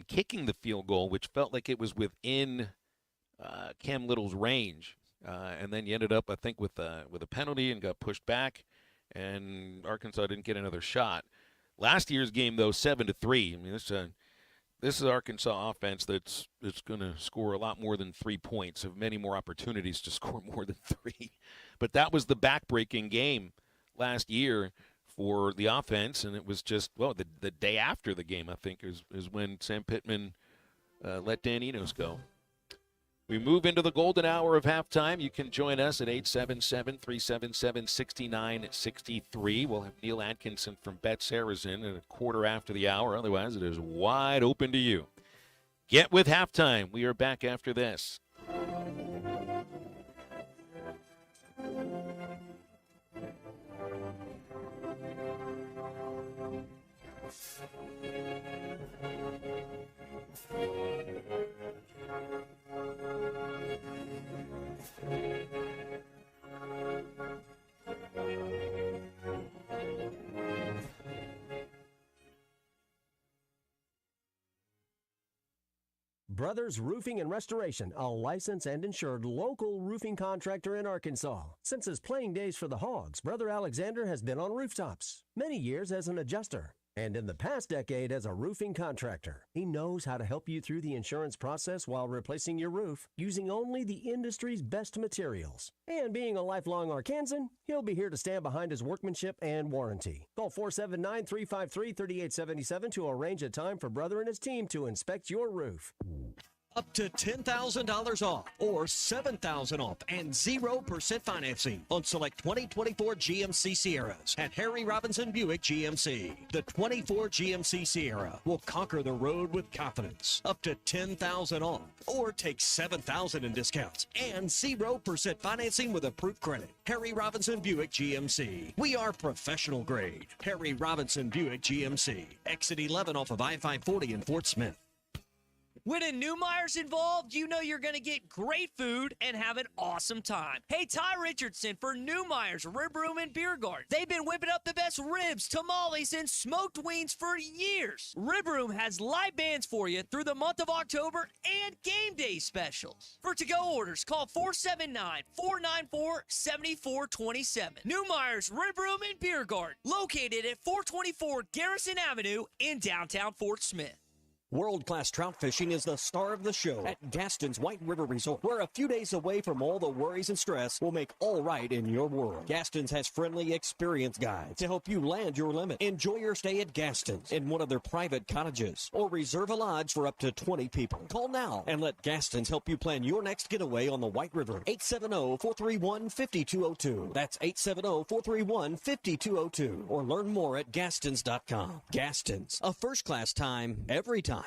kicking the field goal, which felt like it was within Cam Little's range. And then you ended up, I think, with a penalty and got pushed back. And Arkansas didn't get another shot. Last year's game, though, 7-3. I mean, this is Arkansas offense that's going to score a lot more than 3 points, have many more opportunities to score more than 3. But that was the back-breaking game last year for the offense, and it was just, the day after the game, I think, is when Sam Pittman let Dan Enos go. We move into the golden hour of halftime. You can join us at 877-377-6963. We'll have Neil Atkinson from Bet Saracen at a quarter after the hour. Otherwise, it is wide open to you. Get with halftime. We are back after this. Brothers Roofing and Restoration, a licensed and insured local roofing contractor in Arkansas. Since his playing days for the Hogs, Brother Alexander has been on rooftops, many years as an adjuster, and in the past decade as a roofing contractor. He knows how to help you through the insurance process while replacing your roof using only the industry's best materials. And being a lifelong Arkansan, he'll be here to stand behind his workmanship and warranty. Call 479-353-3877 to arrange a time for Brother and his team to inspect your roof. Up to $10,000 off or $7,000 off and 0% financing on select 2024 GMC Sierras at Harry Robinson Buick GMC. The 24 GMC Sierra will conquer the road with confidence. Up to $10,000 off or take $7,000 in discounts and 0% financing with approved credit. Harry Robinson Buick GMC. We are professional grade. Harry Robinson Buick GMC. Exit 11 off of I-540 in Fort Smith. When a Newmeyer's involved, you know you're going to get great food and have an awesome time. Hey, Ty Richardson for Newmeyer's Rib Room and Beer Garden. They've been whipping up the best ribs, tamales, and smoked wings for years. Rib Room has live bands for you through the month of October and game day specials. For to-go orders, call 479-494-7427. Newmeyer's Rib Room and Beer Garden, located at 424 Garrison Avenue in downtown Fort Smith. World-class trout fishing is the star of the show at Gaston's White River Resort, where a few days away from all the worries and stress will make all right in your world. Gaston's has friendly, experienced guides to help you land your limit. Enjoy your stay at Gaston's in one of their private cottages or reserve a lodge for up to 20 people. Call now and let Gaston's help you plan your next getaway on the White River. 870-431-5202. That's 870-431-5202. Or learn more at Gastons.com. Gaston's, a first-class time, every time.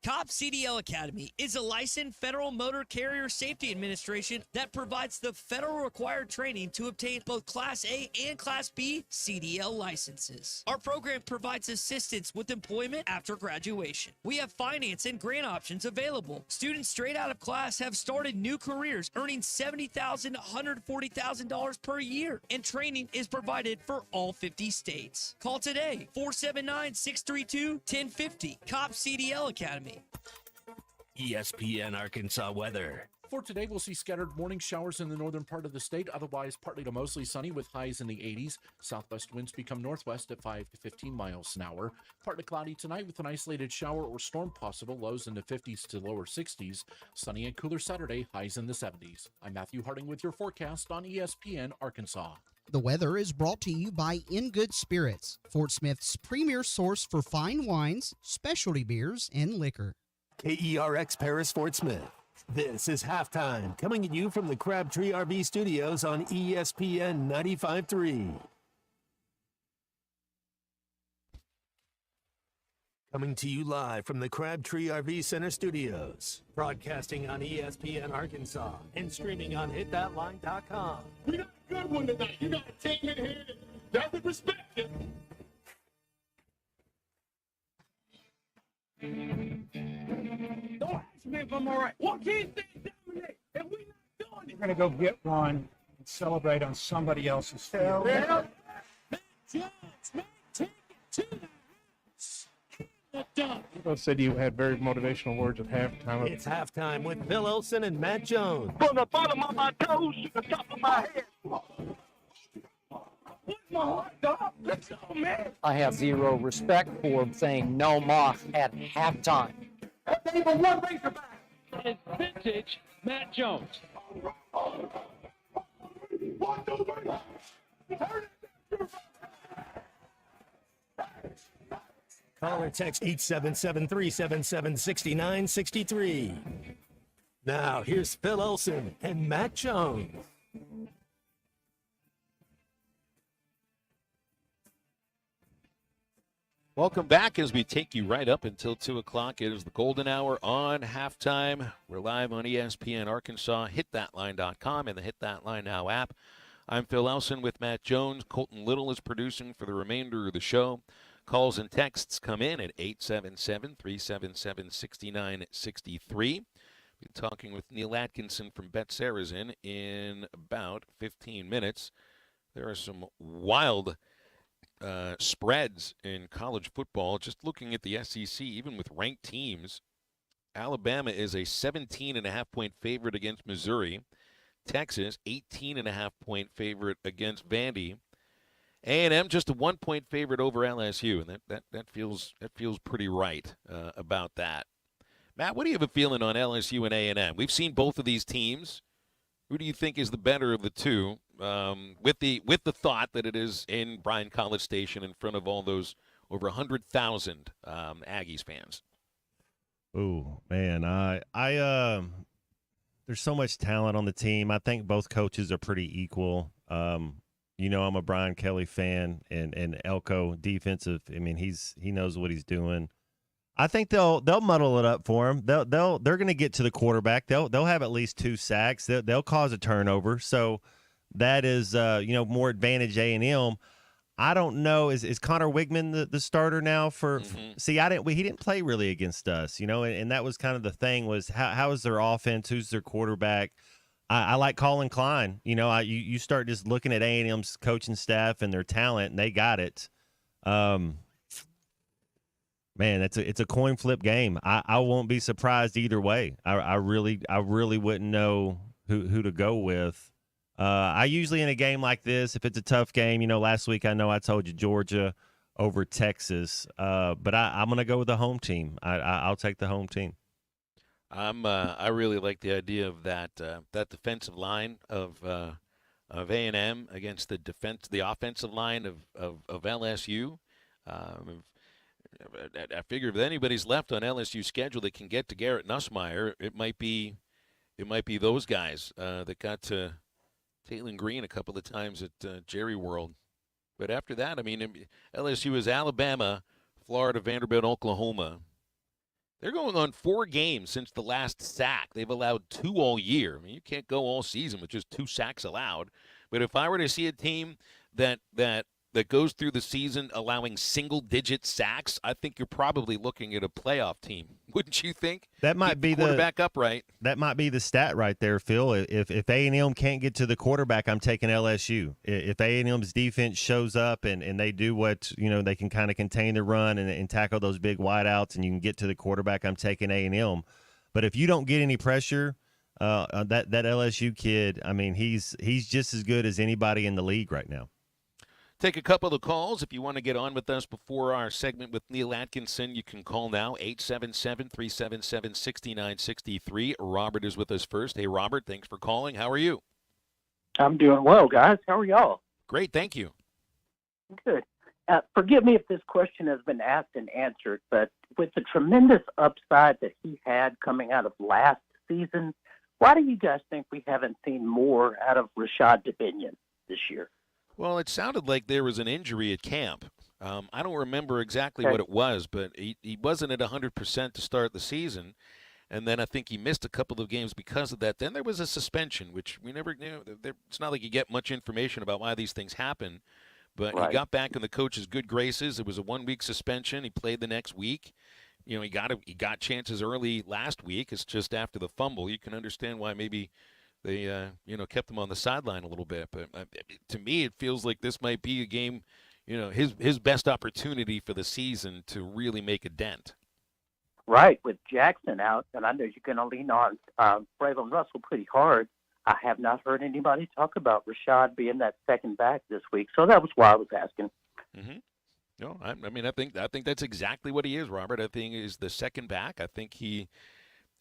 COP CDL Academy is a licensed Federal Motor Carrier Safety Administration that provides the federal required training to obtain both Class A and Class B CDL licenses. Our program provides assistance with employment after graduation. We have finance and grant options available. Students straight out of class have started new careers earning $70,000 to $140,000 per year, and training is provided for all 50 states. Call today, 479-632-1050, COP CDL Academy. ESPN Arkansas weather. For today, we'll see scattered morning showers in the northern part of the state, otherwise partly to mostly sunny with highs in the 80s. Southwest winds become northwest at 5 to 15 miles an hour. Partly cloudy tonight with an isolated shower or storm possible, lows in the 50s to lower 60s. Sunny and cooler Saturday, highs in the 70s. I'm Matthew Harding with your forecast on ESPN Arkansas. The weather is brought to you by In Good Spirits, Fort Smith's premier source for fine wines, specialty beers, and liquor. KERX Paris Fort Smith. This is Halftime, coming at you from the Crabtree RV Studios on ESPN 95.3. Coming to you live from the Crabtree RV Center Studios, broadcasting on ESPN Arkansas and streaming on hitthatline.com. We got a good one tonight. You got a team in here that doesn't respect it. Don't ask me if I'm all right. What can't they dominate? And we're not doing it. We're going to go get one and celebrate on somebody else's field. Well, Matt Jones, man, take it to the house. People said you had very motivational words at halftime. It's Halftime with Phil Olsen and Matt Jones. From the bottom of my toes to the top of my head. What's my heart, dog? Let's go, man. I have zero respect for saying no mock at halftime. That's even one Razorback. It's vintage Matt Jones. Call or text 877-377-6963. Now, here's Phil Olsen and Matt Jones. Welcome back as we take you right up until 2 o'clock. It is the golden hour on Halftime. We're live on ESPN Arkansas, hitthatline.com, and the Hit That Line Now app. I'm Phil Elson with Matt Jones. Colton Little is producing for the remainder of the show. Calls and texts come in at 877-377-6963. We'll be talking with Neil Atkinson from Bet Sarazen in about 15 minutes. There are some wild spreads in college football. Just looking at the SEC, even with ranked teams, Alabama is a 17.5-point favorite against Missouri. Texas, 18.5-point favorite against Vandy. A&M just a 1-point favorite over LSU, and that feels pretty right about that. Matt, what do you have a feeling on LSU and A&M? We've seen both of these teams. Who do you think is the better of the two? With the thought that it is in Bryan College Station in front of all those over 100,000 Aggies fans. Ooh, man, I there's so much talent on the team. I think both coaches are pretty equal. You know, I'm a Brian Kelly fan, and Elko defensive. I mean, he knows what he's doing. I think they'll muddle it up for him. They're going to get to the quarterback. They'll have at least 2 sacks. They'll cause a turnover. So that is more advantage A&M. I don't know. Is Connor Wigman the starter now for? Mm-hmm. See, he didn't play really against us. And that was kind of the thing was how is their offense? Who's their quarterback? I like Colin Klein. You start just looking at A&M's coaching staff and their talent, and they got it. Man, it's a coin flip game. I won't be surprised either way. I really wouldn't know who to go with. I usually in a game like this, if it's a tough game, last week I know I told you Georgia over Texas, but I'm gonna go with the home team. I'll take the home team. I really like the idea of that defensive line of A&M against the offensive line of LSU. I figure if anybody's left on LSU's schedule that can get to Garrett Nussmeier, it might be those guys that got to Taylon Green a couple of times at Jerry World. But after that, I mean, LSU is Alabama, Florida, Vanderbilt, Oklahoma. They're going on 4 games since the last sack. They've allowed 2 all year. I mean, you can't go all season with just 2 sacks allowed. But if I were to see a team that goes through the season allowing single-digit sacks, I think you're probably looking at a playoff team. Wouldn't you think? That might Keep be the quarterback upright. That might be the stat right there, Phil. If A&M can't get to the quarterback, I'm taking LSU. If A&M's defense shows up and they do what they can kind of contain the run and tackle those big wideouts, and you can get to the quarterback, I'm taking A&M. But if you don't get any pressure, that LSU kid, I mean, he's just as good as anybody in the league right now. Take a couple of calls. If you want to get on with us before our segment with Neil Atkinson, you can call now, 877-377-6963. Robert is with us first. Hey, Robert, thanks for calling. How are you? I'm doing well, guys. How are y'all? Great, thank you. Good. Forgive me if this question has been asked and answered, but with the tremendous upside that he had coming out of last season, why do you guys think we haven't seen more out of Rashad Dubinion this year? Well, it sounded like there was an injury at camp. I don't remember exactly what it was, but he wasn't at 100% to start the season. And then I think he missed a couple of games because of that. Then there was a suspension, which we never knew. It's not like you get much information about why these things happen. But he got back in the coach's good graces. It was a 1-week suspension. He played the next week. He got chances early last week. It's just after the fumble. You can understand why maybe they kept him on the sideline a little bit. But to me, it feels like this might be a game, his best opportunity for the season to really make a dent. Right, with Jackson out, and I know you're going to lean on Braylon Russell pretty hard. I have not heard anybody talk about Rashad being that second back this week, so that was why I was asking. Mm-hmm. No, I think that's exactly what he is, Robert. I think he's the second back. I think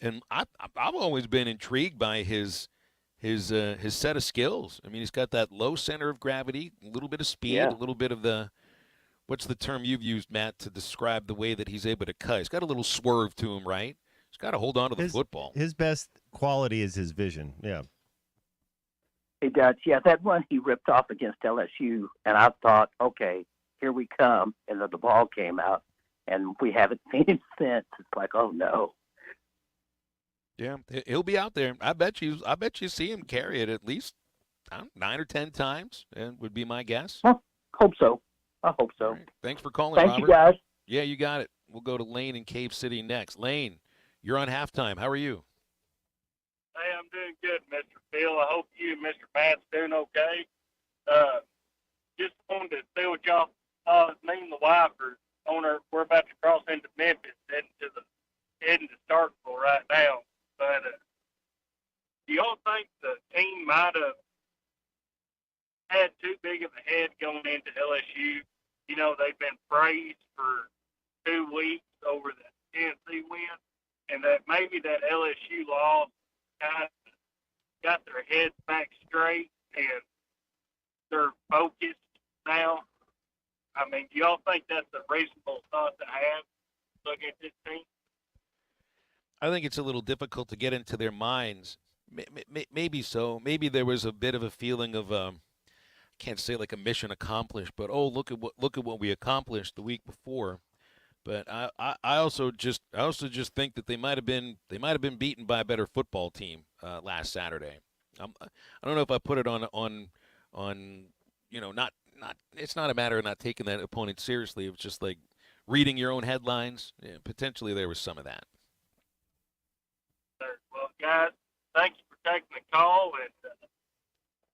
and I've always been intrigued by his set of skills. I mean, he's got that low center of gravity, a little bit of speed, a little bit of what's the term you've used, Matt, to describe the way that he's able to cut? He's got a little swerve to him, right? He's got to hold on to the football. His best quality is his vision. Yeah. He does. Yeah, that one he ripped off against LSU, and I thought, okay, here we come, and then the ball came out, and we haven't seen him since. It's like, oh no. Yeah, he'll be out there. I bet you see him carry it at least 9 or 10 times, and would be my guess. Well, hope so. I hope so. Right. Thanks for calling, Thank Robert. you, guys. Yeah, you got it. We'll go to Lane in Cave City next. Lane, you're on halftime. How are you? Hey, I'm doing good, Mr. Phil. I hope you and Mr. Matt's doing okay. Just wanted to see what y'all me and the wife are we're about to cross into Memphis, heading to Starkville right now. But do y'all think the team might have had too big of a head going into LSU? They've been praised for 2 weeks over the Tennessee win, and that maybe that LSU loss kind of got their heads back straight and they're focused now. I mean, do y'all think that's a reasonable thought to have looking at this team? I think it's a little difficult to get into their minds. Maybe so. Maybe there was a bit of a feeling of I can't say like a mission accomplished, but look at what we accomplished the week before. But I also just think that they might have been beaten by a better football team last Saturday. I don't know if I put it on not it's not a matter of not taking that opponent seriously. It was just like reading your own headlines. Yeah, potentially there was some of that. Well, guys, thank you for taking the call,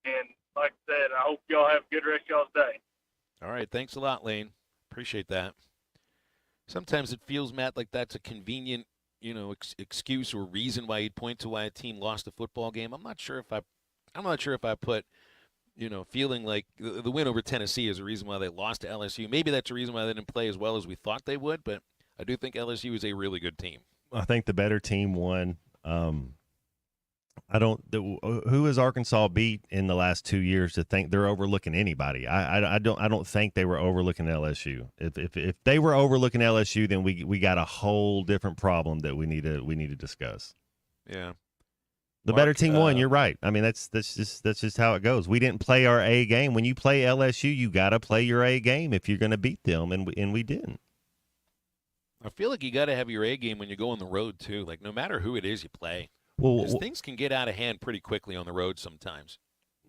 and like I said, I hope y'all have a good rest of y'all's day. All right, thanks a lot, Lane. Appreciate that. Sometimes it feels, Matt, like that's a convenient, excuse or reason why you'd point to why a team lost a football game. I'm not sure if I put, feeling like the win over Tennessee is a reason why they lost to LSU. Maybe that's a reason why they didn't play as well as we thought they would, but I do think LSU is a really good team. I think the better team won. Who has Arkansas beat in the last 2 years to think they're overlooking anybody? I don't think they were overlooking LSU. If they were overlooking LSU, then we got a whole different problem that we need to discuss. Yeah. The better team won. You're right. I mean, that's just how it goes. We didn't play our A game. When you play LSU, you got to play your A game if you're going to beat them, and we didn't. I feel like you got to have your A game when you go on the road, too. Like, no matter who it is you play. Well, Because things can get out of hand pretty quickly on the road sometimes.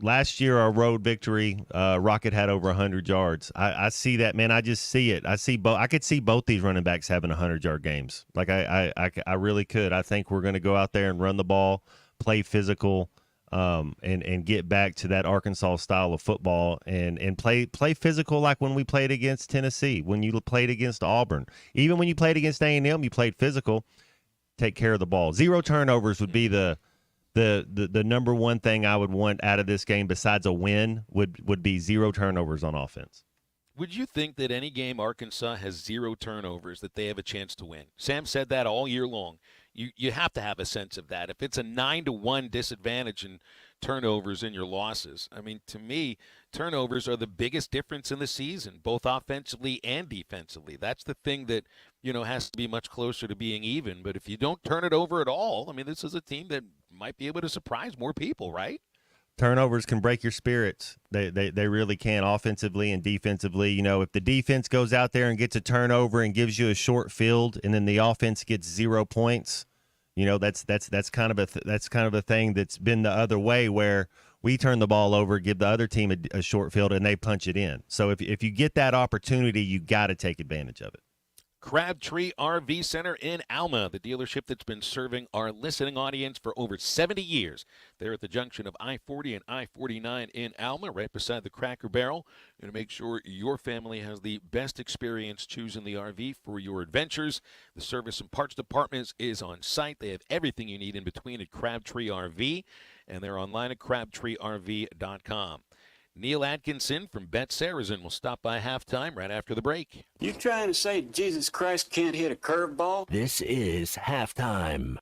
last year, our road victory, Rocket had over 100 yards. I see that, man. I just see it. I could see both these running backs having 100-yard games. Like I really could. I think we're going to go out there and run the ball, play physical, and get back to that Arkansas style of football and play physical like when we played against Tennessee, when you played against Auburn, even when you played against A&M, you played physical. Take care of the ball. 0 turnovers would be the number one thing I would want out of this game besides a win would be 0 turnovers on offense. Would you think that any game Arkansas has 0 turnovers that they have a chance to win? Sam said that all year long. You have to have a sense of that. If it's a 9-1 disadvantage in turnovers in your losses, I mean, to me, turnovers are the biggest difference in the season, both offensively and defensively. That's the thing that, has to be much closer to being even. But if you don't turn it over at all, I mean, this is a team that might be able to surprise more people, right? Turnovers can break your spirits. They really can, offensively and defensively. If the defense goes out there and gets a turnover and gives you a short field, and then the offense gets 0 points, that's kind of a thing that's been the other way, where we turn the ball over, give the other team a short field, and they punch it in. So if you get that opportunity, you got to take advantage of it. Crabtree RV Center in Alma, the dealership that's been serving our listening audience for over 70 years. They're at the junction of I-40 and I-49 in Alma, right beside the Cracker Barrel. Going to make sure your family has the best experience choosing the RV for your adventures. The service and parts department is on site. They have everything you need in between at Crabtree RV, and they're online at crabtreerv.com. Neil Atkinson from Bet Saracen will stop by halftime right after the break. You trying to say Jesus Christ can't hit a curveball? This is halftime.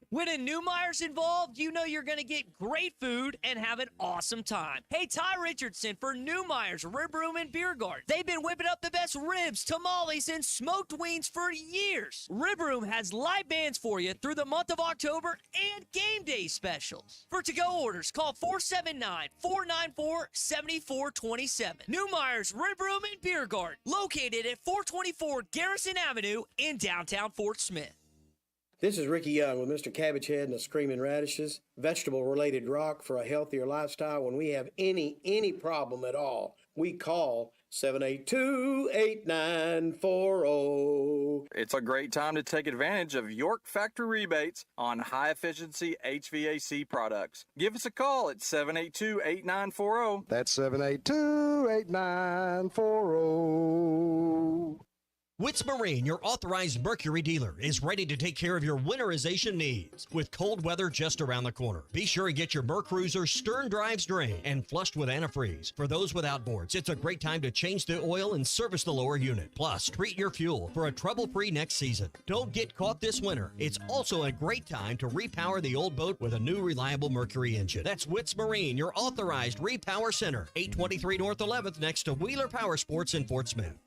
When a Newmeyer's involved, you know you're going to get great food and have an awesome time. Hey, Ty Richardson for Newmeyer's Rib Room and Beer Garden. They've been whipping up the best ribs, tamales, and smoked wings for years. Rib Room has live bands for you through the month of October and game day specials. For to-go orders, call 479-494-7427. Newmeyer's Rib Room and Beer Garden, located at 424 Garrison Avenue in downtown Fort Smith. This is Ricky Young with Mr. Cabbage Head and the Screaming Radishes, vegetable-related rock for a healthier lifestyle. When we have any problem at all, we call 782-8940. It's a great time to take advantage of York Factory rebates on high-efficiency HVAC products. Give us a call at 782-8940. That's 782-8940. Witz Marine, your authorized Mercury dealer, is ready to take care of your winterization needs. With cold weather just around the corner, be sure and get your Mercruiser stern drives drained and flushed with antifreeze. For those with outboards, it's a great time to change the oil and service the lower unit. Plus, treat your fuel for a trouble-free next season. Don't get caught this winter. It's also a great time to repower the old boat with a new reliable Mercury engine. That's Witz Marine, your authorized repower center, 823 North 11th next to Wheeler Power Sports in Fort Smith.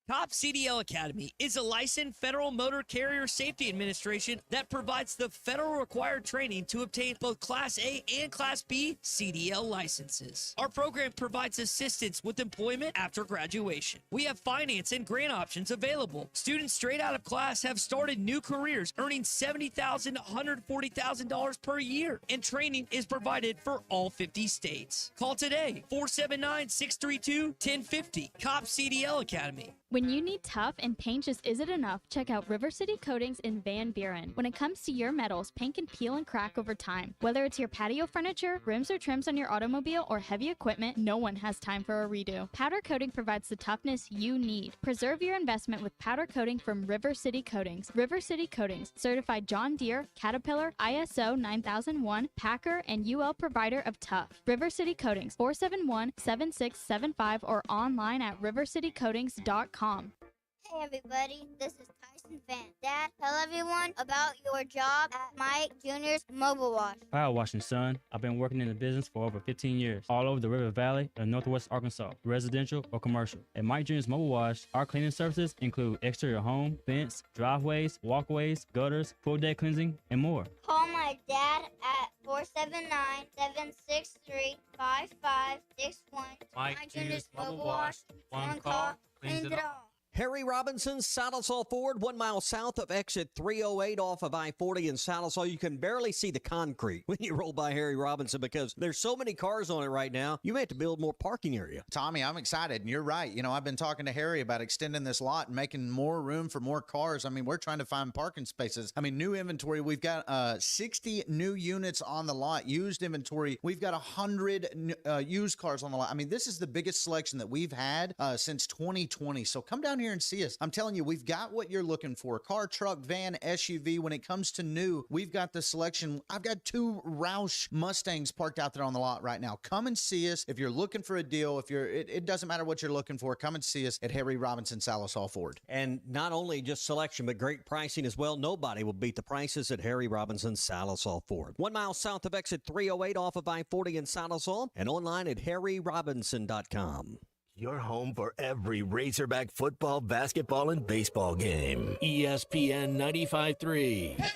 Top CDL Academy is a licensed Federal Motor Carrier Safety Administration that provides the federal required training to obtain both Class A and Class B CDL licenses. Our program provides assistance with employment after graduation. We have finance and grant options available. Students straight out of class have started new careers earning $70,000 to $140,000 per year, and training is provided for all 50 states. Call today, 479-632-1050. COP CDL Academy. When you need tough and paint just isn't enough, check out River City Coatings in Van Buren. When it comes to your metals, paint can peel and crack over time. Whether it's your patio furniture, rims or trims on your automobile, or heavy equipment, no one has time for a redo. Powder coating provides the toughness you need. Preserve your investment with powder coating from River City Coatings. River City Coatings, certified John Deere, Caterpillar, ISO 9001, Packer, and UL provider of tough. River City Coatings, 471-7675 or online at rivercitycoatings.com. Hey everybody, this is Tyson Fan. Dad, tell everyone about your job at Mike Jr.'s Mobile Wash. Power washing, son. I've been working in the business for over 15 years, all over the River Valley and Northwest Arkansas, residential or commercial. At Mike Jr.'s Mobile Wash, our cleaning services include exterior home, fence, driveways, walkways, gutters, pool deck cleansing, and more. Call my dad at 479-763-5561. Mike Jr.'s Mobile Wash. One call, cleans it all. Harry Robinson, Salisaw Ford, 1 mile south of exit 308 off of I-40 in Salisaw. You can barely see the concrete when you roll by Harry Robinson because there's so many cars on it right now. You may have to build more parking area. Tommy, I'm excited, and you're right. You know, I've been talking to Harry about extending this lot and making more room for more cars. I mean, we're trying to find parking spaces. I mean, new inventory. We've got 60 new units on the lot. Used inventory. We've got 100 used cars on the lot. I mean, this is the biggest selection that we've had since 2020. So come down here and see us. I'm telling you, we've got what you're looking for. Car, truck, van, SUV. When it comes to new, we've got the selection. I've got 2 Roush Mustangs parked out there on the lot right now. Come and see us. If you're looking for a deal, it doesn't matter what you're looking for. Come and see us at Harry Robinson Salisaw Ford. And not only just selection, but great pricing as well. Nobody will beat the prices at Harry Robinson Salisaw Ford. 1 mile south of exit 308 off of I-40 in Salisaw and online at harryrobinson.com. Your home for every Razorback football, basketball, and baseball game. ESPN 95.3.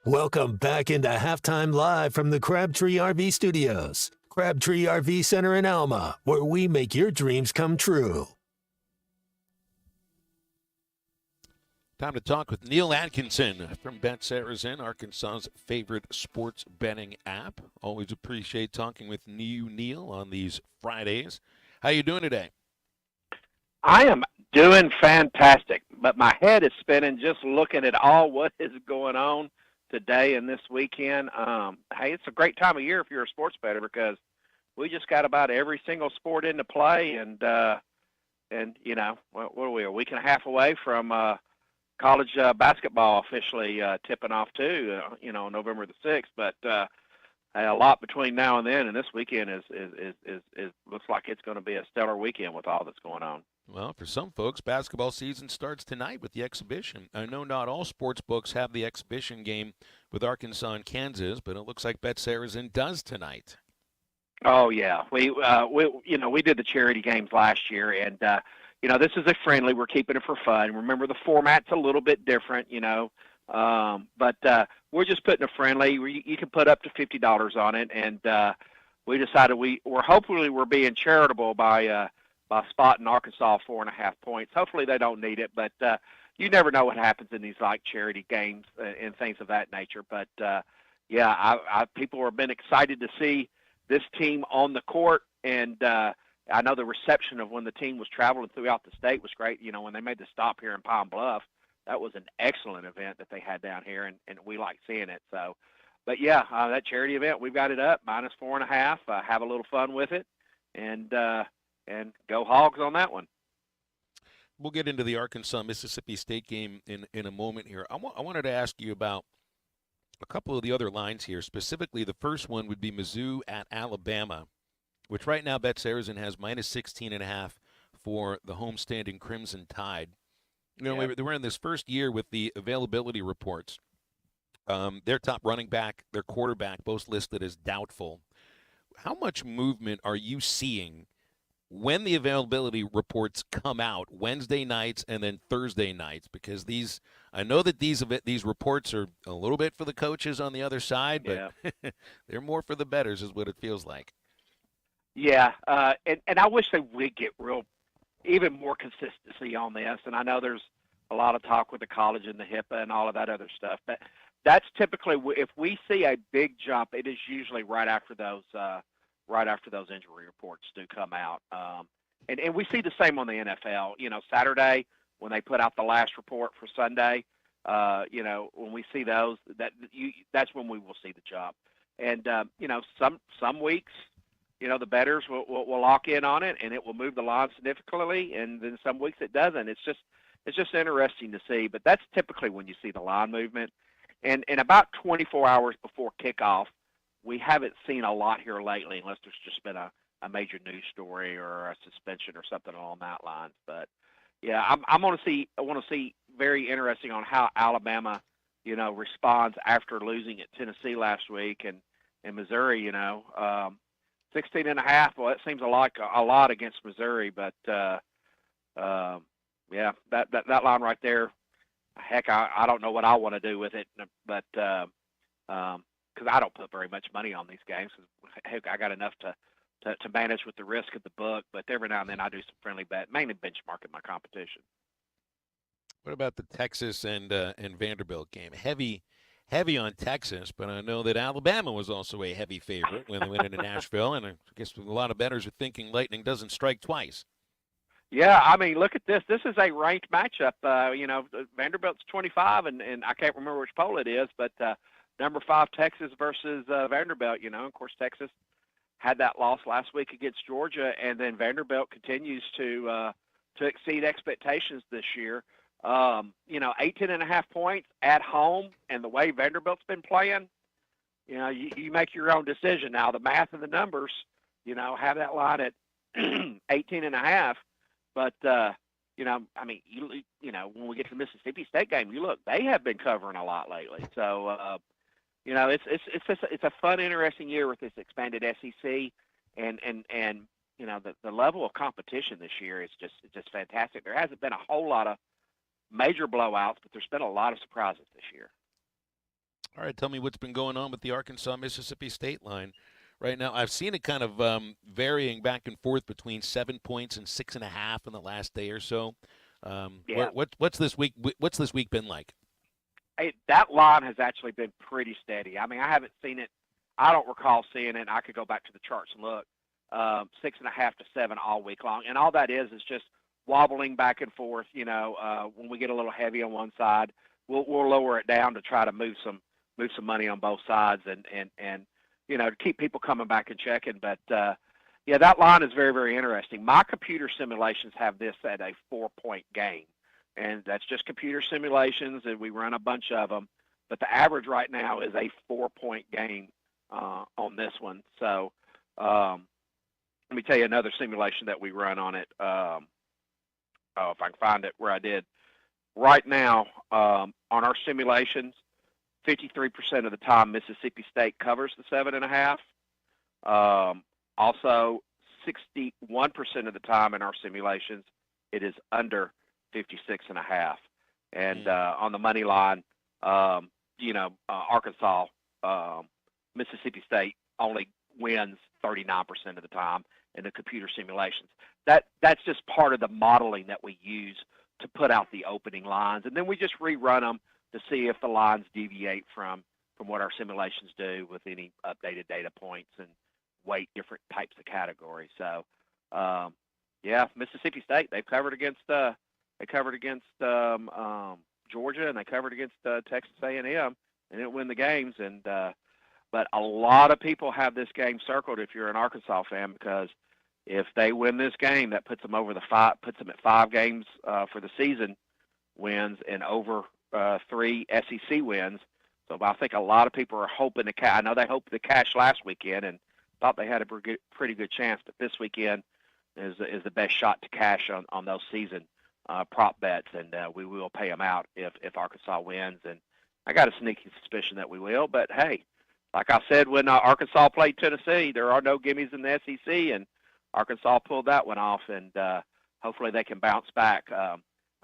Welcome back into Halftime Live from the Crabtree RV Studios. Crabtree RV Center in Alma, where we make your dreams come true. Time to talk with Neil Atkinson from BetSarazin, Arkansas's favorite sports betting app. Always appreciate talking with you, Neil, on these Fridays. How you doing today? I am doing fantastic, but my head is spinning just looking at all what is going on today and this weekend. Hey, it's a great time of year if you're a sports bettor because we just got about every single sport into play, and you know, what are we, a week and a half away from college basketball officially tipping off too, you know, November the 6th. But a lot between now and then, and this weekend is looks like it's going to be a stellar weekend with all that's going on. Well, for some folks, basketball season starts tonight with the exhibition. I know not all sports books have the exhibition game with Arkansas and Kansas, but it looks like BetSarazin does tonight. Oh yeah, we you know, we did the charity games last year, and you know, this is a friendly. We're keeping it for fun. Remember, the format's a little bit different, you know, but we're just putting a friendly. You can put up to $50 on it, and we decided we're being charitable by spotting Arkansas 4.5 points. Hopefully they don't need it, but you never know what happens in these like charity games and things of that nature. But yeah, people have been excited to see this team on the court, and I know the reception of when the team was traveling throughout the state was great. You know, when they made the stop here in Pine Bluff, that was an excellent event that they had down here, and we like seeing it. So, but yeah, that charity event, we've got it up minus 4.5. Have a little fun with it, and go Hogs on that one. We'll get into the Arkansas-Mississippi State game in a moment here. I wanted to ask you about a couple of the other lines here. Specifically, the first one would be Mizzou at Alabama, which right now BetSarazin has minus 16.5 for the homestanding Crimson Tide. You know, we're in this first year with the availability reports. Their top running back, their quarterback, both listed as doubtful. How much movement are you seeing when the availability reports come out Wednesday nights and then Thursday nights? Because I know that these reports are a little bit for the coaches on the other side, but they're more for the bettors is what it feels like. Yeah, and I wish they would get even more consistency on this. And I know there's a lot of talk with the college and the HIPAA and all of that other stuff, but that's typically, if we see a big jump, it is usually right after those injury reports do come out. And we see the same on the NFL. You know, Saturday when they put out the last report for Sunday, when we see those, that's when we will see the jump. And some weeks, the bettors will lock in on it, and it will move the line significantly. And then some weeks it doesn't. It's just interesting to see. But that's typically when you see the line movement. And about 24 hours before kickoff, we haven't seen a lot here lately, unless there's just been a major news story or a suspension or something along that lines. But yeah, I want to see very interesting on how Alabama, responds after losing at Tennessee last week and Missouri. 16.5. Well, it seems a lot against Missouri, but yeah, that line right there. Heck, I don't know what I want to do with it, but because I don't put very much money on these games. Heck, I got enough to manage with the risk of the book, but every now and then I do some friendly bet, mainly benchmarking my competition. What about the Texas and Vanderbilt game? Heavy on Texas, but I know that Alabama was also a heavy favorite when they went into Nashville, and I guess a lot of bettors are thinking lightning doesn't strike twice. Yeah, I mean, look at this. This is a ranked matchup. Vanderbilt's 25, and I can't remember which poll it is, but number 5 Texas versus Vanderbilt. Of course, Texas had that loss last week against Georgia, and then Vanderbilt continues to exceed expectations this year. 18.5 points at home, and the way Vanderbilt's been playing, you make your own decision. Now, the math and the numbers, have that line at 18.5. But when we get to the Mississippi State game, they have been covering a lot lately. So, it's a fun, interesting year with this expanded SEC, and the level of competition this year is just fantastic. There hasn't been a whole lot of major blowouts, but there's been a lot of surprises this year. All right, tell me what's been going on with the Arkansas-Mississippi State line right now. I've seen it kind of varying back and forth between 7 points and 6.5 in the last day or so. Yeah. What's this week? What's this week been like? That line has actually been pretty steady. I mean, I haven't seen it. I don't recall seeing it. I could go back to the charts and look. 6.5 to 7 all week long, and all that is just wobbling back and forth. When we get a little heavy on one side, we'll lower it down to try to move some money on both sides, and to keep people coming back and checking. But that line is very, very interesting. My computer simulations have this at a 4-point game, and that's just computer simulations, and we run a bunch of them. But the average right now is a 4-point game on this one. So let me tell you another simulation that we run on it. If I can find it where I did. Right now, on our simulations, 53% of the time Mississippi State covers the 7.5. Also, 61% of the time in our simulations, it is under 56.5. And on the money line, Arkansas, Mississippi State only wins 39% of the time in the computer simulations. That's just part of the modeling that we use to put out the opening lines, and then we just rerun them to see if the lines deviate from what our simulations do with any updated data points and weight different types of categories. So, Mississippi State, they've covered against Georgia, and they covered against Texas A&M, and didn't win the games. And but a lot of people have this game circled if you're an Arkansas fan, because if they win this game, that puts them over puts them at 5 games for the season wins and over 3 SEC wins. So I think a lot of people are hoping to cash. I know they hoped to cash last weekend and thought they had a pretty good chance, but this weekend is the best shot to cash on those season prop bets, and we will pay them out if Arkansas wins. And I got a sneaky suspicion that we will. But hey, like I said, when Arkansas played Tennessee, there are no gimmies in the SEC, and Arkansas pulled that one off, and hopefully they can bounce back. I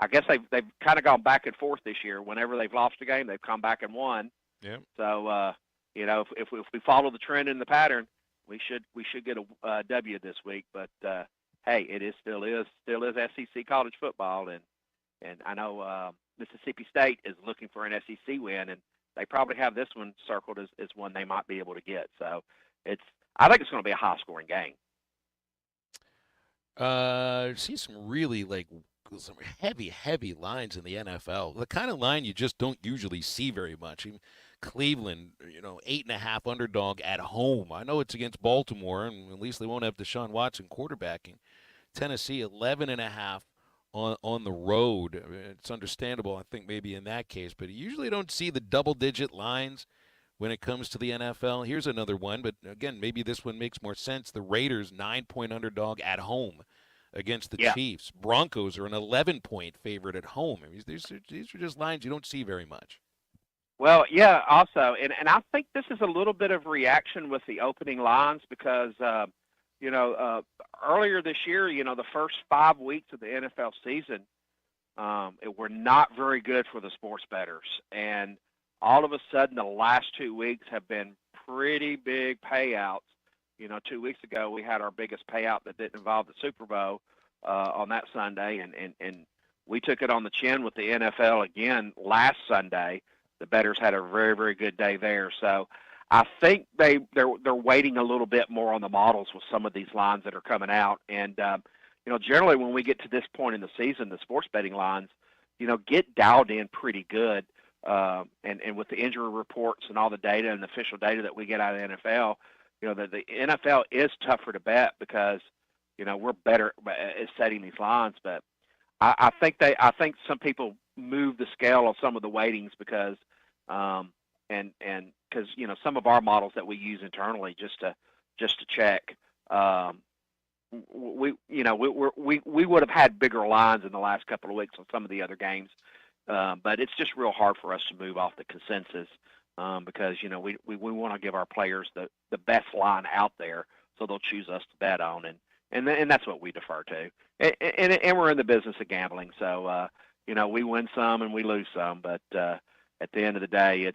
guess they've kind of gone back and forth this year. Whenever they've lost a game, they've come back and won. Yeah. So if we follow the trend and the pattern, we should get a W this week. But hey, it still is SEC college football, and I know Mississippi State is looking for an SEC win, and they probably have this one circled as one they might be able to get. So I think it's going to be a high scoring game. See some really some heavy lines in the NFL. The kind of line you just don't usually see very much. Even Cleveland, 8.5 underdog at home. I know it's against Baltimore, and at least they won't have Deshaun Watson quarterbacking. Tennessee 11.5 on the road. I mean, it's understandable, I think, maybe in that case, but you usually don't see the double-digit lines when it comes to the NFL. Here's another one, but again, maybe this one makes more sense. The Raiders 9-point underdog at home against the Chiefs. Broncos are an 11-point favorite at home. I mean, these are just lines you don't see very much. Well, yeah, also, and I think this is a little bit of reaction with the opening lines because, earlier this year, the first 5 weeks of the NFL season were not very good for the sports bettors. And all of a sudden, the last 2 weeks have been pretty big payouts. 2 weeks ago, we had our biggest payout that didn't involve the Super Bowl on that Sunday, and we took it on the chin with the NFL again last Sunday. The bettors had a very, very good day there. So I think they're waiting a little bit more on the models with some of these lines that are coming out. And, generally when we get to this point in the season, the sports betting lines, get dialed in pretty good. And with the injury reports and all the data and the official data that we get out of the NFL, the NFL is tougher to bet because, we're better at setting these lines. But I think some people move the scale on some of the weightings because, because some of our models that we use internally just to check, we would have had bigger lines in the last couple of weeks on some of the other games, but it's just real hard for us to move off the consensus because we want to give our players the best line out there, so they'll choose us to bet on, and that's what we defer to, and we're in the business of gambling, so we win some and we lose some, but at the end of the day,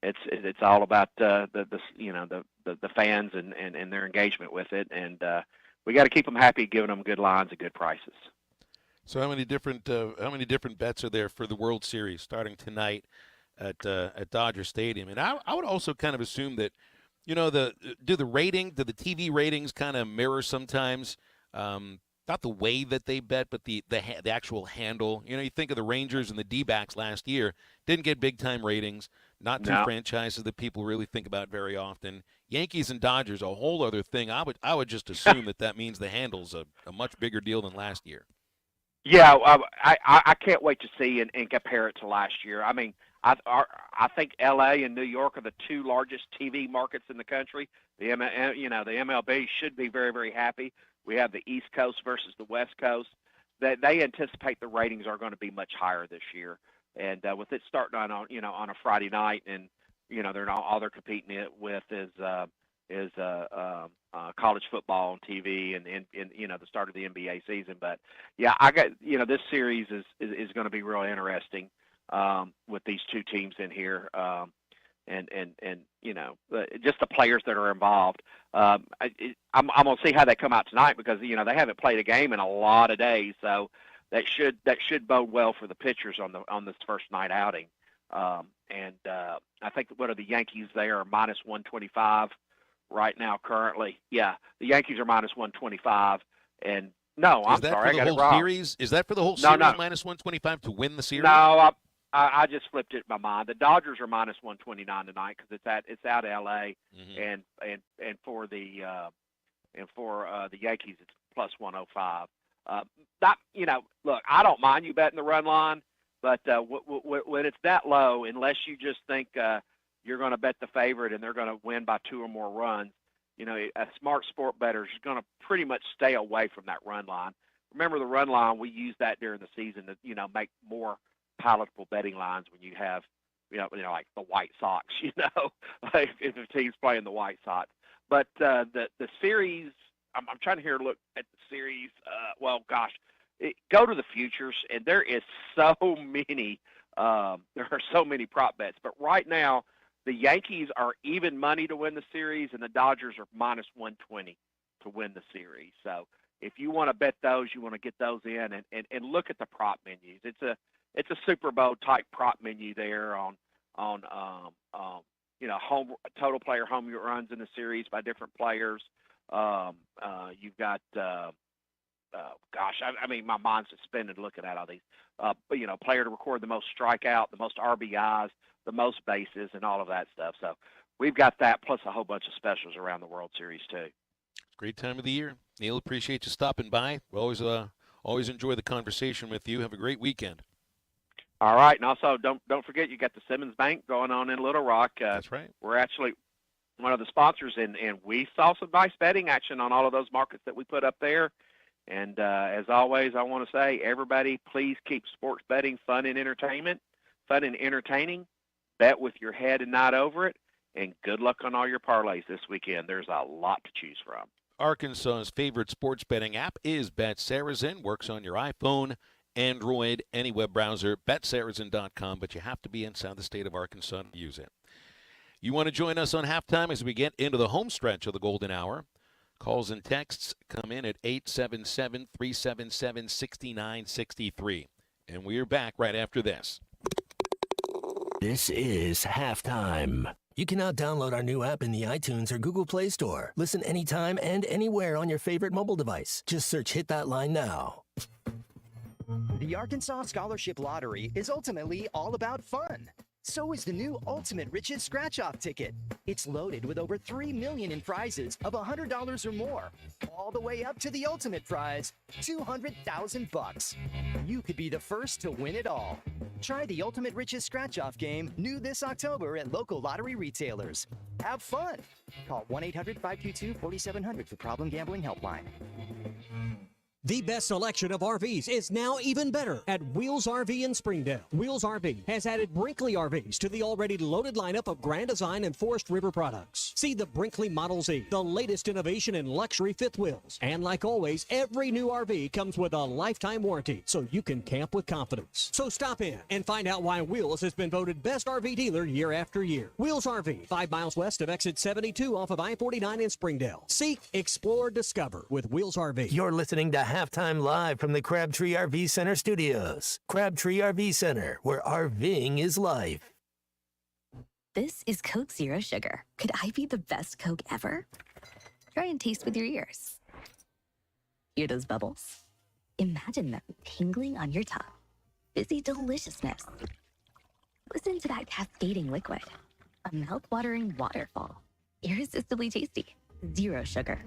it's all about the fans and their engagement with it, and we got to keep them happy, giving them good lines at good prices. So how many different bets are there for the World Series starting tonight at Dodger Stadium? And I would also kind of assume that do the TV ratings kind of mirror sometimes not the way that they bet, but the actual handle. You think of the Rangers and the D-backs last year, didn't get big-time ratings, not two franchises that people really think about very often. Yankees and Dodgers, a whole other thing. I would just assume that means the handle's a much bigger deal than last year. Yeah, I can't wait to see and compare it to last year. I mean, I think L.A. and New York are the two largest TV markets in the country. The MLB should be very, very happy. We have the East Coast versus the West Coast. That they anticipate the ratings are going to be much higher this year, and with it starting on a Friday night, and all they're competing it with is college football on TV and the start of the NBA season. But yeah, I got this series is going to be real interesting with these two teams in here. And just the players that are involved. I'm gonna see how they come out tonight because they haven't played a game in a lot of days, so that should bode well for the pitchers on this first night outing. And I think what are the Yankees? They are minus 125 right now currently. Yeah, the Yankees are minus 125. And no, I'm sorry, I got it wrong. Series? Is that for the whole series? No. Minus 125 to win the series? No, I just flipped it in my mind. The Dodgers are minus 129 tonight because it's out of L.A. And for the Yankees it's plus 105. Look, I don't mind you betting the run line, but when it's that low, unless you just think you're going to bet the favorite and they're going to win by 2 or more runs, a smart sport bettor is going to pretty much stay away from that run line. Remember the run line? We use that during the season to make more palatable betting lines when you have, like the White Sox, like if a team's playing the White Sox. But the series, I'm trying to look at the series. Go to the futures, and there is so many. There are so many prop bets. But right now, the Yankees are even money to win the series, and the Dodgers are minus 120 to win the series. So if you want to bet those, you want to get those in and look at the prop menus. It's a Super Bowl type prop menu there on home total player home runs in the series by different players. You've got I mean, my mind's suspended looking at all these. Player to record the most strikeout, the most RBIs, the most bases, and all of that stuff. So we've got that plus a whole bunch of specials around the World Series too. Great time of the year. Neil, appreciate you stopping by. We always enjoy the conversation with you. Have a great weekend. All right, and also don't forget you got the Simmons Bank going on in Little Rock. That's right. We're actually one of the sponsors, and we saw some nice betting action on all of those markets that we put up there. And as always, I want to say, everybody, please keep sports betting fun and entertaining. Bet with your head and not over it. And good luck on all your parlays this weekend. There's a lot to choose from. Arkansas's favorite sports betting app is BetSaracen. Works on your iPhone, Android, any web browser, BetSaracen.com, but you have to be inside the state of Arkansas to use it. You want to join us on halftime as we get into the home stretch of the Golden Hour? Calls and texts come in at 877-377-6963. And we are back right after this. This is Halftime. You can now download our new app in the iTunes or Google Play Store. Listen anytime and anywhere on your favorite mobile device. Just search Hit That Line now. The Arkansas Scholarship Lottery is ultimately all about fun. So is the new Ultimate Riches Scratch-Off ticket. It's loaded with over $3 million in prizes of $100 or more, all the way up to the ultimate prize, $200,000. You could be the first to win it all. Try the Ultimate Riches Scratch-Off game new this October at local lottery retailers. Have fun. Call 1-800-522-4700 for Problem Gambling Helpline. The best selection of RVs is now even better at Wheels RV in Springdale. Wheels RV has added Brinkley RVs to the already loaded lineup of Grand Design and Forest River products. See the Brinkley Model Z, the latest innovation in luxury fifth wheels. And like always, every new RV comes with a lifetime warranty, so you can camp with confidence. So stop in and find out why Wheels has been voted best RV dealer year after year. Wheels RV, 5 miles west of exit 72 off of I-49 in Springdale. Seek, explore, discover with Wheels RV. You're listening to Halftime live from the Crabtree RV Center studios. Crabtree RV Center, where RVing is life. This is Coke Zero Sugar. Could I be the best Coke ever? Try and taste with your ears. Hear those bubbles? Imagine them tingling on your tongue. Fizzy deliciousness. Listen to that cascading liquid. A mouth-watering waterfall. Irresistibly tasty. Zero sugar.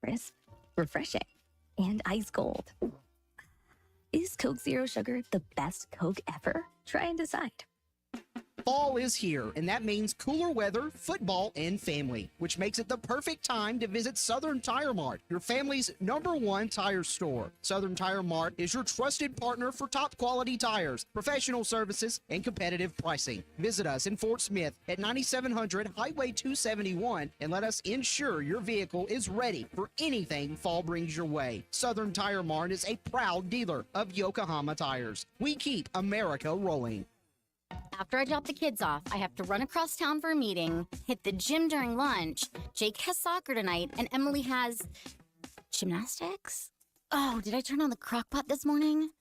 Crisp, refreshing, and ice cold. Is Coke Zero Sugar the best Coke ever? Try and decide. Fall is here, and that means cooler weather, football, and family, which makes it the perfect time to visit Southern Tire Mart, your family's #1 tire store. Southern Tire Mart is your trusted partner for top quality tires, professional services, and competitive pricing. Visit us in Fort Smith at 9700 Highway 271 and let us ensure your vehicle is ready for anything fall brings your way. Southern Tire Mart is a proud dealer of Yokohama tires. We keep America rolling. After I drop the kids off, I have to run across town for a meeting, hit the gym during lunch. Jake has soccer tonight, and Emily has gymnastics. Oh, did I turn on the crock pot this morning?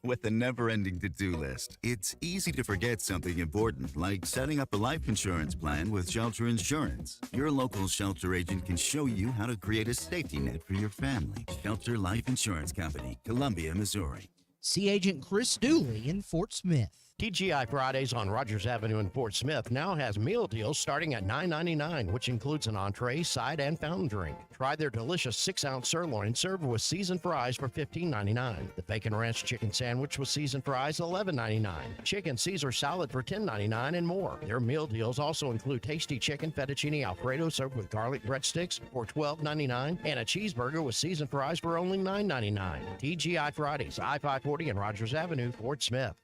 With a never-ending to-do list, it's easy to forget something important, like setting up a life insurance plan with Shelter Insurance. Your local Shelter agent can show you how to create a safety net for your family. Shelter Life Insurance Company, Columbia, Missouri. See Agent Chris Dooley in Fort Smith. TGI Fridays on Rogers Avenue in Fort Smith now has meal deals starting at $9.99, which includes an entree, side, and fountain drink. Try their delicious 6-ounce sirloin served with seasoned fries for $15.99. The Bacon Ranch Chicken Sandwich with seasoned fries, $11.99. Chicken Caesar Salad for $10.99 and more. Their meal deals also include tasty chicken fettuccine Alfredo served with garlic breadsticks for $12.99 and a cheeseburger with seasoned fries for only $9.99. TGI Fridays, I-540 and Rogers Avenue, Fort Smith.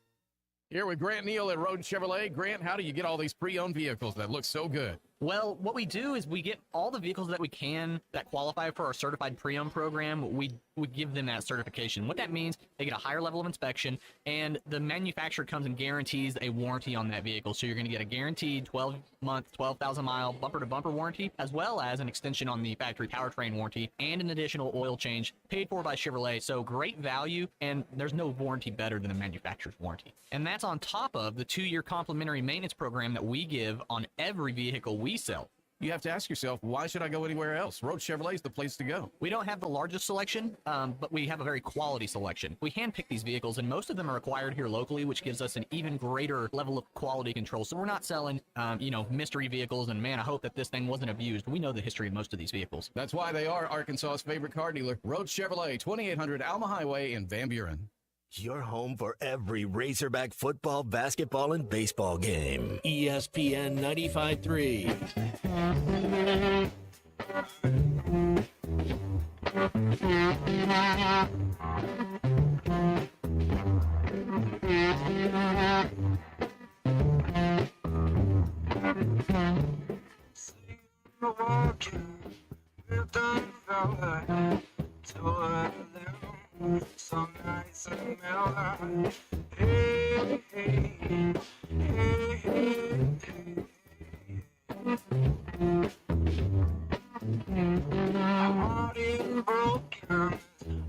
Here with Grant Neal at Road Chevrolet. Grant, how do you get all these pre-owned vehicles that look so good? Well, what we do is we get all the vehicles that we can that qualify for our certified pre-owned program. We give them that certification. What that means, they get a higher level of inspection, and the manufacturer comes and guarantees a warranty on that vehicle. So you're going to get a guaranteed 12-month, 12,000-mile bumper-to-bumper warranty, as well as an extension on the factory powertrain warranty and an additional oil change paid for by Chevrolet. So great value, and there's no warranty better than the manufacturer's warranty. And that's on top of the 2-year complimentary maintenance program that we give on every vehicle we sell. you have to ask yourself, why should I go anywhere else? Road Chevrolet is the place to go. We don't have the largest selection, but we have a very quality selection. We handpick these vehicles, and most of them are acquired here locally, which gives us an even greater level of quality control. So we're not selling, mystery vehicles, and man, I hope that this thing wasn't abused. We know the history of most of these vehicles. That's why they are Arkansas's favorite car dealer, Road Chevrolet, 2800 Alma Highway in Van Buren. Your home for every Razorback football, basketball, and baseball game. ESPN 95.3. Some nights in Melbourne. Hey, hey, hey, hey, my heart is broken,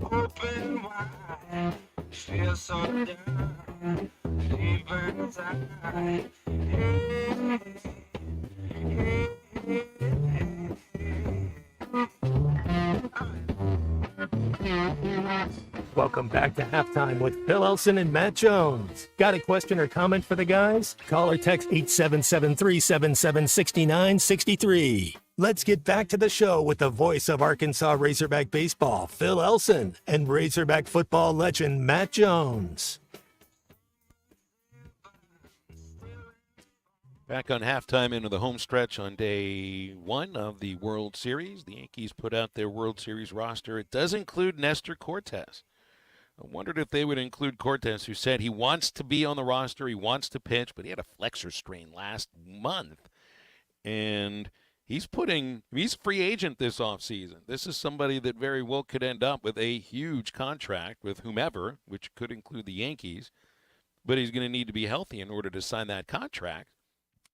open wide. Feel so down, deep inside. Hey, hey, hey, hey, Welcome back to Halftime with Phil Elson and Matt Jones. Got a question or comment for the guys? Call or text 877-377-6963. Let's get back to the show with the voice of Arkansas Razorback baseball, Phil Elson, and Razorback football legend Matt Jones. Back on halftime into the home stretch on day one of the World Series. The Yankees put out their World Series roster. It does include Nestor Cortes. I wondered if they would include Cortes, who said he wants to be on the roster, he wants to pitch, but he had a flexor strain last month. And he's a free agent this offseason. This is somebody that very well could end up with a huge contract with whomever, which could include the Yankees, but he's going to need to be healthy in order to sign that contract.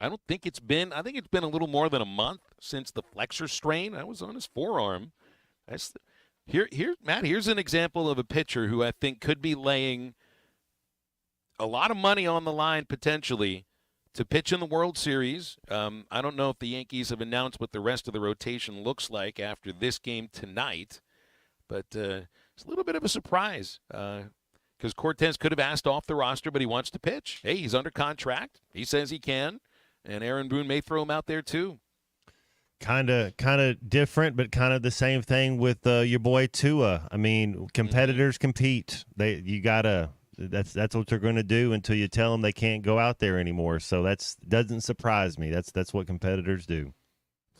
I think it's been a little more than a month since the flexor strain. That was on his forearm. Matt, here's an example of a pitcher who I think could be laying a lot of money on the line potentially to pitch in the World Series. I don't know if the Yankees have announced what the rest of the rotation looks like after this game tonight, but it's a little bit of a surprise because Cortes could have asked off the roster, but he wants to pitch. Hey, he's under contract. He says he can. And Aaron Boone may throw him out there too. Kind of different, but kind of the same thing with your boy Tua. I mean, competitors compete. That's what they're going to do until you tell them they can't go out there anymore. So doesn't surprise me. That's what competitors do.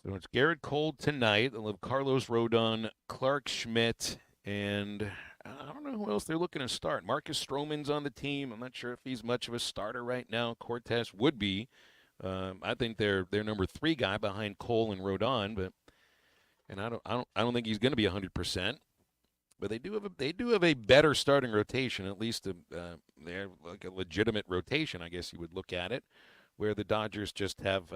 So it's Garrett Cole tonight. They'll have Carlos Rodon, Clark Schmidt, and I don't know who else they're looking to start. Marcus Stroman's on the team. I'm not sure if he's much of a starter right now. Cortes would be. I think they're number 3 guy behind Cole and Rodon, and I don't think he's going to be 100%. But they do have a better starting rotation, at least they're like a legitimate rotation, I guess you would look at it, where the Dodgers just have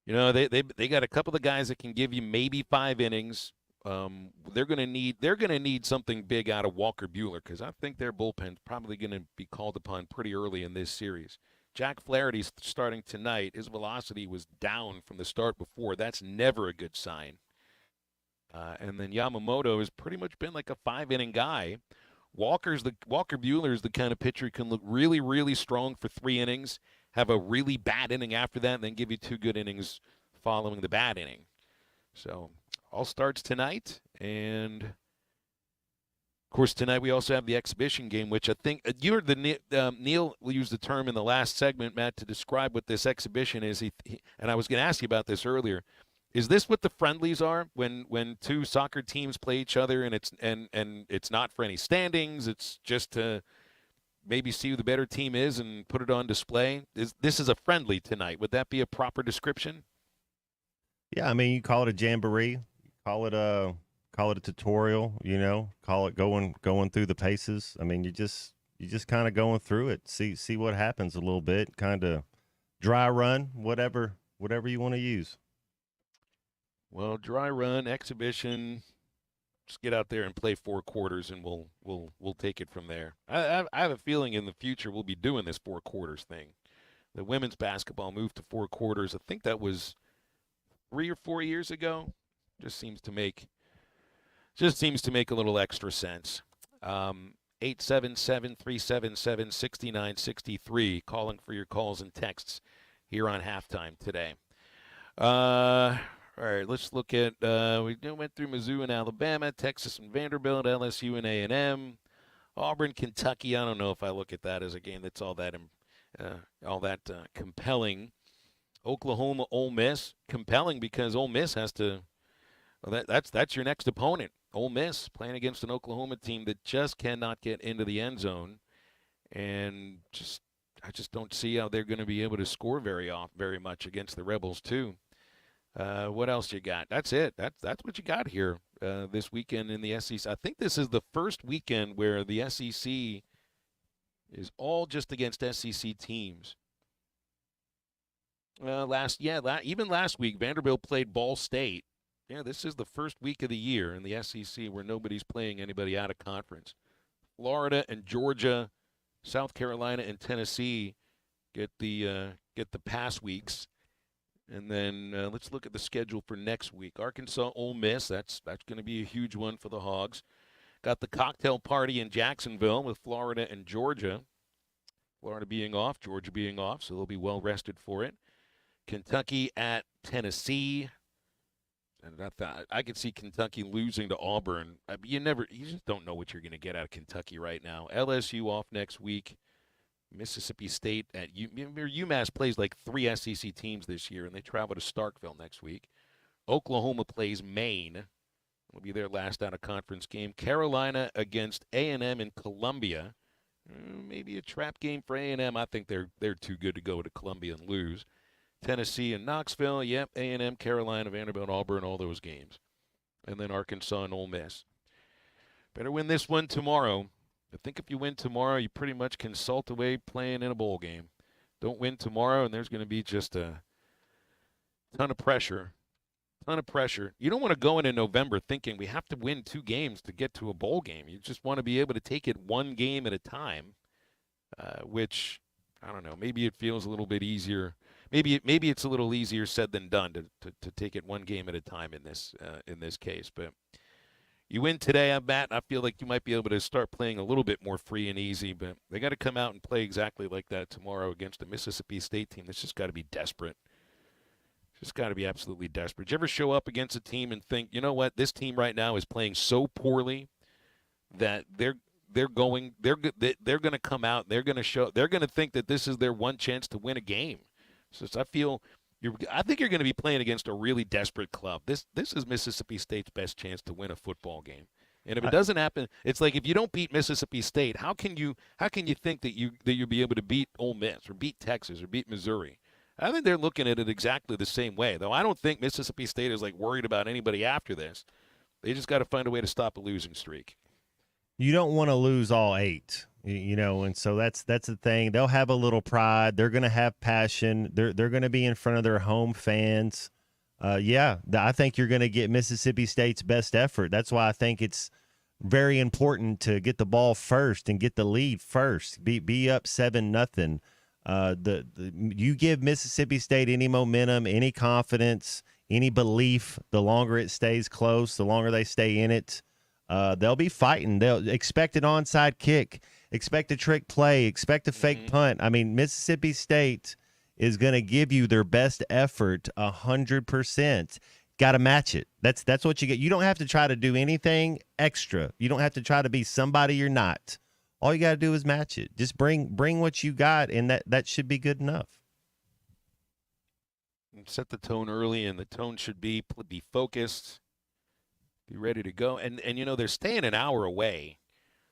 they got a couple of guys that can give you maybe 5 innings. They're going to need something big out of Walker Buehler because I think their bullpen's probably going to be called upon pretty early in this series. Jack Flaherty's starting tonight. His velocity was down from the start before. That's never a good sign. And then Yamamoto has pretty much been like a 5-inning guy. Walker Buehler is the kind of pitcher who can look really, really strong for 3 innings, have a really bad inning after that, and then give you 2 good innings following the bad inning. So all starts tonight, and of course, tonight we also have the exhibition game, which I think Neil used the term in the last segment, Matt, to describe what this exhibition is. And I was going to ask you about this earlier. Is this what the friendlies are when 2 soccer teams play each other and it's not for any standings? It's just to maybe see who the better team is and put it on display. This is a friendly tonight. Would that be a proper description? Yeah, I mean, you call it a jamboree, call it a tutorial, call it going through the paces. I mean, you just kind of going through it, see what happens a little bit, kind of dry run, whatever you want to use. Well, dry run, exhibition, just get out there and play 4 quarters, and we'll take it from there. I have a feeling in the future we'll be doing this 4 quarters thing. The women's basketball moved to 4 quarters. I think that was 3 or 4 years ago. Just seems to make a little extra sense. 877-377-6963, calling for your calls and texts here on Halftime today. All right, let's look at, we went through Mizzou and Alabama, Texas and Vanderbilt, LSU and A&M, Auburn, Kentucky. I don't know if I look at that as a game that's all that compelling. Oklahoma, Ole Miss, compelling because Ole Miss has to, well, that's your next opponent. Ole Miss playing against an Oklahoma team that just cannot get into the end zone, and I just don't see how they're going to be able to score very much against the Rebels too. What else you got? That's it. That's what you got here this weekend in the SEC. I think this is the first weekend where the SEC is all just against SEC teams. Even last week, Vanderbilt played Ball State. Yeah, this is the first week of the year in the SEC where nobody's playing anybody out of conference. Florida and Georgia, South Carolina and Tennessee get the pass weeks. And then let's look at the schedule for next week. Arkansas, Ole Miss, that's going to be a huge one for the Hogs. Got the cocktail party in Jacksonville with Florida and Georgia. Florida being off, Georgia being off, so they'll be well rested for it. Kentucky at Tennessee. And I could see Kentucky losing to Auburn. You just don't know what you're going to get out of Kentucky right now. LSU off next week. Mississippi State at UMass plays like 3 SEC teams this year, and they travel to Starkville next week. Oklahoma plays Maine. It'll be their last out-of-conference game. Carolina against A&M in Columbia. Maybe a trap game for A&M. I think they're too good to go to Columbia and lose. Tennessee and Knoxville, yep, A&M, Carolina, Vanderbilt, Auburn, all those games. And then Arkansas and Ole Miss. Better win this one tomorrow. I think if you win tomorrow, you pretty much can salt away playing in a bowl game. Don't win tomorrow, and there's going to be just a ton of pressure. You don't want to go into November thinking we have to win 2 games to get to a bowl game. You just want to be able to take it 1 game at a time, which, I don't know, maybe it feels a little bit easier. Maybe it's a little easier said than done to take it 1 game at a time in this case. But you win today, Matt. I feel like you might be able to start playing a little bit more free and easy. But they got to come out and play exactly like that tomorrow against a Mississippi State team that's just got to be desperate. Just got to be absolutely desperate. Did you ever show up against a team and think, you know what, this team right now is playing so poorly that they're going to come out, they're going to think that this is their one chance to win a game. So I think you're going to be playing against a really desperate club. This is Mississippi State's best chance to win a football game. And if it doesn't happen, it's like if you don't beat Mississippi State, how can you think that you'll be able to beat Ole Miss or beat Texas or beat Missouri? I think they're looking at it exactly the same way. Though I don't think Mississippi State is like worried about anybody after this. They just got to find a way to stop a losing streak. You don't want to lose all 8. And so that's the thing. They'll have a little pride. They're going to have passion. They're going to be in front of their home fans. I think you're going to get Mississippi State's best effort. That's why I think it's very important to get the ball first and get the lead first. Be up 7-0. You give Mississippi State any momentum, any confidence, any belief. The longer it stays close, the longer they stay in it. They'll be fighting. They'll expect an onside kick. Expect a trick play, expect a fake punt. I mean, Mississippi State is going to give you their best effort 100%. Got to match it. That's what you get. You don't have to try to do anything extra. You don't have to try to be somebody you're not. All you got to do is match it. Just bring what you got, and that should be good enough. Set the tone early, and the tone should be focused, be ready to go. And they're staying an hour away.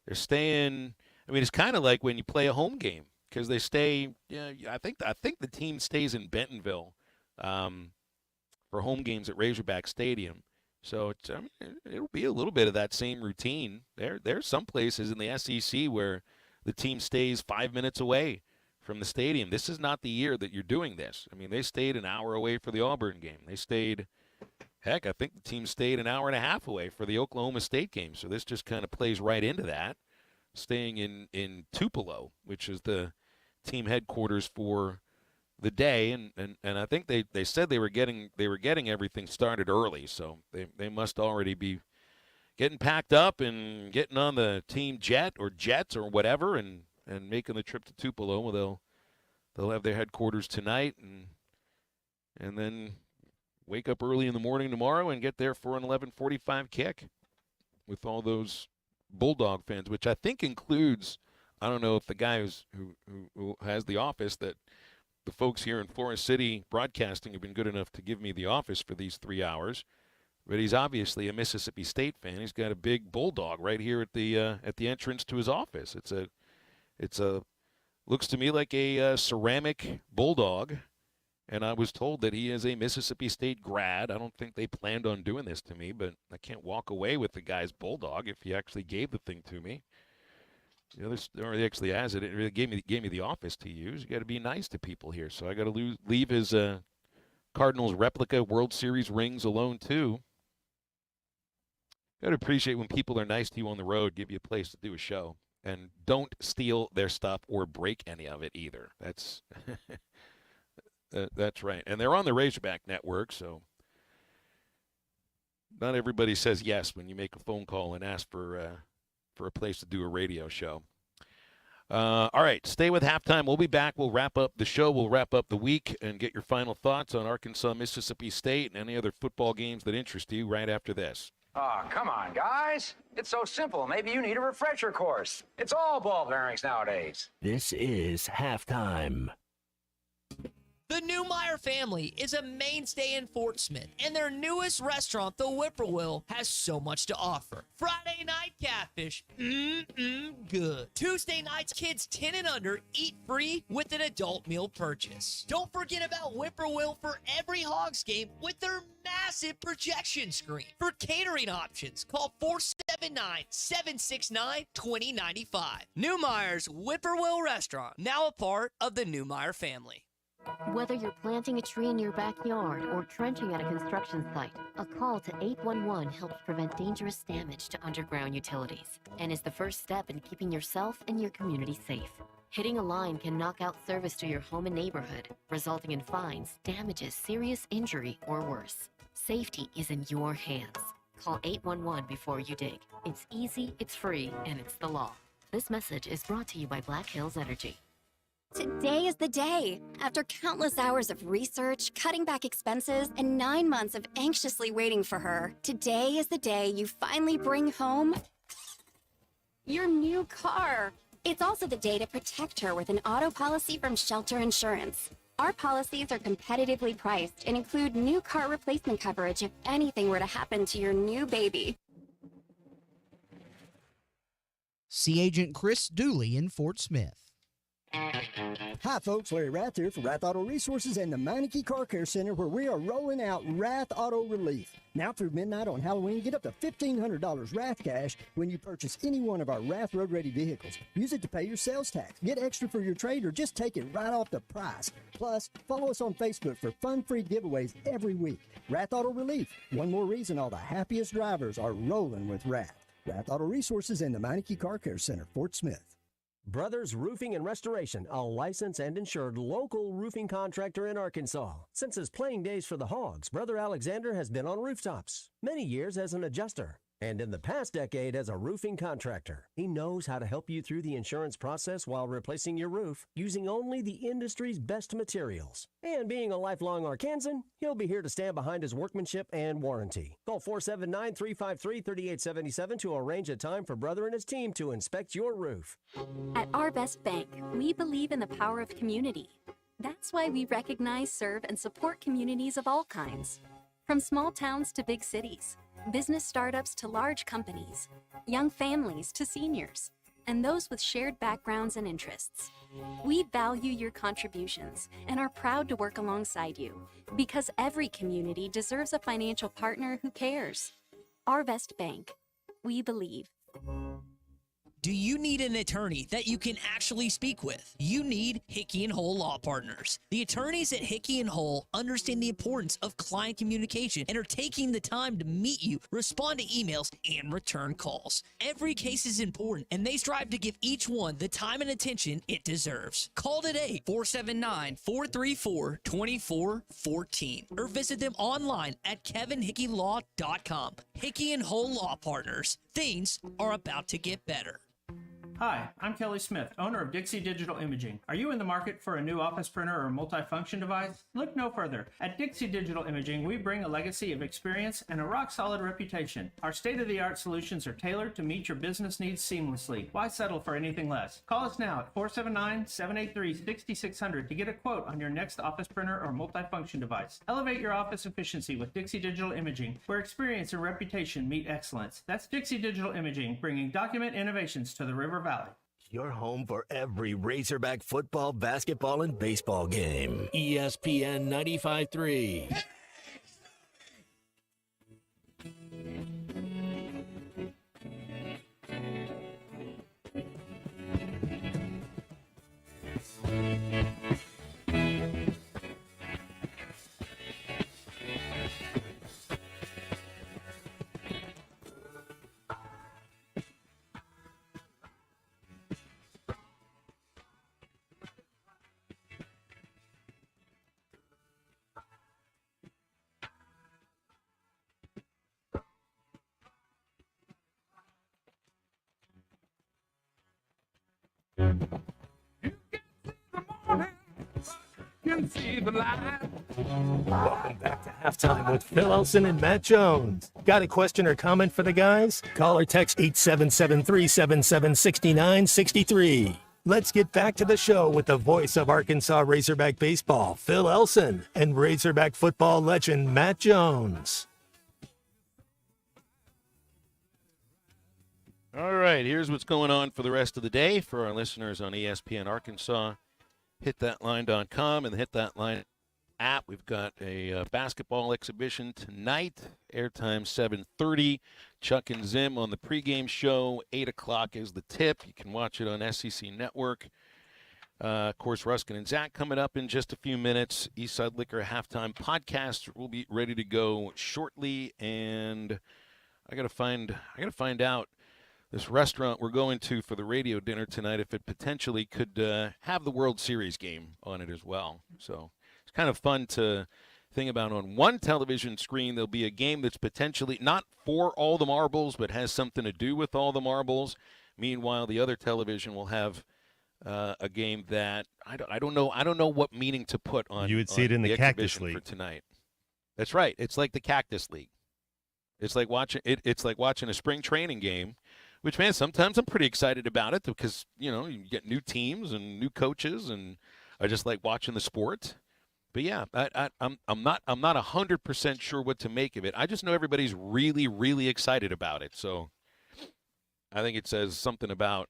They're staying. I mean, it's kind of like when you play a home game because they stay. Yeah, I think the team stays in Bentonville for home games at Razorback Stadium. So it'll be a little bit of that same routine. There's some places in the SEC where the team stays 5 minutes away from the stadium. This is not the year that you're doing this. I mean, they stayed an hour away for the Auburn game. They stayed. Heck, I think the team stayed an hour and a half away for the Oklahoma State game. So this just kind of plays right into that. Staying in Tupelo, which is the team headquarters for the day, and I think they said they were getting everything started early, so they must already be getting packed up and getting on the team jet or jets or whatever, and making the trip to Tupelo. Well, they'll have their headquarters tonight, and then wake up early in the morning tomorrow and get there for an 11:45 kick with all those Bulldog fans, which I think includes, I don't know if the guy who has the office, that the folks here in Forest City Broadcasting have been good enough to give me the office for these 3 hours. But he's obviously a Mississippi State fan. He's got a big Bulldog right here at the entrance to his office. It's a looks to me like a ceramic Bulldog, and I was told that he is a Mississippi State grad. I don't think they planned on doing this to me, but I can't walk away with the guy's Bulldog if he actually gave the thing to me. Or he actually has it. It really gave me the office to use. You got to be nice to people here, so I got to leave his Cardinals replica World Series rings alone too. Got to appreciate when people are nice to you on the road, give you a place to do a show, and don't steal their stuff or break any of it either. That's that's right. And they're on the Razorback Network, so not everybody says yes when you make a phone call and ask for a place to do a radio show. All right, stay with Halftime. We'll be back. We'll wrap up the show. We'll wrap up the week and get your final thoughts on Arkansas, Mississippi State, and any other football games that interest you right after this. Oh, come on, guys. It's so simple. Maybe you need a refresher course. It's all ball bearings nowadays. This is Halftime. The Newmeyer family is a mainstay in Fort Smith, and their newest restaurant, the Whippoorwill, has so much to offer. Friday night catfish, good. Tuesday nights, kids 10 and under eat free with an adult meal purchase. Don't forget about Whippoorwill for every Hogs game with their massive projection screen. For catering options, call 479-769-2095. Newmeyer's Whippoorwill Restaurant, now a part of the Newmeyer family. Whether you're planting a tree in your backyard or trenching at a construction site, a call to 811 helps prevent dangerous damage to underground utilities and is the first step in keeping yourself and your community safe. Hitting a line can knock out service to your home and neighborhood, resulting in fines, damages, serious injury, or worse. Safety is in your hands. Call 811 before you dig. It's easy, it's free, and it's the law. This message is brought to you by Black Hills Energy. Today is the day. After countless hours of research, cutting back expenses, and 9 months of anxiously waiting for her, today is the day you finally bring home your new car. It's also the day to protect her with an auto policy from Shelter Insurance. Our policies are competitively priced and include new car replacement coverage if anything were to happen to your new baby. See Agent Chris Dooley in Fort Smith. Hi folks, Larry Rath here for Rath Auto Resources and the Meineke Car Care Center, where we are rolling out Rath Auto Relief. Now through midnight on Halloween, get up to $1,500 Rath cash when you purchase any one of our Rath Road Ready vehicles. Use it to pay your sales tax, get extra for your trade, or just take it right off the price. Plus, follow us on Facebook for fun-free giveaways every week. Rath Auto Relief, one more reason all the happiest drivers are rolling with Rath. Rath Auto Resources and the Meineke Car Care Center, Fort Smith. Brothers Roofing and Restoration, a licensed and insured local roofing contractor in Arkansas. Since his playing days for the Hogs, Brother Alexander has been on rooftops, many years as an adjuster, and in the past decade as a roofing contractor. He knows how to help you through the insurance process while replacing your roof using only the industry's best materials. And being a lifelong Arkansan, he'll be here to stand behind his workmanship and warranty. Call 479-353-3877 to arrange a time for Brother and his team to inspect your roof. At Our Best Bank, we believe in the power of community. That's why we recognize, serve, and support communities of all kinds. From small towns to big cities, business startups to large companies, young families to seniors, and those with shared backgrounds and interests. We value your contributions and are proud to work alongside you, because every community deserves a financial partner who cares. Our Best Bank. We believe. Do you need an attorney that you can actually speak with? You need Hickey and Hole Law Partners. The attorneys at Hickey and Hole understand the importance of client communication and are taking the time to meet you, respond to emails, and return calls. Every case is important, and they strive to give each one the time and attention it deserves. Call today, 479-434-2414, or visit them online at kevinhickeylaw.com. Hickey and Hole Law Partners. Things are about to get better. Hi, I'm Kelly Smith, owner of Dixie Digital Imaging. Are you in the market for a new office printer or multifunction device? Look no further. At Dixie Digital Imaging, we bring a legacy of experience and a rock-solid reputation. Our state-of-the-art solutions are tailored to meet your business needs seamlessly. Why settle for anything less? Call us now at 479-783-6600 to get a quote on your next office printer or multifunction device. Elevate your office efficiency with Dixie Digital Imaging, where experience and reputation meet excellence. That's Dixie Digital Imaging, bringing document innovations to the River Valley. Your home for every Razorback football, basketball, and baseball game. ESPN 95.3. Can see the light. Welcome back to Halftime with Phil Elson and Matt Jones. Got a question or comment for the guys? Call or text 877-377-6963. Let's get back to the show with the voice of Arkansas Razorback baseball, Phil Elson, and Razorback football legend Matt Jones. All right, here's what's going on for the rest of the day for our listeners on ESPN Arkansas. HitThatLine.com and the Hit That Line app. We've got a basketball exhibition tonight. Airtime 7:30. Chuck and Zim on the pregame show. 8 o'clock is the tip. You can watch it on SEC Network. Of course, Ruskin and Zach coming up in just a few minutes. Eastside Liquor halftime podcast will be ready to go shortly. And I gotta find out this restaurant we're going to for the radio dinner tonight, if it potentially could have the World Series game on it as well. So it's kind of fun to think about. On one television screen, there'll be a game that's potentially not for all the marbles, but has something to do with all the marbles. Meanwhile, the other television will have a game that I don't know what meaning to put on. You would see it in the Cactus exhibition League for tonight. That's right. It's like the Cactus League. It's like watching a spring training game. Which, man, sometimes I'm pretty excited about it because, you get new teams and new coaches, and I just like watching the sport. But, yeah, I'm not 100% sure what to make of it. I just know everybody's really, really excited about it. So I think it says something about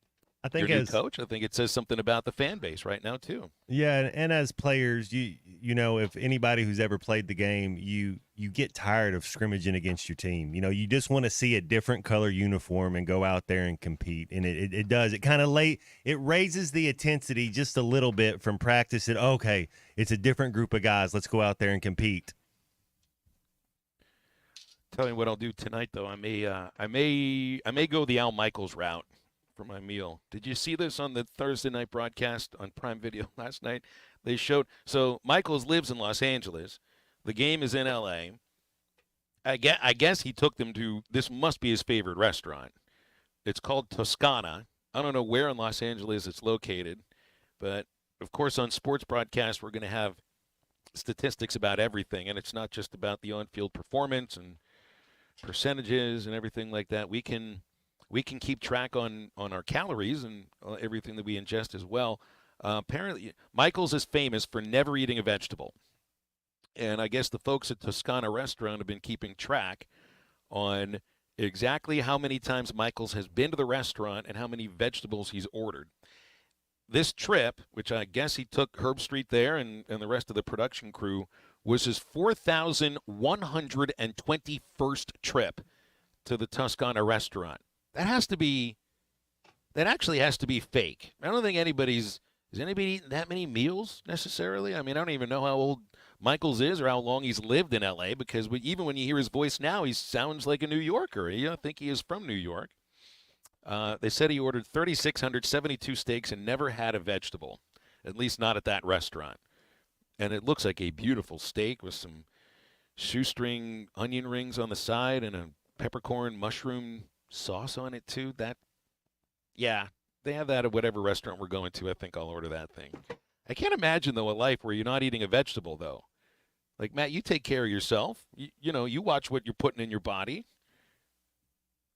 your new coach. I think it says something about the fan base right now, too. Yeah, and as players, you know, if anybody who's ever played the game, you get tired of scrimmaging against your team. You just want to see a different color uniform and go out there and compete. And it does. It kind of it raises the intensity just a little bit from practice. Okay, it's a different group of guys. Let's go out there and compete. Tell you what I'll do tonight, though. I may go the Al Michaels route for my meal. Did you see this on the Thursday night broadcast on Prime Video last night? They showed, so Michaels lives in Los Angeles. The game is in L.A. I guess he took them to, this must be his favorite restaurant. It's called Toscana. I don't know where in Los Angeles it's located, but of course on sports broadcast we're going to have statistics about everything, and it's not just about the on-field performance and percentages and everything like that. We can keep track on our calories and everything that we ingest as well. Apparently, Michael's is famous for never eating a vegetable. And I guess the folks at Toscana Restaurant have been keeping track on exactly how many times Michael's has been to the restaurant and how many vegetables he's ordered. This trip, which I guess he took Herb Street there and the rest of the production crew, was his 4,121st trip to the Toscana Restaurant. That has to be that actually has to be fake. I don't think is anybody eating that many meals necessarily? I mean, I don't even know how old Michaels is or how long he's lived in L.A. because even when you hear his voice now, he sounds like a New Yorker. I think he is from New York. They said he ordered 3,672 steaks and never had a vegetable, at least not at that restaurant. And it looks like a beautiful steak with some shoestring onion rings on the side and a peppercorn mushroom sauce on it too. Yeah, they have that at whatever restaurant we're going to. I think I'll order that thing. I can't imagine, though, a life where you're not eating a vegetable, though. Like, Matt, you take care of yourself. You watch what you're putting in your body.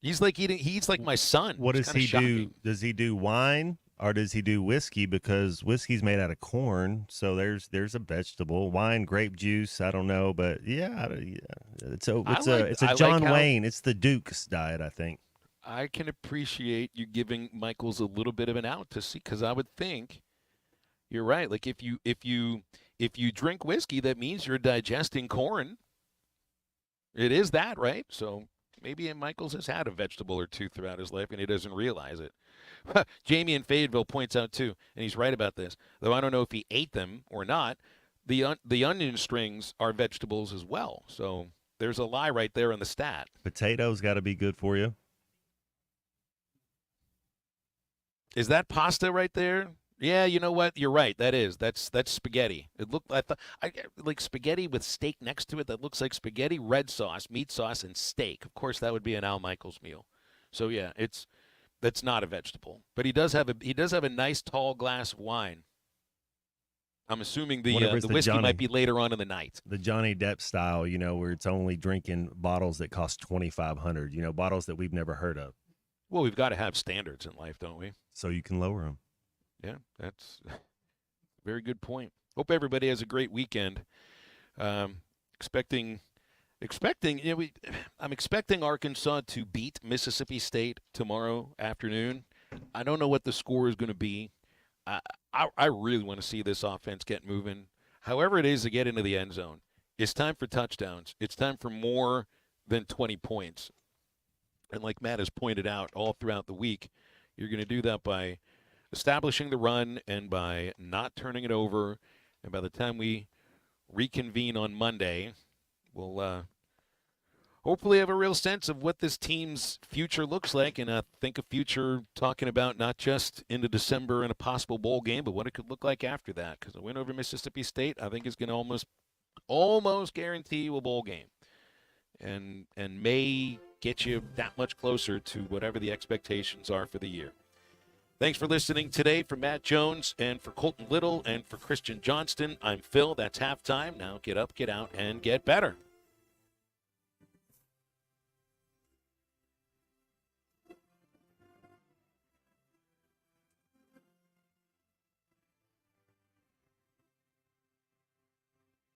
He's like my son. What does he do? Does he do wine or does he do whiskey? Because whiskey's made out of corn, so there's a vegetable. Wine, grape juice, I don't know, but it's a John Wayne. It's the Duke's diet, I think. I can appreciate you giving Michaels a little bit of an out to see, because I would think you're right. Like if you drink whiskey, that means you're digesting corn. It is that, right? So maybe Michaels has had a vegetable or two throughout his life and he doesn't realize it. Jamie in Fayetteville points out too, and he's right about this, though I don't know if he ate them or not. The onion strings are vegetables as well. So there's a lie right there in the stat. Potatoes got to be good for you. Is that pasta right there? Yeah, you know what? You're right. That's spaghetti. It looked like spaghetti with steak next to it. That looks like spaghetti, red sauce, meat sauce, and steak. Of course, that would be an Al Michaels meal. So yeah, that's not a vegetable. But he does have a nice tall glass of wine. I'm assuming the whiskey might be later on in the night. The Johnny Depp style, where it's only drinking bottles that cost $2,500. Bottles that we've never heard of. Well, we've got to have standards in life, don't we? So you can lower them. Yeah, that's a very good point. Hope everybody has a great weekend. I'm expecting Arkansas to beat Mississippi State tomorrow afternoon. I don't know what the score is going to be. I really want to see this offense get moving. However it is to get into the end zone, it's time for touchdowns. It's time for more than 20 points. And like Matt has pointed out all throughout the week, you're going to do that by establishing the run and by not turning it over. And by the time we reconvene on Monday, we'll hopefully have a real sense of what this team's future looks like. And think a future talking about not just into December and a possible bowl game, but what it could look like after that. Because a win over Mississippi State, I think, is going to almost guarantee you a bowl game. And may get you that much closer to whatever the expectations are for the year. Thanks for listening today. For Matt Jones and for Colton Little and for Christian Johnston, I'm Phil. That's halftime. Now get up, get out, and get better.